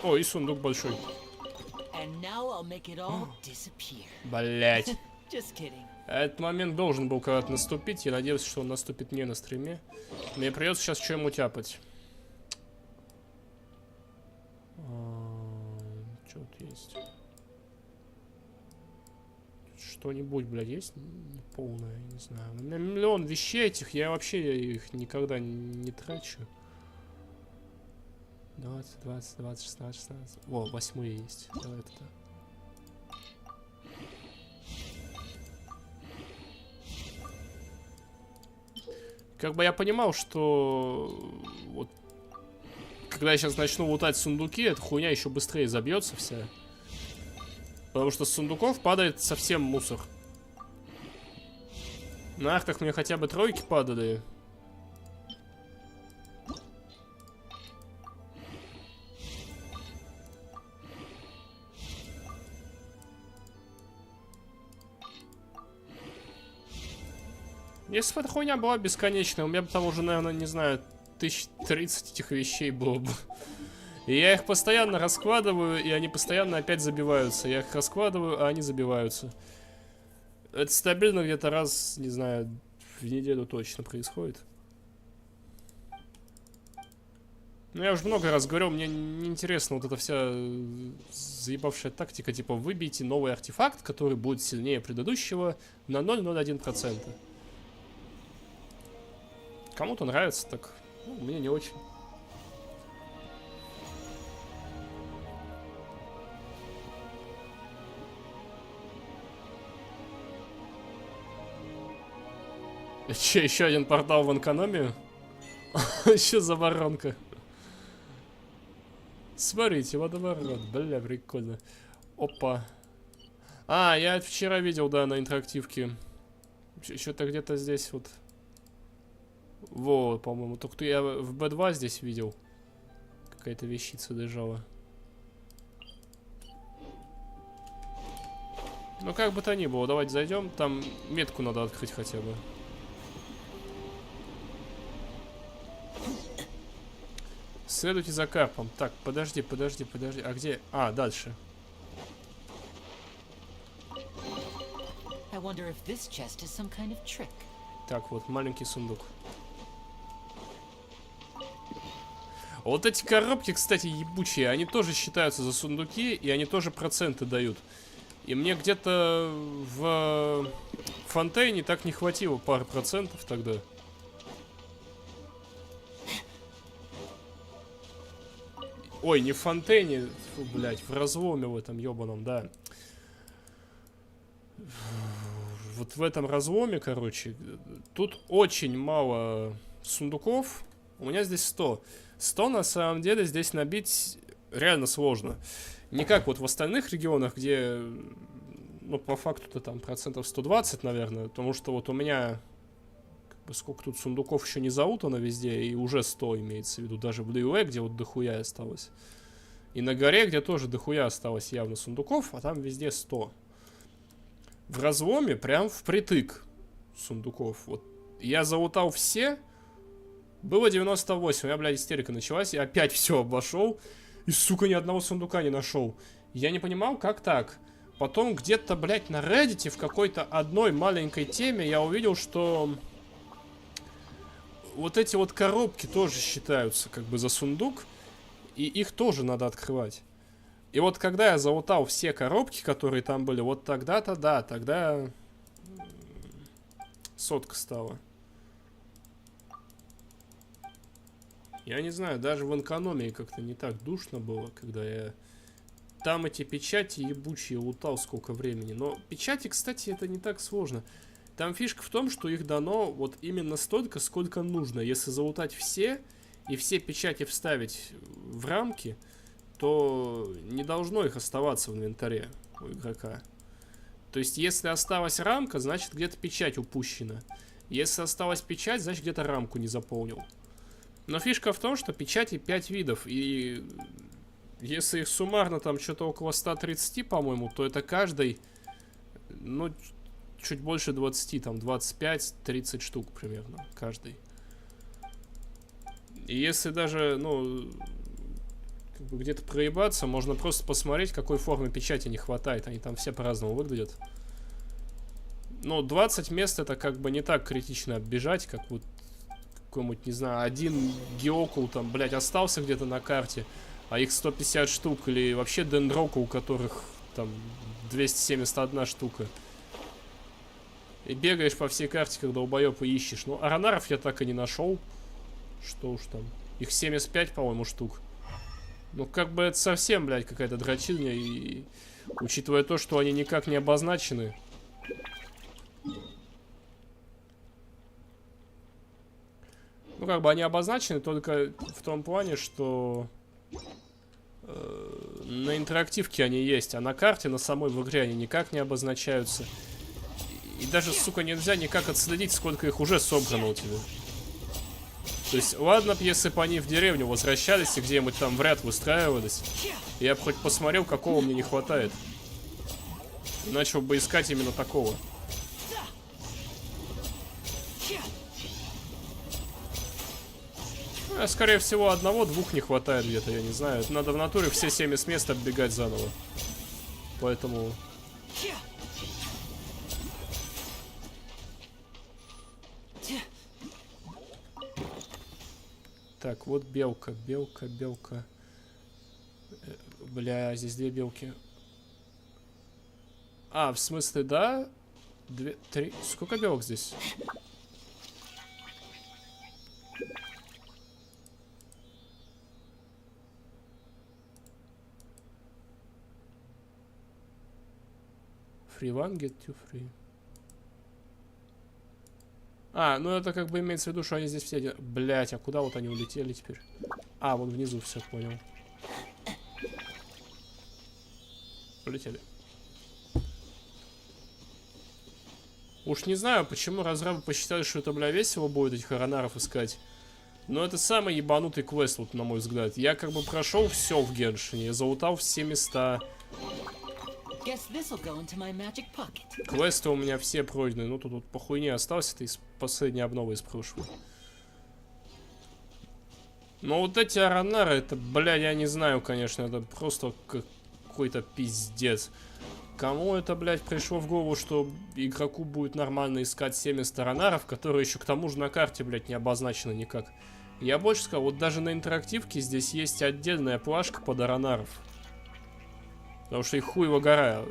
О, и сундук большой. Блять. Этот момент должен был когда-то наступить. Я надеюсь, что он наступит не на стриме. Мне придется сейчас что-нибудь тяпать. Что тут есть? Что-нибудь, блядь, есть? Полное, не знаю. У меня миллион вещей этих, я вообще их никогда не трачу. 20, 20, 20, 16, 16. О, 8 есть. Давай это. Как бы я понимал, что вот когда я сейчас начну лутать сундуки, эта хуйня еще быстрее забьется вся. Потому что с сундуков падает совсем мусор. На арках мне хотя бы тройки падали. Если бы эта хуйня была бесконечная, у меня бы там уже, наверное, не знаю, 1030 этих вещей было бы. И я их постоянно раскладываю, и они постоянно опять забиваются. Я их раскладываю, а они забиваются. Это стабильно где-то раз, не знаю, в неделю точно происходит. Ну, я уже много раз говорил, мне неинтересна вот эта вся заебавшая тактика, типа, выбейте новый артефакт, который будет сильнее предыдущего на 0,01%. Кому-то нравится, так, ну, мне не очень. Че, еще один портал в экономию? Что за воронка? Смотрите, водоворот. Бля, прикольно. Опа. А, я вчера видел, да, на интерактивке. Что-то где-то здесь вот. Во, по-моему. Только я в B2 здесь видел. Какая-то вещица лежала. Ну, как бы то ни было, давайте зайдем. Там метку надо открыть хотя бы. Следуйте за карпом. Так, подожди. А где? А, дальше. Так, вот, маленький сундук. Вот эти коробки, кстати, ебучие, они тоже считаются за сундуки, и они тоже проценты дают. И мне где-то в Фонтейне так не хватило пары процентов тогда. Ой, не в Фонтейне, фу, блядь, в разломе в этом ёбаном, да. Вот в этом разломе, короче, тут очень мало сундуков. У меня здесь 100. 100 на самом деле здесь набить реально сложно. Не как вот в остальных регионах, где, ну, по факту-то там процентов 120, наверное. Потому что вот у меня, как бы, сколько тут сундуков еще не заутано везде, и уже 100 имеется в виду. Даже в Лиуэ, где вот дохуя осталось. И на горе, где тоже дохуя осталось явно сундуков, а там везде 100. В разломе прям впритык сундуков. Вот я залутал все, было 98, у меня, блядь, истерика началась, я опять все обошел, и, сука, ни одного сундука не нашел. Я не понимал, как так. Потом где-то, блядь, на Reddit в какой-то одной маленькой теме я увидел, что вот эти вот коробки тоже считаются как бы за сундук, и их тоже надо открывать. И вот когда я залутал все коробки, которые там были, вот тогда-то, да, тогда сотка стала. Я не знаю, даже в экономии как-то не так душно было, когда я там эти печати ебучие лутал сколько времени. Но печати, кстати, это не так сложно. Там фишка в том, что их дано вот именно столько, сколько нужно. Если залутать все и все печати вставить в рамки, то не должно их оставаться в инвентаре у игрока. То есть, если осталась рамка, значит, где-то печать упущена. Если осталась печать, значит, где-то рамку не заполнил. Но фишка в том, что печати 5 видов, и если их суммарно там что-то около 130, по-моему, то это каждый, ну, чуть больше 20, там 25-30 штук примерно, каждый. И если даже, ну, как бы где-то проебаться, можно просто посмотреть, какой формы печати не хватает. Они там все по-разному выглядят. Ну, 20 мест это как бы не так критично оббежать, как вот какой-нибудь, не знаю, один геокул там, блядь, остался где-то на карте, а их 150 штук, или вообще дендроку, у которых там 271 штука. И бегаешь по всей карте, как долбоёб, и ищешь. Ну, аронаров я так и не нашел. Что уж там. Их 75, по-моему, штук. Ну, как бы это совсем, блядь, какая-то дрочильня. И учитывая то, что они никак не обозначены. Ну, как бы они обозначены только в том плане, что на интерактивке они есть, а на карте, на самой в игре они никак не обозначаются. И даже, сука, нельзя никак отследить, сколько их уже собрано у тебя. То есть, ладно б, если бы они в деревню возвращались и где-нибудь там в ряд выстраивались, я бы хоть посмотрел, какого мне не хватает. И начал бы искать именно такого. Скорее всего, одного-двух не хватает где-то, я не знаю. Надо в натуре все 70 мест оббегать заново. Поэтому... Так, вот белка, белка, белка. Бля, здесь две белки. А, в смысле, да? Две, три. Сколько белок здесь? Free one, get two free. А, ну это как бы имеется в виду, что они здесь все... Блять, а куда вот они улетели теперь? А, вон внизу, все, понял. Улетели. Уж не знаю, почему разрабы посчитали, что это, бля, весело будет этих аронаров искать. Но это самый ебанутый квест, вот, на мой взгляд. Я как бы прошел все в Геншине, залутал все места. Квесты у меня все пройдены. Ну, тут по хуйне остался. Это из последней обновы из прошлого. Но вот эти аронары, это, блядь, я не знаю, конечно. Это просто какой-то пиздец. Кому это, блядь, пришло в голову, что игроку будет нормально искать 70 аронаров, которые еще к тому же на карте, блядь, не обозначены никак. Я больше сказал, вот даже на интерактивке здесь есть отдельная плашка под аронаров. Потому что их хуево гора.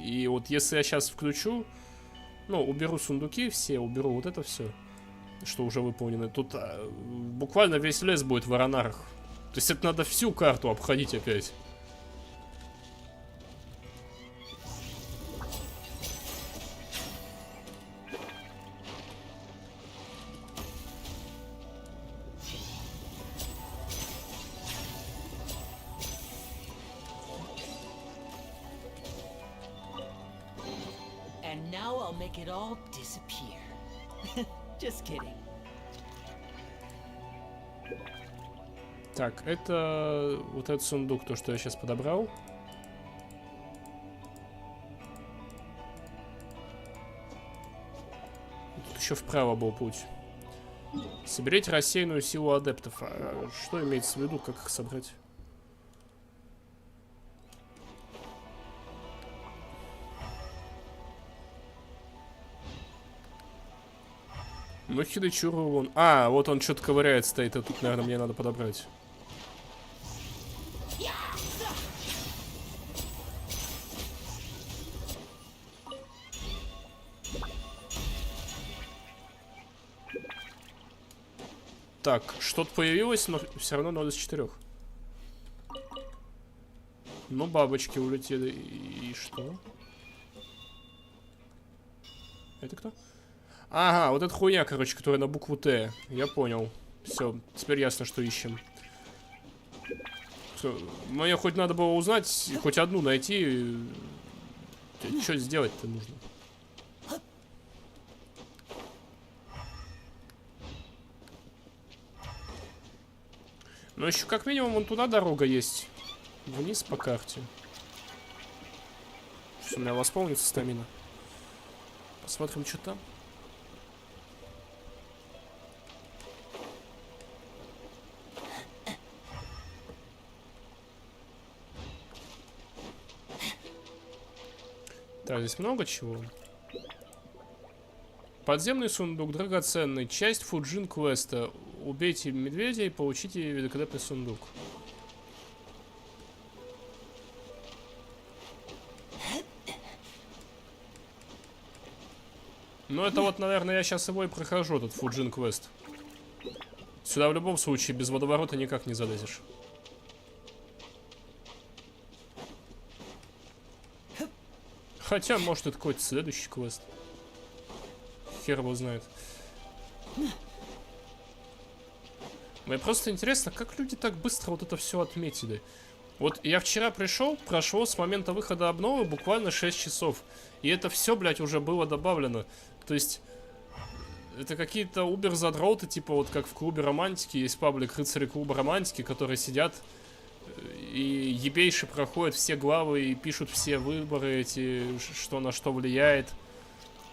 И вот если я сейчас включу, ну, уберу сундуки все, уберу вот это все, что уже выполнено, тут буквально весь лес будет в аронарах. То есть это надо всю карту обходить опять. It all disappear. Just kidding. Так, это вот этот сундук, то, что я сейчас подобрал. Тут еще вправо был путь. Соберите рассеянную силу адептов. А что имеется в виду, как их собрать? Ну, Хидачуру вон. А, вот он что-то ковыряет, стоит, а тут, наверное, мне надо подобрать. Так, что-то появилось, но все равно 0 из 4. Ну, бабочки улетели. И что? Это кто? Ага, вот эта хуйня, короче, которая на букву Т. Я понял. Все, теперь ясно, что ищем. Все. Мне хоть надо было узнать, хоть одну найти. Что сделать-то нужно? Но еще как минимум вон туда дорога есть. Вниз по карте. Сейчас у меня восполнится стамина. Посмотрим, что там. Так, здесь много чего. Подземный сундук, драгоценный. Часть Фуджин квеста. Убейте медведя и получите великолепный сундук. Ну, это вот, наверное, я сейчас его и прохожу, этот Фуджин квест. Сюда в любом случае без водоворота никак не залезешь. Хотя, может, это какой-то следующий квест. Хер его знает. Мне просто интересно, как люди так быстро вот это все отметили. Вот я вчера пришел, прошло с момента выхода обновы буквально 6 часов. И это все, блядь, уже было добавлено. То есть, это какие-то убер-задроты, типа вот как в клубе романтики. Есть паблик рыцари клуба романтики, которые сидят и ебейши проходят все главы и пишут все выборы эти, что на что влияет.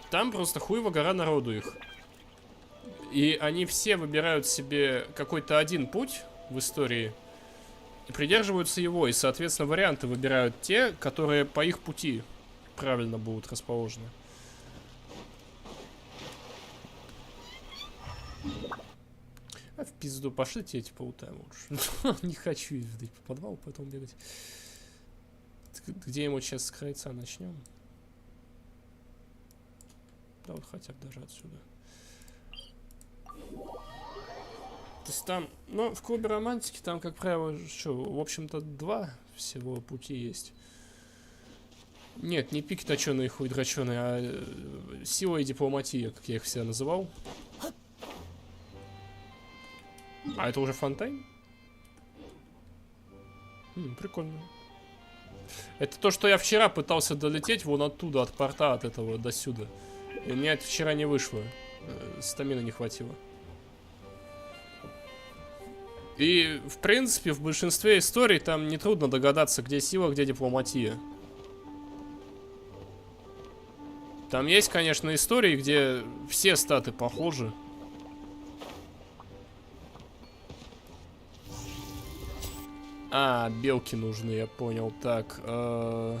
Там просто хуево гора народу их. И они все выбирают себе какой-то один путь в истории и придерживаются его. И, соответственно, варианты выбирают те, которые по их пути правильно будут расположены. А в пизду пошлите эти полутаймы лучше. Не хочу видеть по подвалу, потом бегать. Где-нибудь сейчас с крайца начнем. Да вот хотя бы даже отсюда. То есть там, ну, в клубе романтики там, как правило, что, в общем-то, 2 всего пути есть. Нет, не пики точеные, хуй дроченые, а сила и дипломатия, как я их всегда называл. А это уже фонтайн? Прикольно. Это то, что я вчера пытался долететь вон оттуда, от порта, от этого до сюда. И у меня это вчера не вышло. Стамина не хватило. И, в принципе, в большинстве историй там нетрудно догадаться, где сила, где дипломатия. Там есть, конечно, истории, где все статы похожи. А, белки нужны, я понял. Так, ну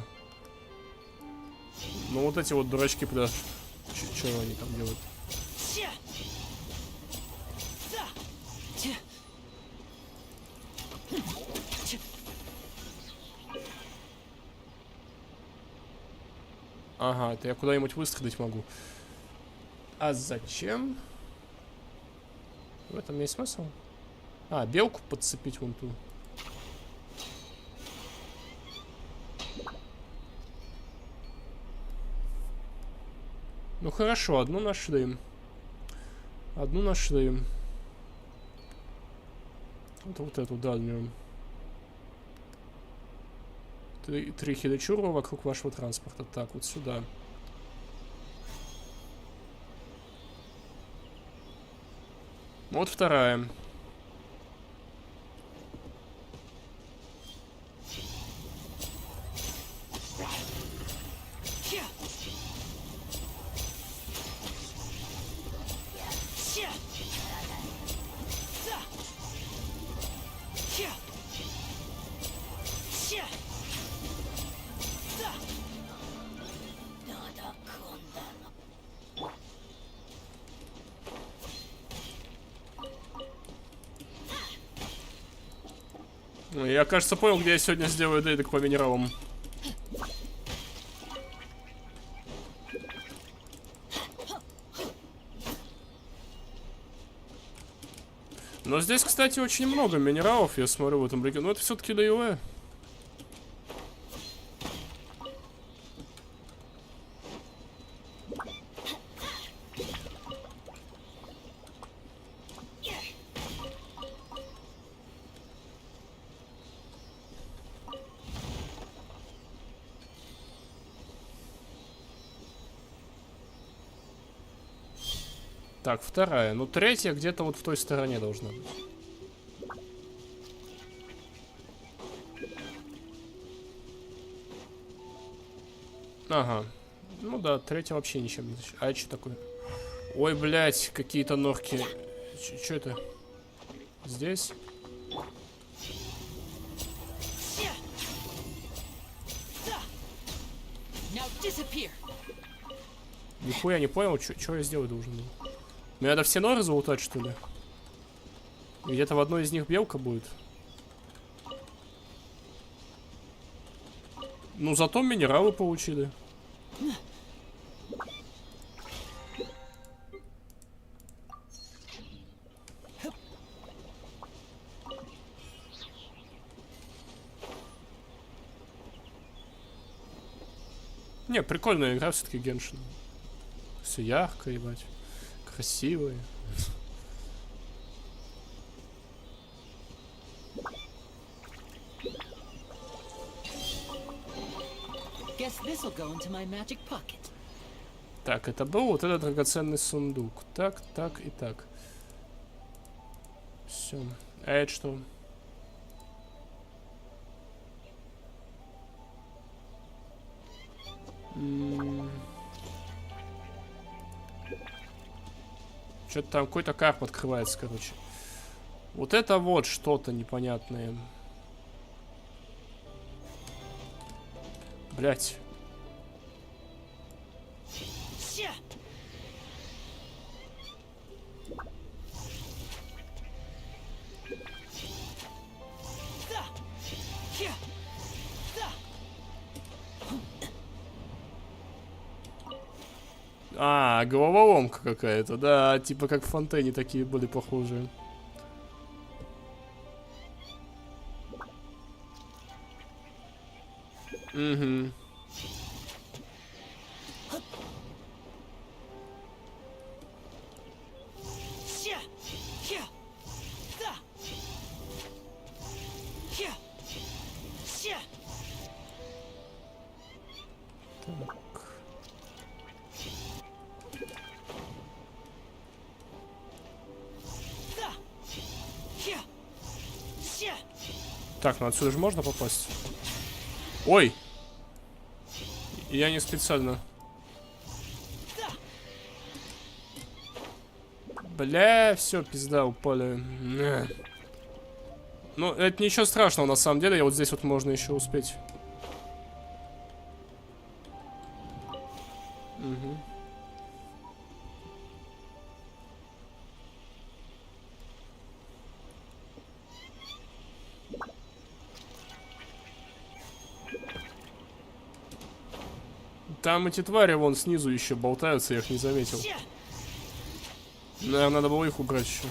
вот эти вот дурачки, подожди. Что они там делают? Ага, это я куда-нибудь выстрелить могу. А зачем? В этом есть смысл? А, белку подцепить вон ту. Ну хорошо, одну нашли. Одну нашли. Вот эту дальнюю. 3 хиличура вокруг вашего транспорта. Так, вот сюда. Вот вторая. Я, кажется, понял, где я сегодня сделаю дейдок по минералам. Но здесь, кстати, очень много минералов, я смотрю, в этом регионе. Но это все-таки ДИО. Так, вторая. Ну, третья где-то вот в той стороне должна быть. Ага. Ну да, третья вообще ничем не защищена. А это что такое? Ой, блядь, какие-то норки. Что это? Здесь? Нихуя не понял, что я сделать должен был. Мне надо все норы залутать, что ли? Где-то в одной из них белка будет. Ну, зато минералы получили. Не, прикольная игра все-таки Genshin. Все ярко, ебать. Красивые. Так, это был вот этот драгоценный сундук. Так, так и так. Все. А это что? Что-то там какой-то карп открывается, короче. Вот это вот что-то непонятное. Блять. А, головоломка какая-то, да, типа как в Фонтейне такие были похожие. Угу. Так, ну отсюда же можно попасть. Ой! Я не специально. Бля, все, пизда, упали. Ну, это ничего страшного, на самом деле. Я вот здесь вот можно еще успеть. Угу. Там эти твари вон снизу еще болтаются, я их не заметил. Наверное, надо было их убрать еще.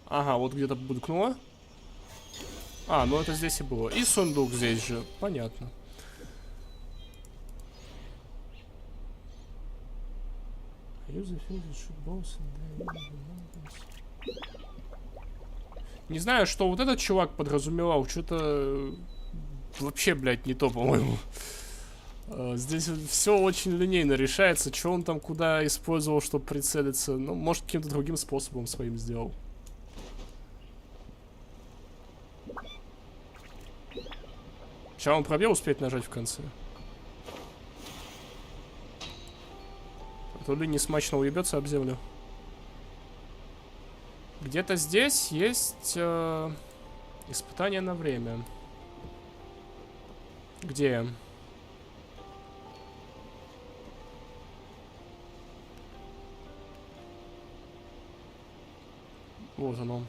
Ага, вот где-то булькнуло. А, ну это здесь и было. И сундук здесь же. Понятно. Не знаю, что вот этот чувак подразумевал. Что-то вообще, блядь, не то, по-моему. Здесь все очень линейно решается. Что он там куда использовал, чтобы прицелиться. Ну, может, каким-то другим способом своим сделал. Сейчас он пробел успеть нажать в конце. То ли не смачно уебется об землю. Где-то здесь есть испытание на время. Где? Вот оно.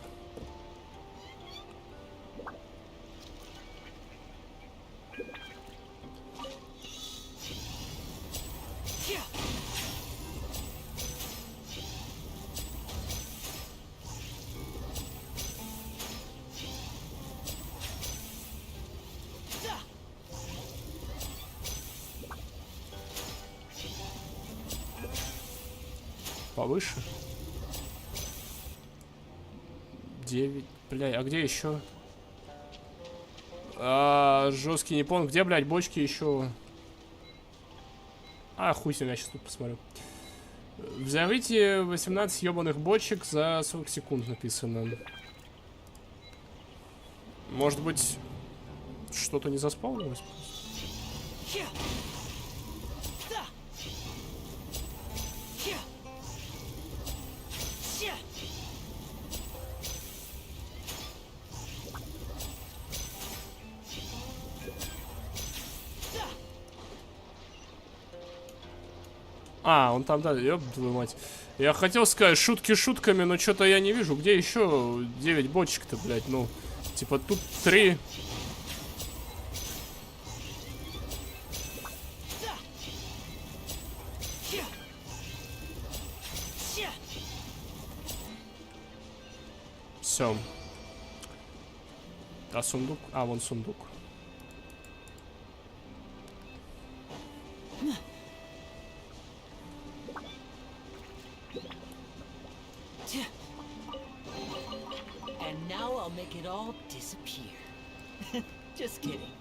Повыше. 9. Бля, а где еще? Жесткий не помню. Где, блядь, бочки еще? А, хуй себе, я сейчас тут посмотрю. Взорвите 18 ебаных бочек за 40 секунд написано. Может быть, что-то не заспаунилось? А, он там, да, ёб твою мать. Я хотел сказать, шутки шутками, но что-то я не вижу. Где еще 9 бочек-то, блядь, ну. Типа тут 3. Все. А сундук? А, вон сундук. And now I'll make it all disappear. Just kidding.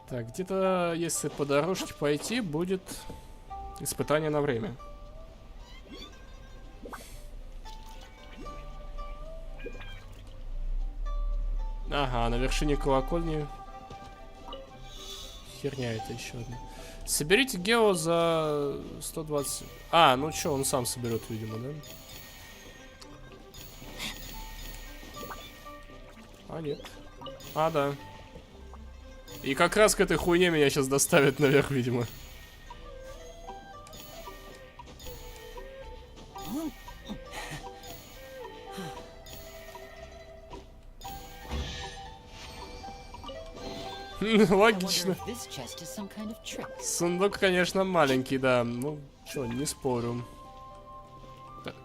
Так, где-то, если по дорожке пойти, будет испытание на время. Ага, на вершине колокольни. Херня это еще одна. Соберите гео за 120. А, ну чё, он сам соберет, видимо, да? А, нет. А, да. И как раз к этой хуйне меня сейчас доставят наверх, видимо. Логично. Сундук, конечно, маленький, да. Ну, чё, не спорю. Так.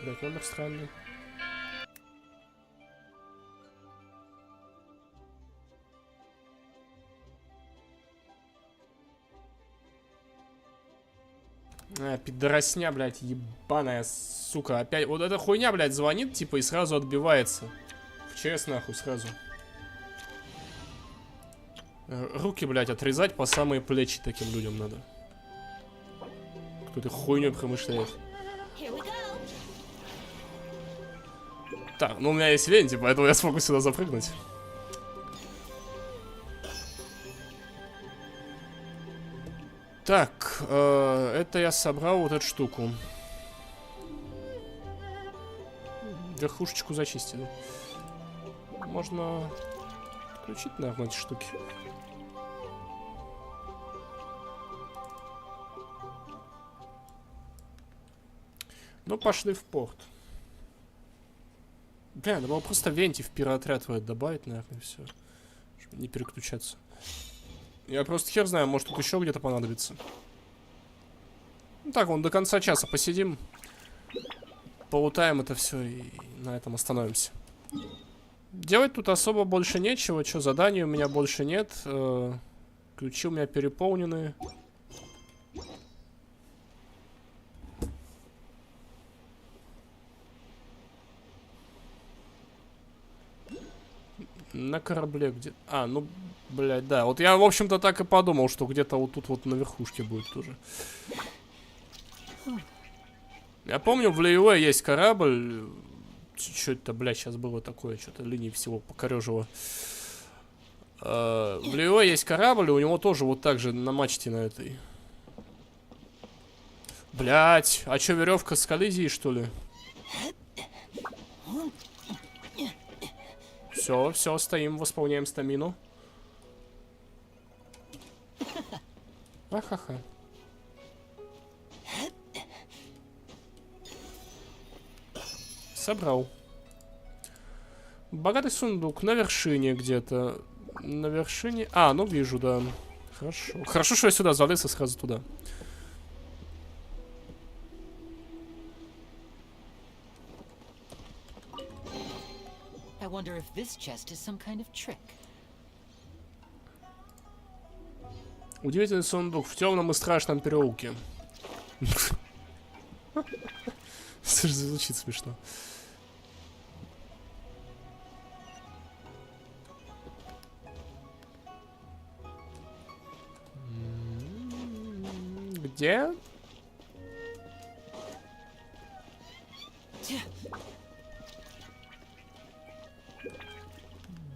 Блять, номер странный. А, пидоросня, блядь, ебаная сука. Опять, вот эта хуйня, блядь, звонит, типа, и сразу отбивается. В ЧС, нахуй, сразу. Руки, блядь, отрезать по самые плечи таким людям надо. Кто-то хуйней промышляет. Так, ну у меня есть венти, поэтому я смогу сюда запрыгнуть. Так, это я собрал вот эту штуку. Верхушечку зачистили. Можно включить, наверное, эти штуки. Ну, пошли в порт. Бля, надо было просто венти в пироотряд добавить, наверное, и все. Чтобы не переключаться. Я просто хер знаю, может тут еще где-то понадобится. Ну так, вон до конца часа посидим. Полутаем это все и на этом остановимся. Делать тут особо больше нечего. Что, заданий у меня больше нет. Ключи у меня переполнены. На корабле где... А, ну, блядь, да. Вот я, в общем-то, так и подумал, что где-то вот тут вот на верхушке будет тоже. Я помню, в Лейуэ есть корабль. Что это, блядь, сейчас было такое? Что-то линии всего покорежило. В Лейуэ есть корабль, и у него тоже вот так же на мачте на этой. Блядь, а что, веревка с коллизией, что ли? Все, все, стоим, восполняем стамину. Ахаха. Собрал. Богатый сундук на вершине где-то. На вершине... А, ну вижу, да. Хорошо. Хорошо, что я сюда залез и сразу туда. Wonder if this chest is some kind of trick. Удивительный сундук в темном и страшном переулке. Звучит смешно. Где?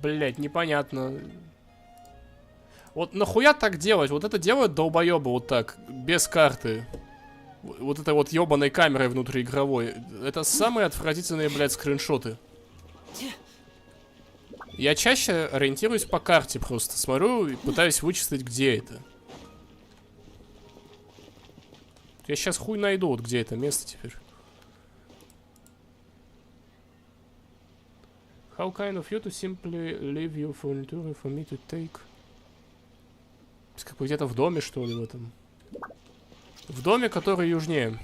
Блять, непонятно. Вот нахуя так делать? Вот это делают долбоебы вот так, без карты. Вот этой вот ебаной камерой внутриигровой. Это самые отвратительные, блядь, скриншоты. Я чаще ориентируюсь по карте просто. Смотрю и пытаюсь вычислить, где это. Я сейчас хуй найду, вот где это место теперь. How kind of you to simply leave your furniture for me to take? Как бы где-то в доме, что ли, в этом. В доме, который южнее.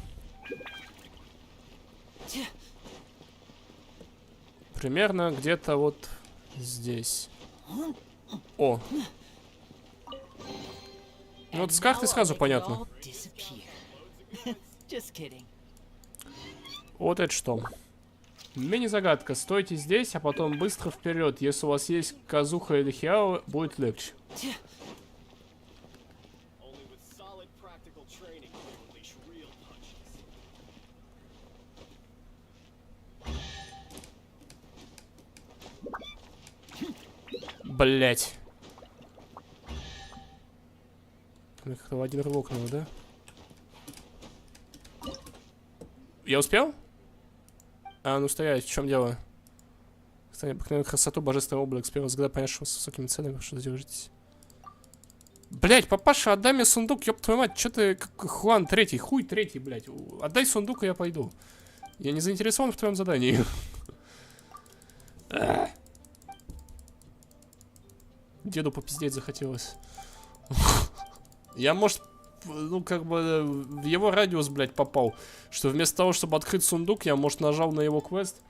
Примерно где-то вот здесь. О. Ну вот с карты сразу понятно. Вот это что. Мини-загадка. Стойте здесь, а потом быстро вперед. Если у вас есть казуха или хиао, будет легче. Блять. Как-то в один рывок надо, да? Я успел? А, ну стоять, в чем дело? Кстати, обыкновенную красоту, божественный облик, с первого взгляда понятно, что с высокими ценами, что задержитесь. Блять, папаша, отдай мне сундук, ёб твою мать, чё ты, как Хуан третий, хуй третий, блять. Отдай сундук, и я пойду. Я не заинтересован в твоем задании. Деду попиздеть захотелось. Я, может, ну, как бы, в его радиус, блядь, попал. Что вместо того, чтобы открыть сундук, я, может, нажал на его квест.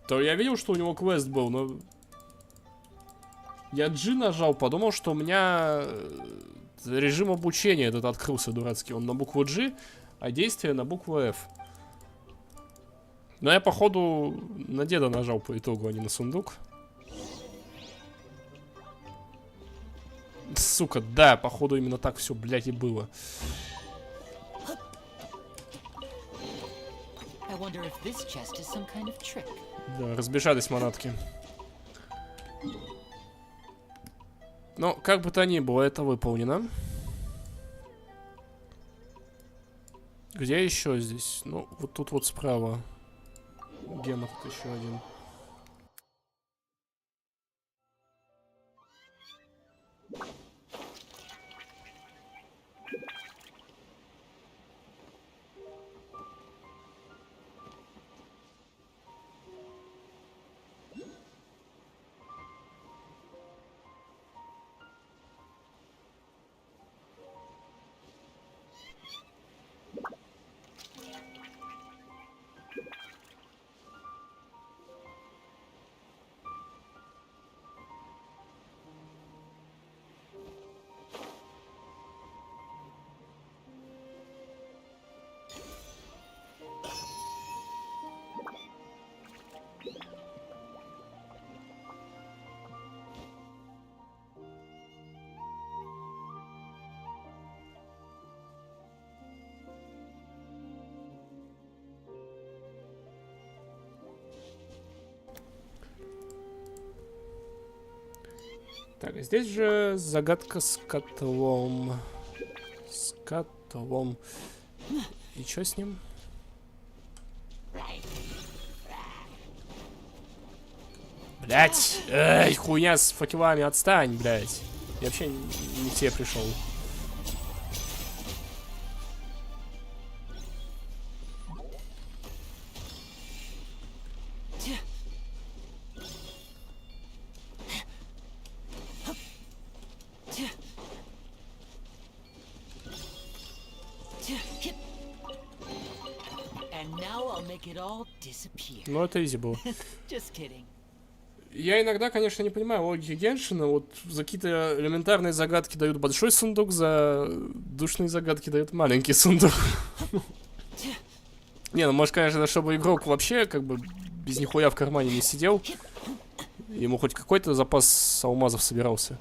То я видел, что у него квест был, но... Я G нажал, подумал, что у меня режим обучения этот открылся дурацкий. Он на букву G, а действие на букву F. Но я, походу, на деда нажал по итогу, а не на сундук. Сука, да, походу именно так все, блядь, и было. Да, разбежались манатки. Но, как бы то ни было, это выполнено. Где еще здесь? Ну, вот тут вот справа. Гема тут еще один. Так, здесь же загадка с котлом. С котлом. И что с ним? Блять! Эй, хуйня с факелами, отстань, блять. Я вообще не к тебе пришел. Ну, это изи было. Я иногда, конечно, не понимаю логики Геншина. Вот за какие-то элементарные загадки дают большой сундук, за душные загадки дают маленький сундук. Не, ну может, конечно, чтобы игрок вообще как бы без нихуя в кармане не сидел. Ему хоть какой-то запас алмазов собирался.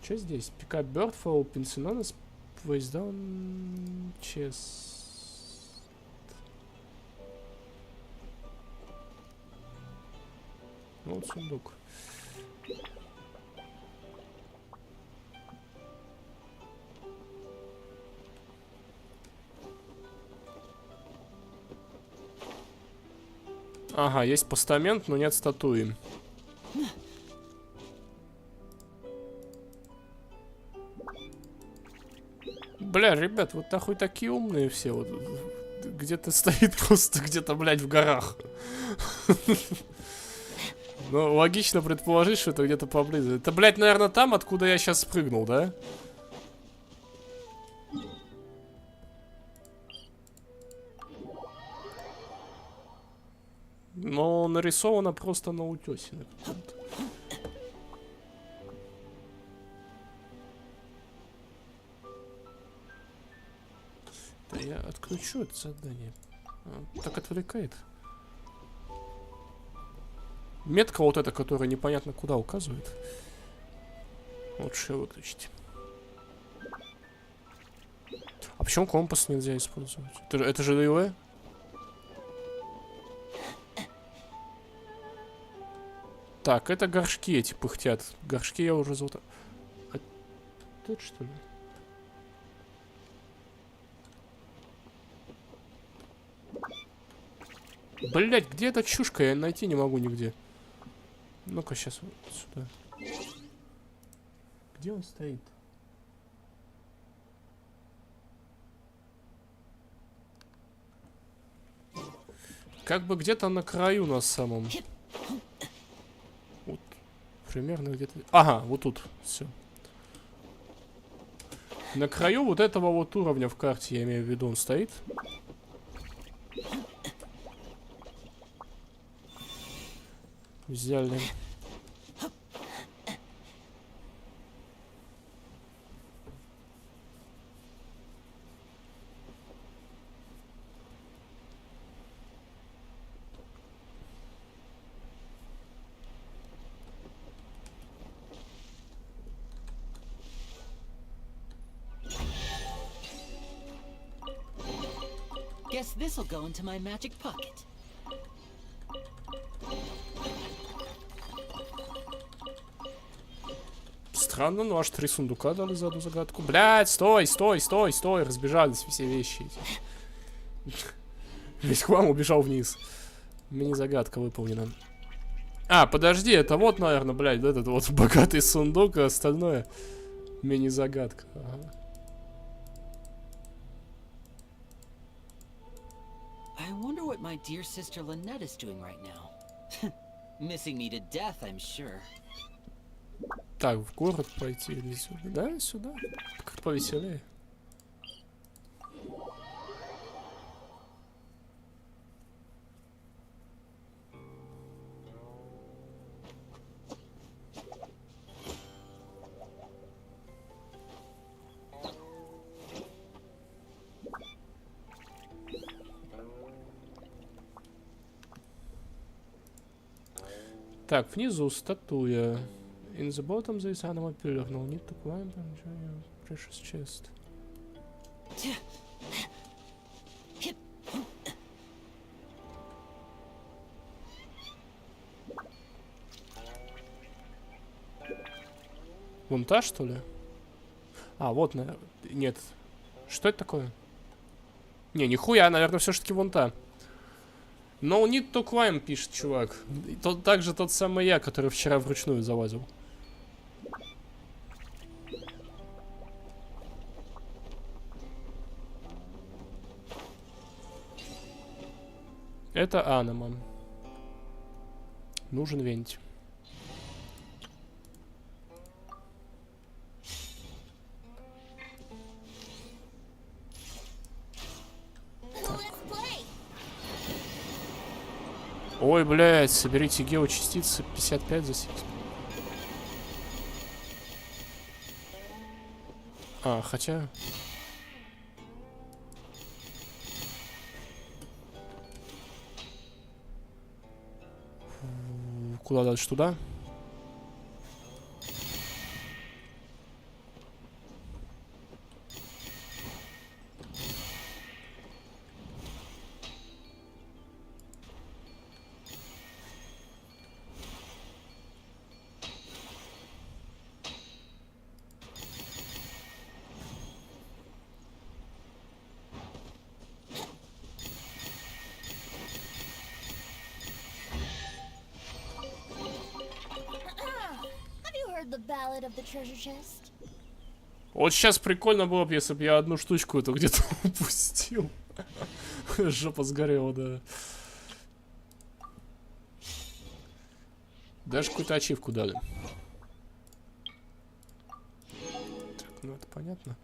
Что здесь? Пикап Бёрдфолл, Пенсиононес, Place Down, Chess. Ну вот сундук. Ага, есть постамент, но нет статуи. Бля, ребят, вот нахуй такие умные все. Вот, где-то стоит просто где-то, блядь, в горах. Ну, логично предположить, что это где-то поблизости. Это, блядь, наверное, там, откуда я сейчас спрыгнул, да? Но нарисовано просто на утёсе. Да я отключу это задание. Так отвлекает. Метка вот эта, которая непонятно куда указывает. Лучше выключить. А почему компас нельзя использовать? Это же ДВ? Так, это горшки эти пыхтят. Горшки я уже золото. А тут что ли? Блять, где эта чушка? Я найти не могу нигде. Ну-ка, сейчас вот сюда. Где он стоит? Как бы где-то на краю на самом. Вот. Примерно где-то. Ага, вот тут. Все. На краю вот этого вот уровня в карте, я имею в виду, он стоит. Взяли. Guess this'll go into my magic pocket. Странно, но аж 3 сундука дали за одну загадку. Блядь, стой, стой, стой, стой. Разбежались все вещи эти. Весь хлам убежал вниз. Мини-загадка выполнена. А, подожди, это вот, наверное, блядь, этот вот богатый сундук, а остальное мини-загадка. Ага. I wonder what my dear sister Lynette is doing right now. Missing me to death, I'm sure. Так, в город пойти или сюда? Да, сюда. Как повеселее. Так, внизу статуя. In the bottom there is animal pillar. No need to climb and enjoy your precious chest. Вон та, что ли? А, вот, наверное. Нет. Что это такое? Не, нихуя, наверное, все-таки вон та. No need to climb, пишет чувак. Также тот самый я, который вчера вручную залазил. Это Анима. Нужен вентиль. Ой, блядь, соберите геочастицы 55 за 7. А, хотя... Куда дальше? Туда? The ballad of the treasure chest. Вот сейчас прикольно было бы, если бы я одну штучку эту где-то упустил. Жопа сгорела, да. Даже какую-то ачивку дали. Так, ну это понятно.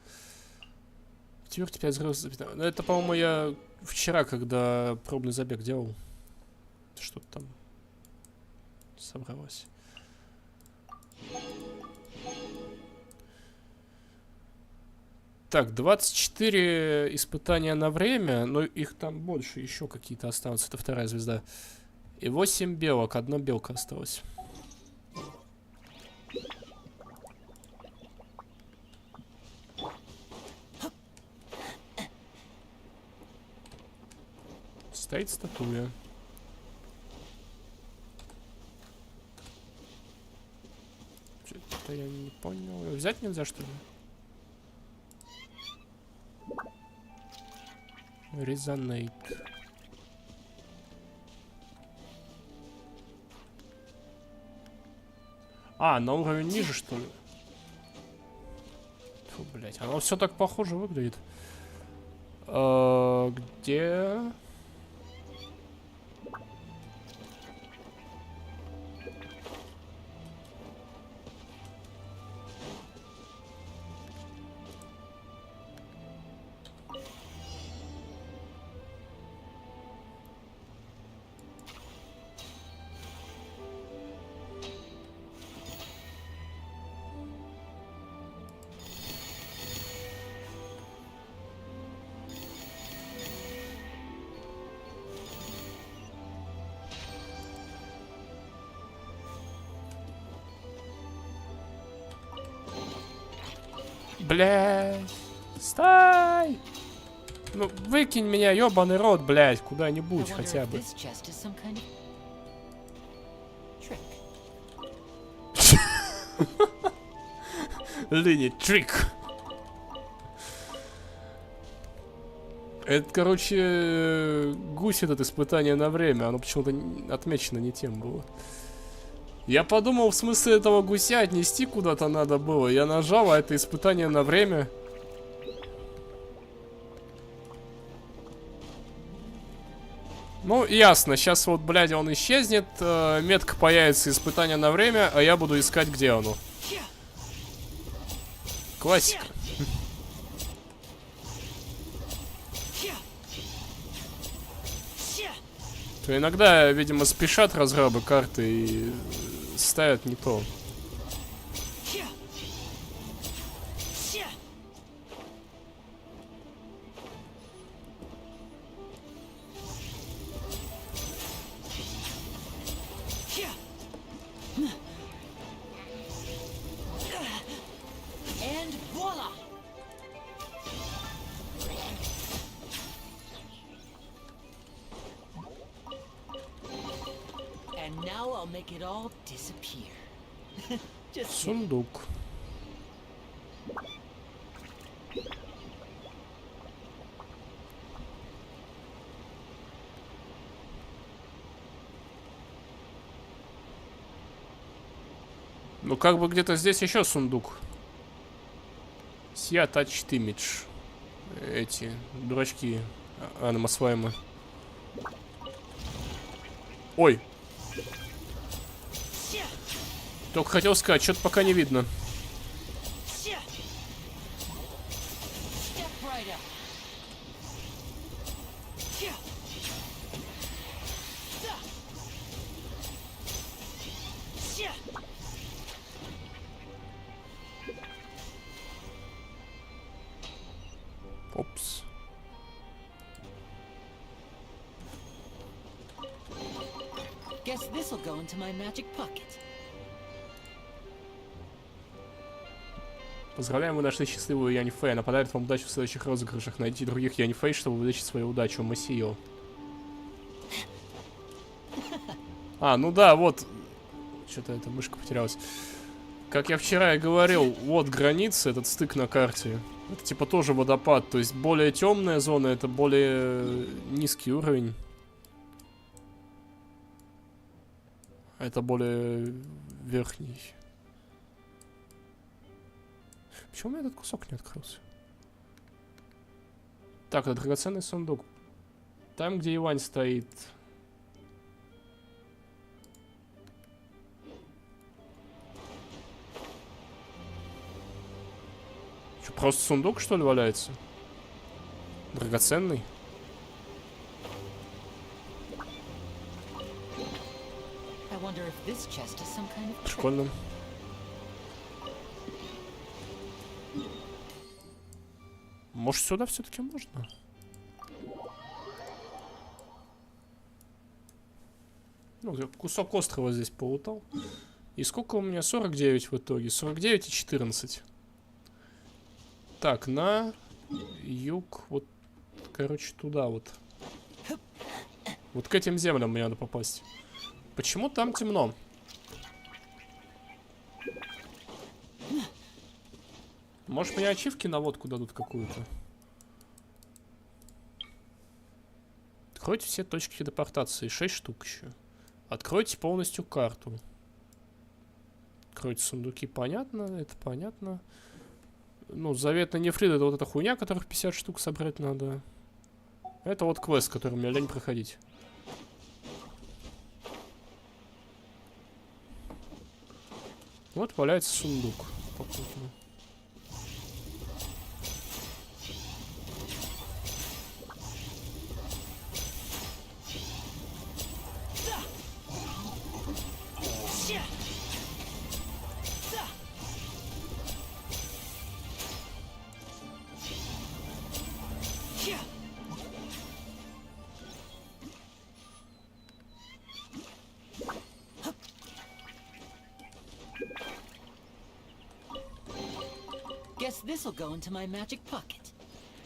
Четвертый 5 звезд. Это, по-моему, я вчера, когда пробный забег делал. Что-то там собралось. Так, 24 испытания на время, но их там больше, еще какие-то останутся. Это вторая звезда. И 8 белок, одна белка осталась. Стоит статуя. Это я не понял. Его взять нельзя, что ли? Резонейт. А, на уровень ниже, что ли? Фу, блять, оно все так похоже выглядит. Где? Блядь. Стой! Ну, выкинь меня, ёбаный рот, блядь, куда-нибудь хотя бы. Лини, трик. Это, короче, гусь этот испытание на время. Оно почему-то отмечено не тем было. Я подумал, в смысле этого гуся отнести куда-то надо было. Я нажал, а это испытание на время. Ну, ясно. Сейчас вот, блядь, он исчезнет. Метка появится, испытание на время, а я буду искать, где оно. Классика. То иногда, видимо, спешат разрабы карты и ставят не то. Сундук. Ну, как бы где-то здесь еще сундук. Сия Touch Image. Эти дурачки аномосваймы. Ой. Только хотел сказать, что-то пока не видно. Опс. Guess this'll go into my magic pocket. Поздравляем, вы нашли счастливую Янь Фэй. Она подарит вам удачу в следующих розыгрышах. Найдите других Янь Фэй, чтобы увеличить свою удачу. Масио. А, ну да, вот. Что-то эта мышка потерялась. Как я вчера и говорил, вот граница, этот стык на карте. Это типа тоже водопад. То есть более темная зона, это более низкий уровень. А это более верхний. Почему у меня этот кусок не открылся? Так, это драгоценный сундук. Там, где Ивань стоит. Что, просто сундук, что ли, валяется? Драгоценный? Прикольно. Может, сюда все-таки можно? Ну, кусок острова здесь полутал. И сколько у меня? 49 в итоге. 49 и 14. Так, на юг. Вот, короче, туда вот. Вот к этим землям мне надо попасть. Почему там темно? Может, мне ачивки на водку дадут какую-то? Откройте все точки телепортации. 6 штук еще. Откройте полностью карту. Откройте сундуки. Понятно, это понятно. Ну, заветный нефрит — это вот эта хуйня, которых 50 штук собрать надо. Это вот квест, который мне лень проходить. Вот валяется сундук. Попутно. Guess this'll go into my magic pocket.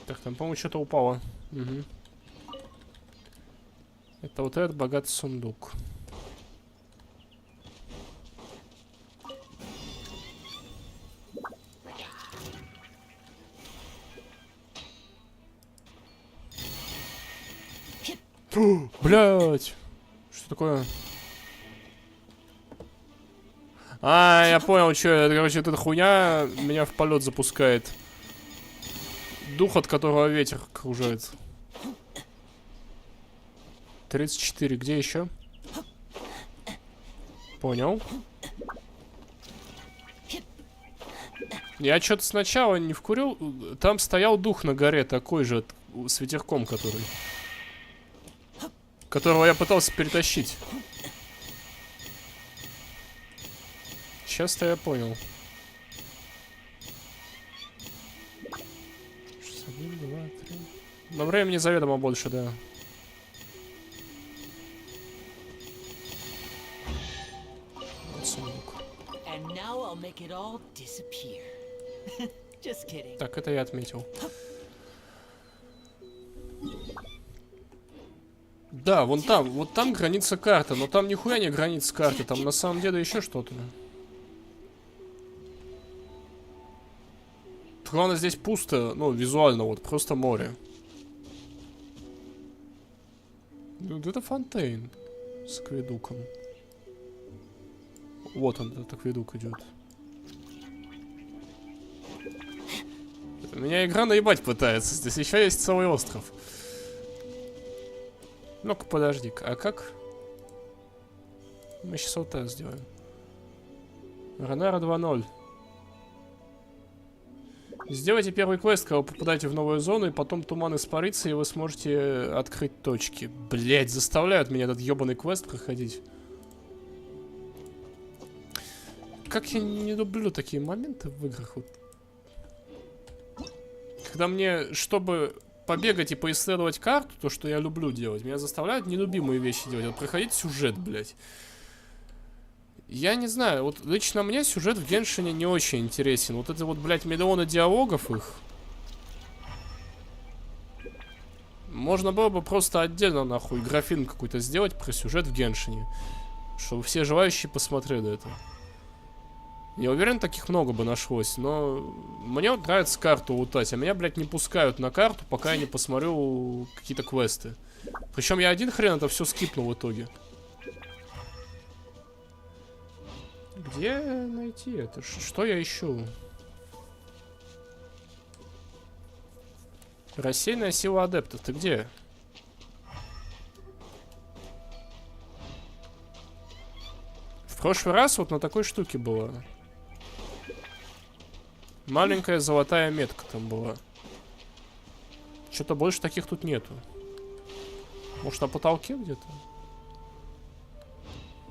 Так, там, по-моему, что-то упало. Угу. Это вот этот богатый сундук. Блять! Что такое? А, я понял, что это, короче, эта хуйня меня в полет запускает. Дух, от которого ветер кружает. 34, где еще? Понял. Я что-то сначала не вкурил. Там стоял дух на горе, такой же, с ветерком, который. Которого я пытался перетащить. Сейчас-то я понял. 61, 2, 3. Но времени заведомо больше, да. Вот сундук. Так, это я отметил. Да, вон там, вот там граница карты, но там нихуя не граница карты, там на самом деле еще что-то. Главное, здесь пусто, ну, визуально, вот, просто море. Вот это фонтейн с акведуком. Вот он, этот акведук идет. Меня игра наебать пытается, здесь еще есть целый остров. Ну-ка, подожди-ка, а как? Мы сейчас вот так сделаем. Ронара 2.0. Сделайте первый квест, когда вы попадаете в новую зону, и потом туман испарится, и вы сможете открыть точки. Блять, заставляют меня этот ебаный квест проходить. Как я не люблю такие моменты в играх. Вот. Когда мне, чтобы побегать и поисследовать карту, то, что я люблю делать, меня заставляют нелюбимые вещи делать. Вот проходить сюжет, блять. Я не знаю, вот лично мне сюжет в Геншине не очень интересен. Вот это вот, блядь, миллионы диалогов их. Можно было бы просто отдельно, нахуй, графин какой-то сделать про сюжет в Геншине. Чтобы все желающие посмотрели это. Я уверен, таких много бы нашлось, но мне вот нравится карту лутать, а меня, блядь, не пускают на карту, пока я не посмотрю какие-то квесты. Причем я один хрен это все скипнул в итоге. Где найти это? Что я ищу? Рассеянная сила адептов. Ты где? В прошлый раз вот на такой штуке была. Маленькая золотая метка там была. Что-то больше таких тут нету. Может, на потолке где-то?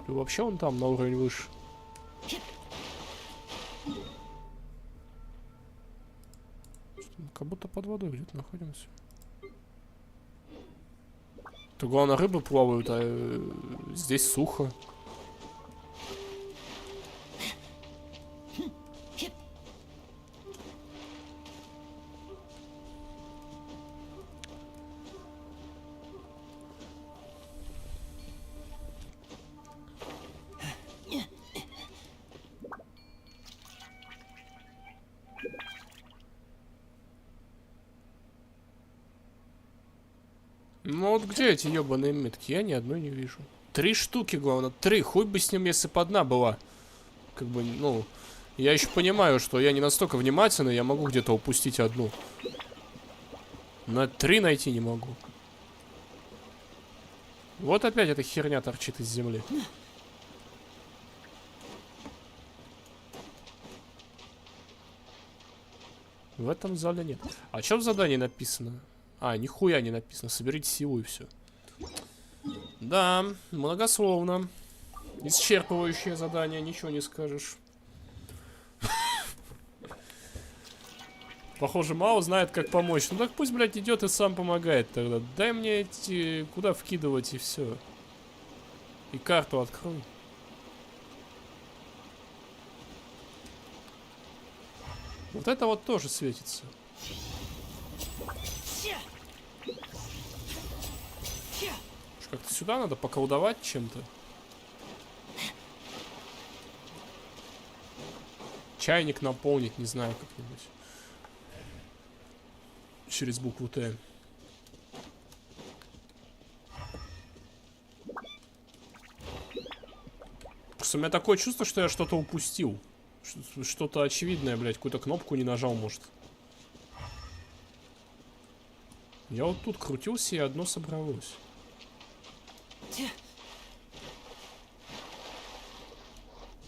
Или вообще он там на уровень выше? Как будто под водой где-то находимся. То главное, рыбы плавают, а здесь сухо. Где эти ебаные метки? Я ни одной не вижу. 3 штуки, главное. 3. Хуй бы с ним, если бы одна была. Как бы, ну... Я еще понимаю, что я не настолько внимательный, я могу где-то упустить одну. Но 3 найти не могу. Вот опять эта херня торчит из земли. В этом зале нет. А что в задании написано? А, нихуя не написано. Соберите силу и все. Да, многословно. Исчерпывающее задание, ничего не скажешь. Похоже, Мао знает, как помочь. Ну так пусть, блядь, идет и сам помогает тогда. Дай мне эти... Куда вкидывать и все. И карту открой. Вот это вот тоже светится. Как-то сюда надо поколдовать чем-то. Чайник наполнить, не знаю, как-нибудь. Через букву Т. Просто у меня такое чувство, что я что-то упустил. Что-то очевидное, блядь. Какую-то кнопку не нажал, может. Я вот тут крутился, и одно собралось.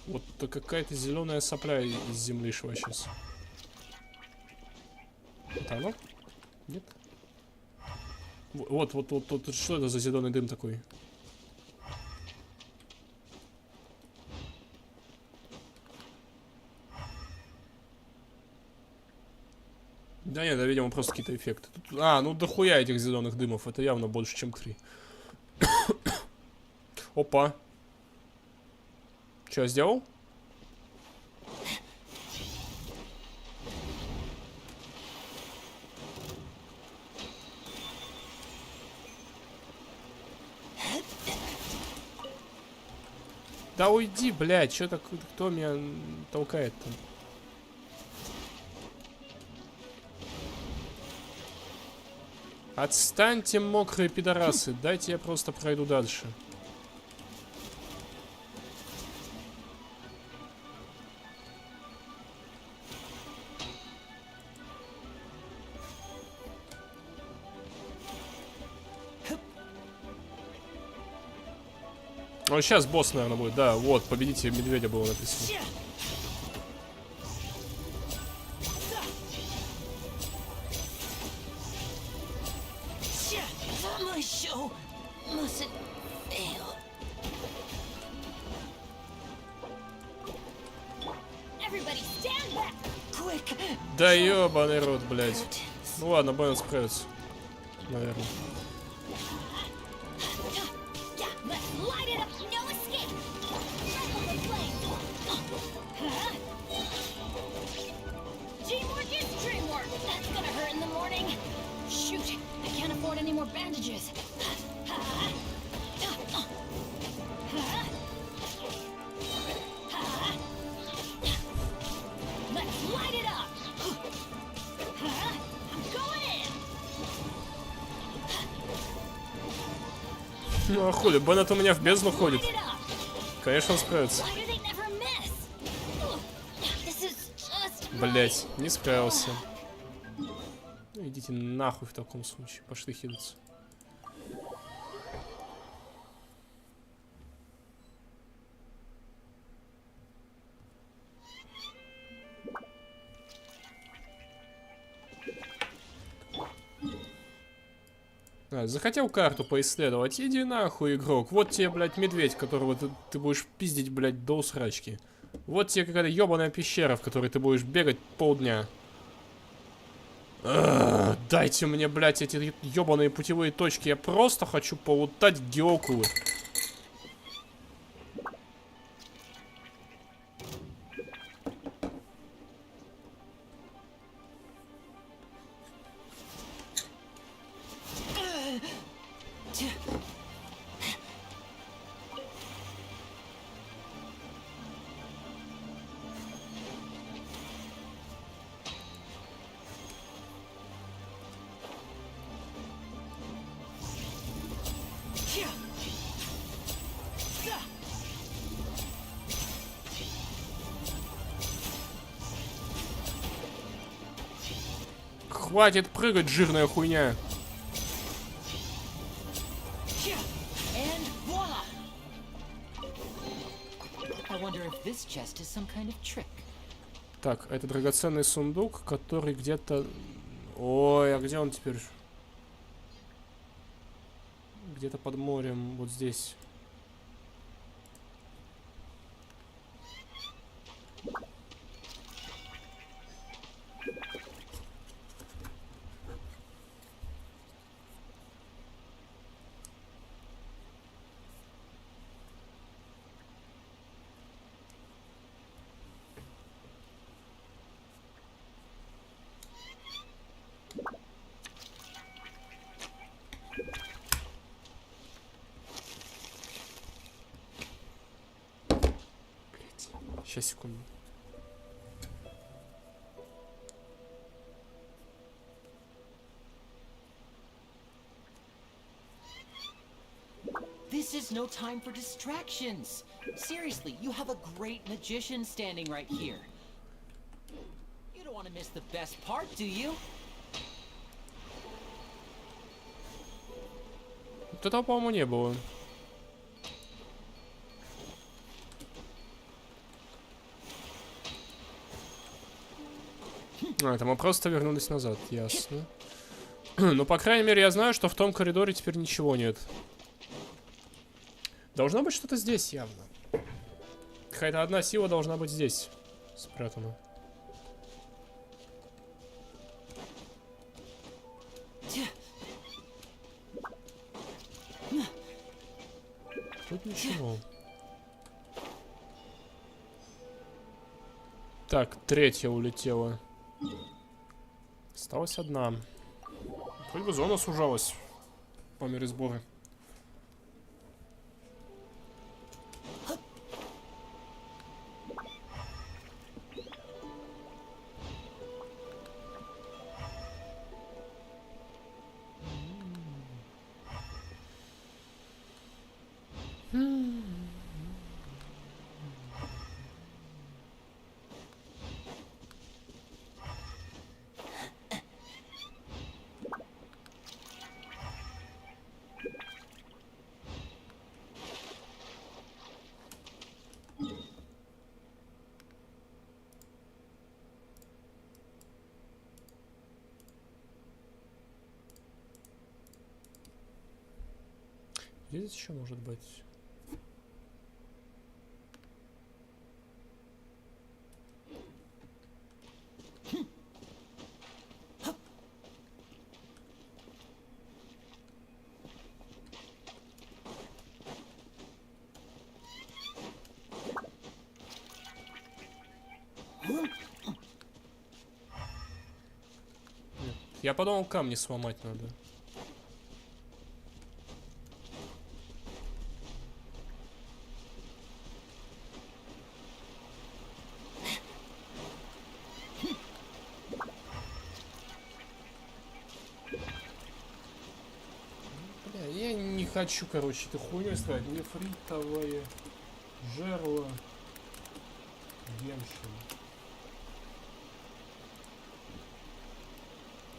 Вот какая-то зеленая сопля из земли шла сейчас. Это оно? Нет? Вот, что это за зеленый дым такой? Да нет, да, видимо, просто какие-то эффекты. Тут, ну дохуя этих зеленых дымов. Это явно больше, чем 3. Опа. Что я сделал? Да уйди, блядь, что так, кто меня толкает там? Отстаньте, мокрые пидорасы, дайте я просто пройду дальше. Ну, сейчас босс, наверное, будет. Да, вот, победите медведя было написано. Да ёбаный рот, блядь. Ну ладно, Бен справится. Наверное. Ну а хули, Беннет у меня в бездну ходит. Конечно, он справится. Блять, не справился. Ну, идите нахуй в таком случае. Пошли хилиться. Захотел карту поисследовать? Иди нахуй, игрок. Вот тебе, блядь, медведь, которого ты будешь пиздить, блядь, до усрачки. Вот тебе какая-то ебаная пещера, в которой ты будешь бегать полдня. Дайте мне, блядь, эти ебаные путевые точки. Я просто хочу полутать геокулы. Хватит прыгать, жирная хуйня. And voila! I wonder if this chest is some kind of trick. Так, это драгоценный сундук, который где-то... Ой, а где он теперь? Где-то под морем, вот здесь. Сейчас, секунду. This is no time for distractions. Seriously, you have a great magician standing right here. You don't want to miss the best part, do you? Вот этого, по-моему, не было. А, это мы просто вернулись назад, ясно. Ну, по крайней мере, я знаю, что в том коридоре теперь ничего нет. Должно быть что-то здесь явно. Какая-то одна сила должна быть здесь спрятана. Тут ничего. Так, третья улетела. Осталась одна. Хоть бы зона сужалась по мере сбора. Где здесь еще может быть? Нет. Я подумал, камни сломать надо. Хочу, короче, эту хуйню ставить. Нефритовое жерло Геншин.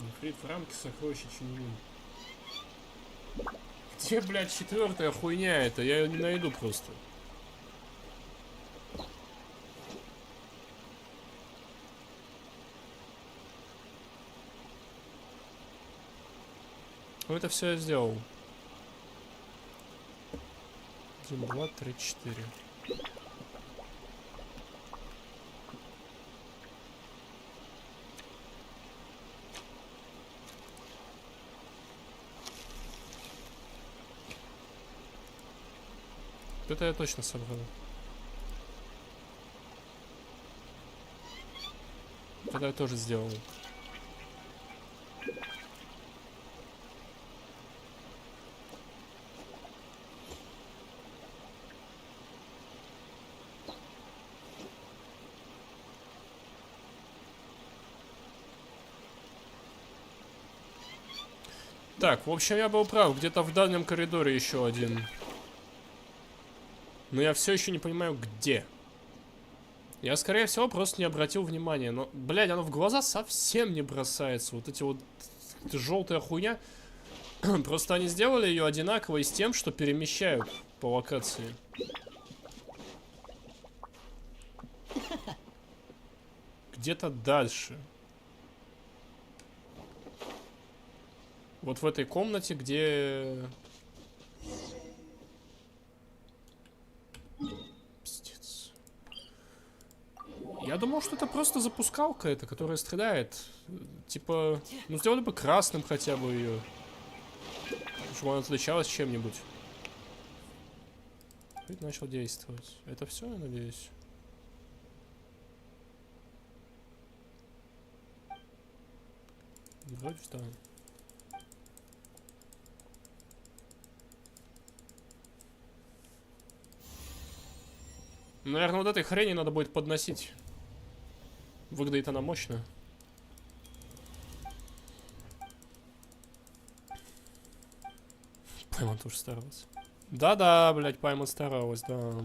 Нефрит в рамке сокровища Чиньюн. Где, блядь, четвертая хуйня это? Я ее не найду просто. Ну это все я сделал. 1, 2, 3, 4. Это я точно собрал. Это я тоже сделал. Так, в общем, я был прав. Где-то в дальнем коридоре еще один. Но я все еще не понимаю, где. Я, скорее всего, просто не обратил внимания. Но, блядь, оно в глаза совсем не бросается. Вот эти вот... Эта желтая хуйня. Просто они сделали ее одинаковой с тем, что перемещают по локации. Где-то дальше. Вот в этой комнате, где... Пиздец. Я думал, что это просто запускалка эта, которая стреляет. Типа, ну сделали бы красным хотя бы ее. Чтобы она отличалась чем-нибудь. Ведь начал действовать. Это все, я надеюсь. Вроде да. Наверное, вот этой хрени надо будет подносить. Выглядит она мощно. Паймон тоже старалась. Да-да, блядь, Паймон старалась, да.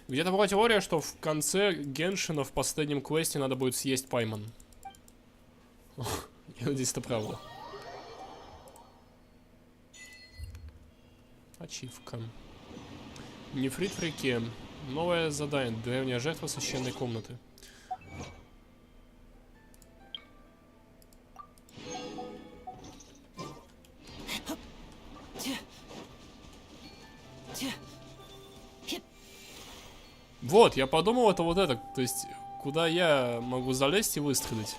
Где-то была теория, что в конце Геншина в последнем квесте надо будет съесть Паймон. Я надеюсь, это правда. Ачивка. Нефрит в реке. Новое задание. Древняя жертва священной комнаты. Вот, я подумал, это вот это. То есть, куда я могу залезть и выстрелить.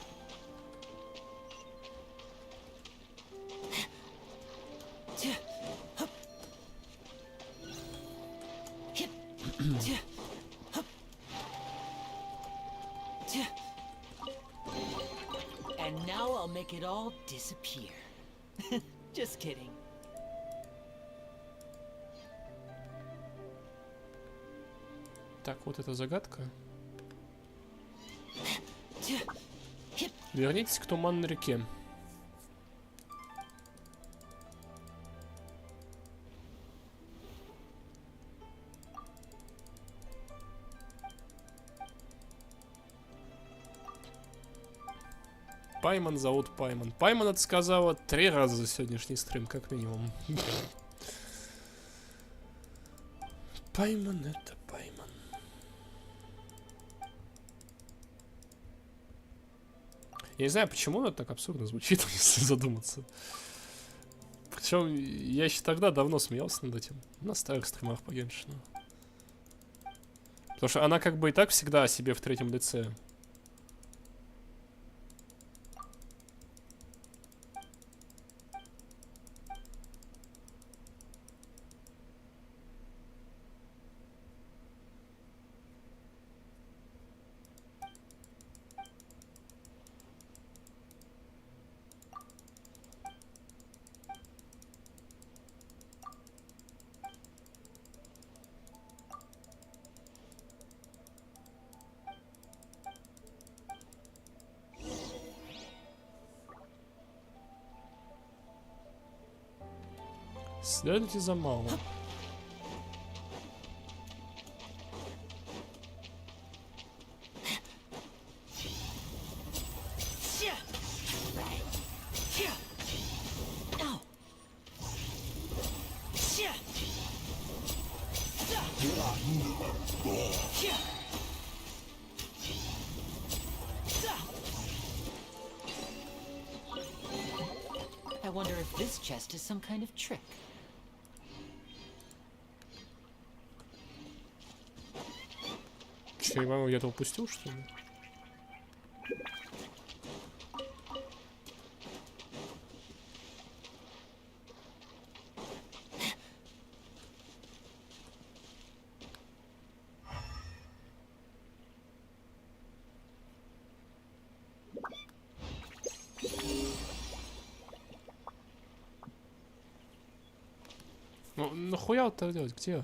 And now I'll make it all disappear. Just kidding. Так, вот эта загадка. Вернитесь к туманной реке. Паймон зовут Паймон. Паймон это сказала 3 раза за сегодняшний стрим, как минимум. Паймон это Паймон. Я не знаю, почему это так абсурдно звучит, если задуматься. Причем я еще тогда давно смеялся над этим. На старых стримах по Геншину. Потому что она как бы и так всегда о себе в третьем лице. Следуйте за малым. I wonder if this chest is some kind of trick. Че, я маму где-то упустил, что ли? Ну, нахуя вот так делать? Где?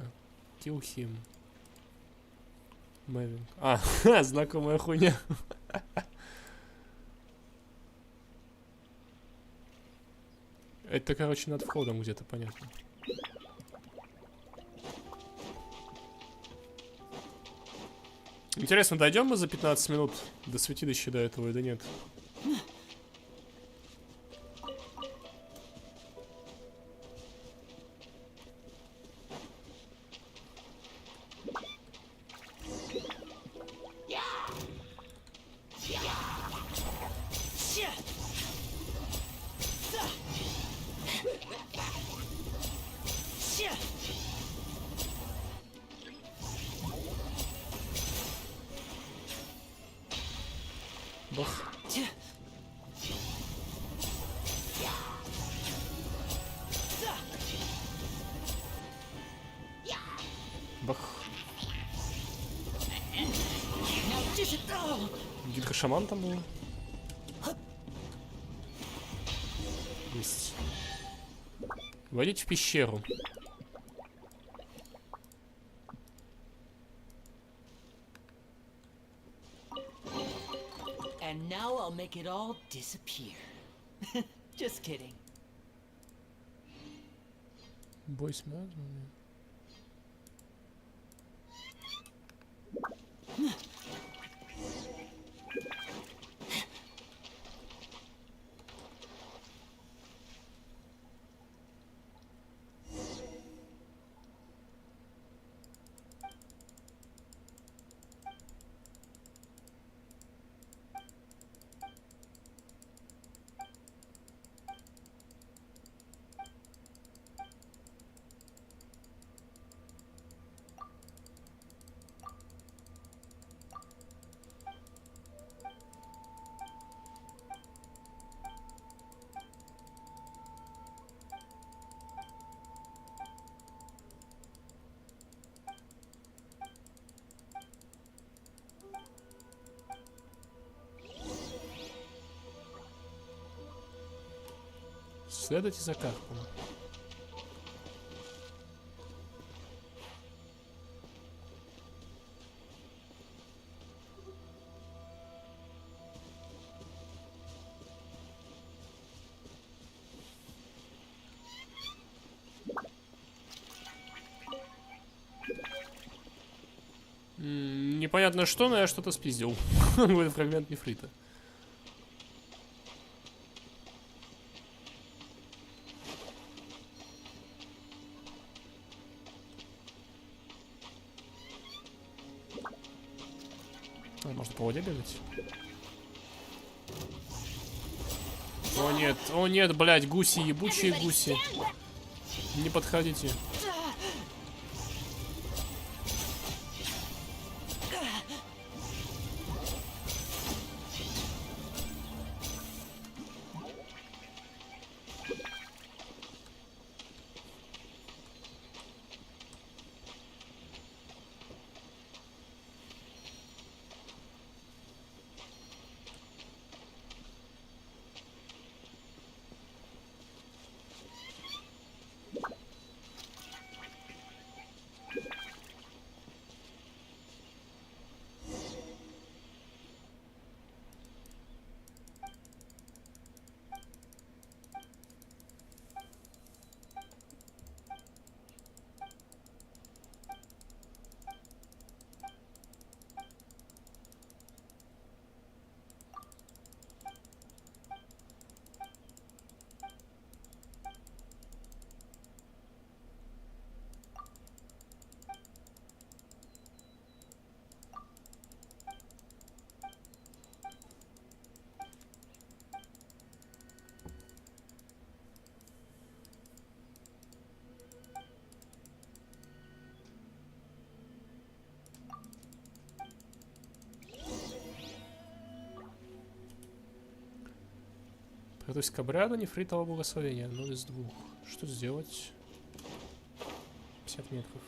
Kill him. Мэвинг. А, знакомая хуйня. Это, короче, над входом где-то, понятно. Интересно, дойдем мы за 15 минут до святилища до этого или нет? Бах. Бах. Гидрошаман там был. Есть. Войдите в пещеру. And now I'll make it all disappear. Just kidding. Бой с мазами. Следуйте за карпом. Непонятно что, но я что-то спиздил. Фрагмент нефрита. Можно по воде бегать? О нет, блядь, гуси, ебучие гуси. Не подходите. Готовься к обряду нефритового благословения. 0 из 2. Что сделать? 50 метров.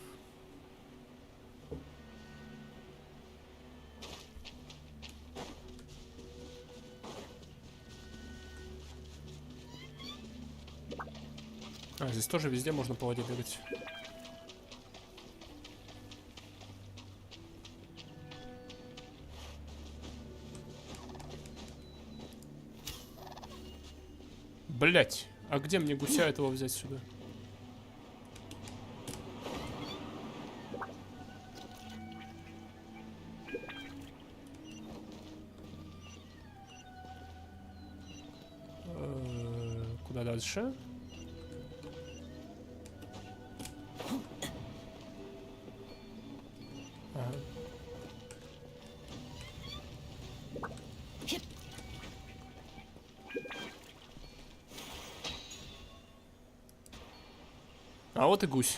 А, здесь тоже везде можно по воде бегать. Блять, а где мне гуся этого взять сюда? Куда дальше? Ага. А вот и гусь.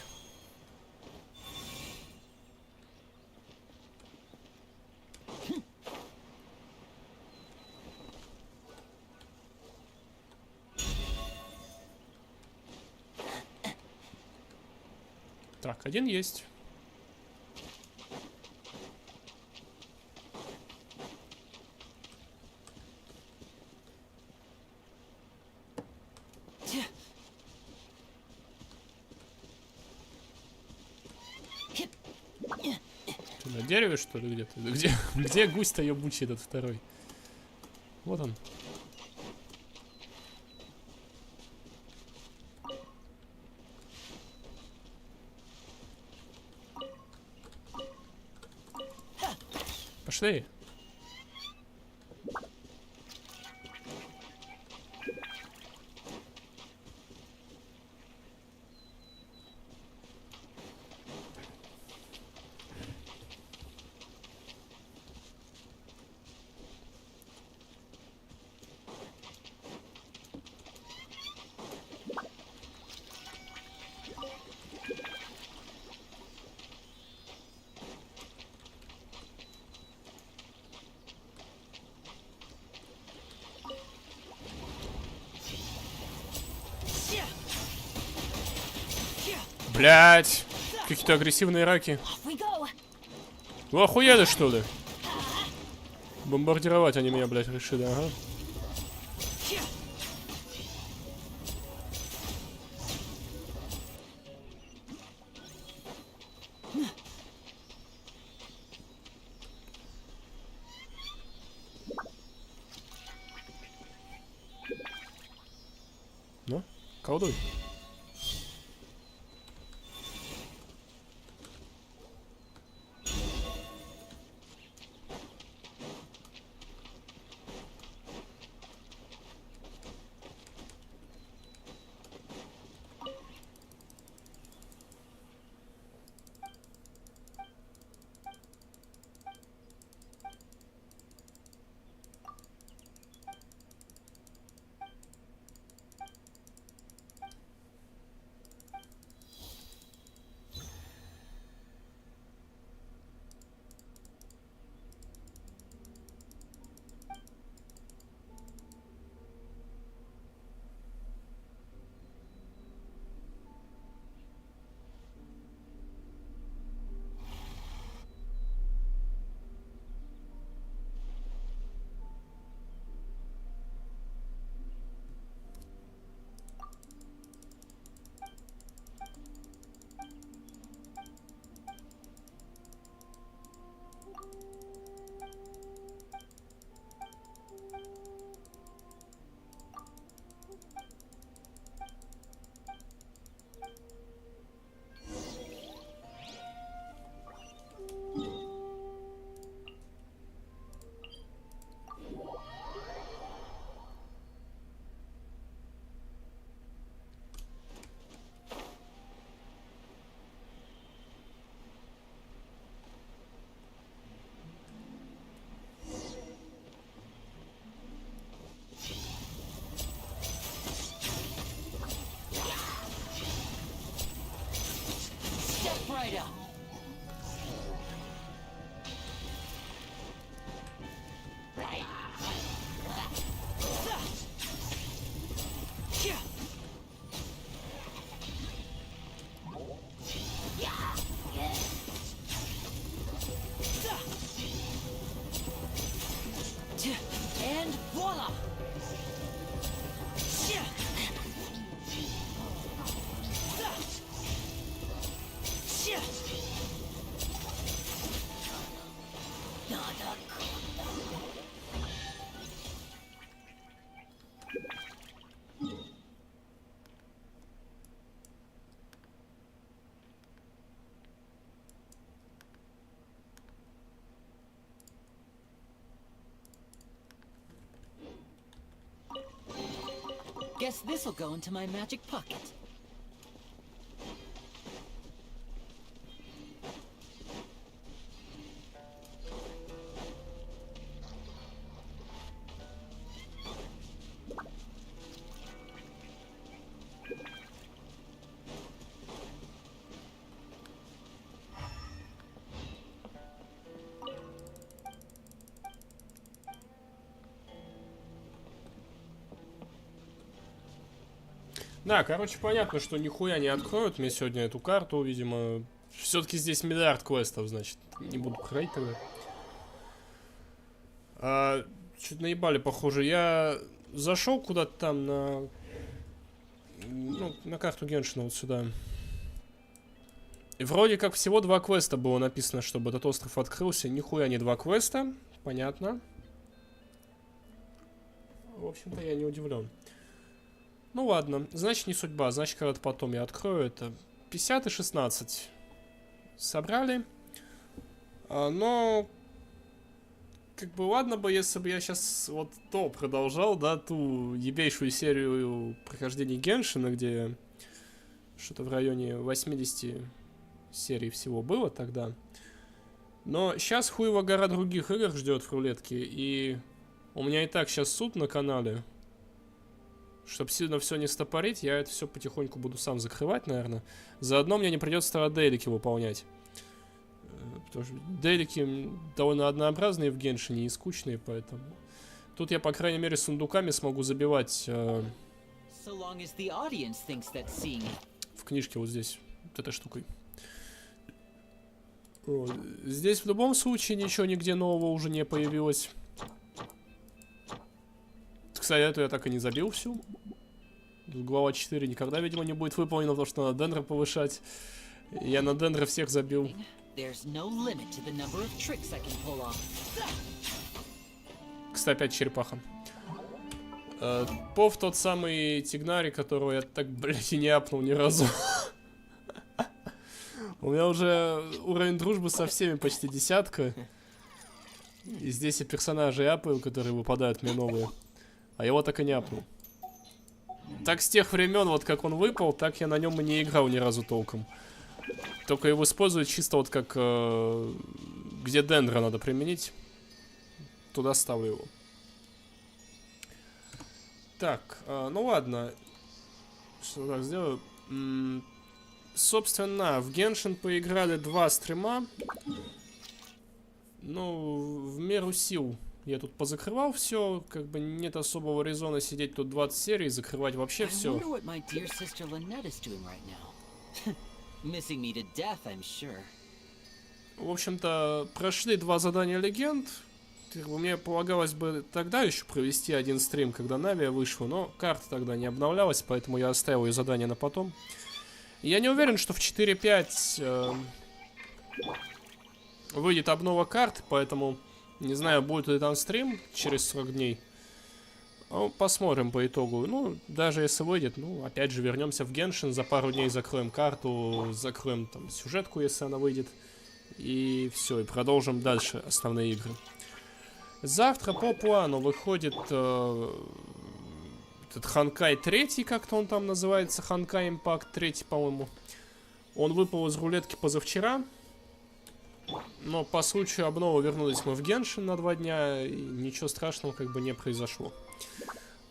Так, один есть. Ты на дереве, что ли, где-то? Где гусь-то ебучий этот второй? Вот он. Пошли. Блять, какие-то агрессивные раки. Вы охуели, что ли? Бомбардировать они меня, блять, решили, ага. Ну, колдуй. Right up. And voila! guess this'll go into my magic pocket. Да, короче, понятно, что нихуя не откроют мне сегодня эту карту, видимо. Все-таки здесь миллиард квестов, значит. Не буду проходить тогда. Чуть наебали, похоже. Я зашел куда-то там на... Ну, на карту Геншина вот сюда. И вроде как всего 2 квеста было написано, чтобы этот остров открылся. Нихуя не 2 квеста. Понятно. В общем-то, я не удивлен. Ну ладно, значит не судьба, значит когда-то потом я открою это. 50 и 16 собрали. Но как бы ладно бы, если бы я сейчас вот то продолжал, да, ту ебейшую серию прохождения Геншина, где что-то в районе 80 серий всего было тогда. Но сейчас хуево гора других игр ждет в рулетке, и у меня и так сейчас суд на канале. Чтобы сильно все не стопорить, я это все потихоньку буду сам закрывать, наверное. Заодно мне не придется дейлики выполнять. Потому что дейлики довольно однообразные в Геншине и скучные, поэтому... Тут я, по крайней мере, сундуками смогу забивать... в книжке вот здесь, вот этой штукой. Вот. Здесь в любом случае ничего нигде нового уже не появилось. Кстати, эту я так и не забил всю. Глава 4 никогда, видимо, не будет выполнена, потому что надо дендра повышать. Я на дендра всех забил. Кстати, опять черепаха. Пов тот самый Тигнари, которого я так, блядь, и не апнул ни разу. У меня уже уровень дружбы со всеми почти 10. И здесь и персонажи апаю, которые выпадают мне новые. А его так и не апнул. Так с тех времен, вот как он выпал, так я на нем и не играл ни разу толком. Только его используют чисто вот как... где дендра надо применить. Туда ставлю его. Так, ну ладно. Что так сделаю? Собственно, в Genshin поиграли 2 стрима. Ну, в меру сил. Я тут позакрывал все, как бы нет особого резона сидеть тут 20 серий и закрывать вообще все. В общем-то, прошли 2 задания Легенд. Мне полагалось бы тогда еще провести один стрим, когда Навия вышла, но карта тогда не обновлялась, поэтому я оставил ее задание на потом. Я не уверен, что в 4.5 выйдет обнова карт, поэтому... Не знаю, будет ли там стрим через 40 дней. Ну, посмотрим по итогу. Ну, даже если выйдет, ну, опять же, вернемся в Genshin. За пару дней закроем карту, закроем там сюжетку, если она выйдет. И все, и продолжим дальше основные игры. Завтра по плану выходит этот Ханкай 3, как-то он там называется. Ханкай Импакт 3, по-моему. Он выпал из рулетки позавчера. Но по случаю обновы вернулись мы в Genshin на 2 дня, и ничего страшного как бы не произошло.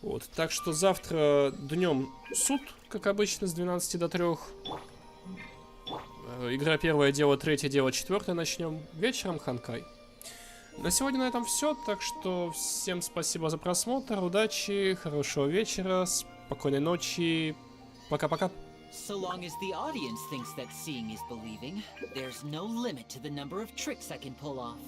Вот, так что завтра днем суд, как обычно, с 12 до 3. Игра первое, дело третье, дело четвертое начнем. Вечером Ханкай. На сегодня на этом все, так что всем спасибо за просмотр, удачи, хорошего вечера, спокойной ночи, пока-пока. So long as the audience thinks that seeing is believing, there's no limit to the number of tricks I can pull off.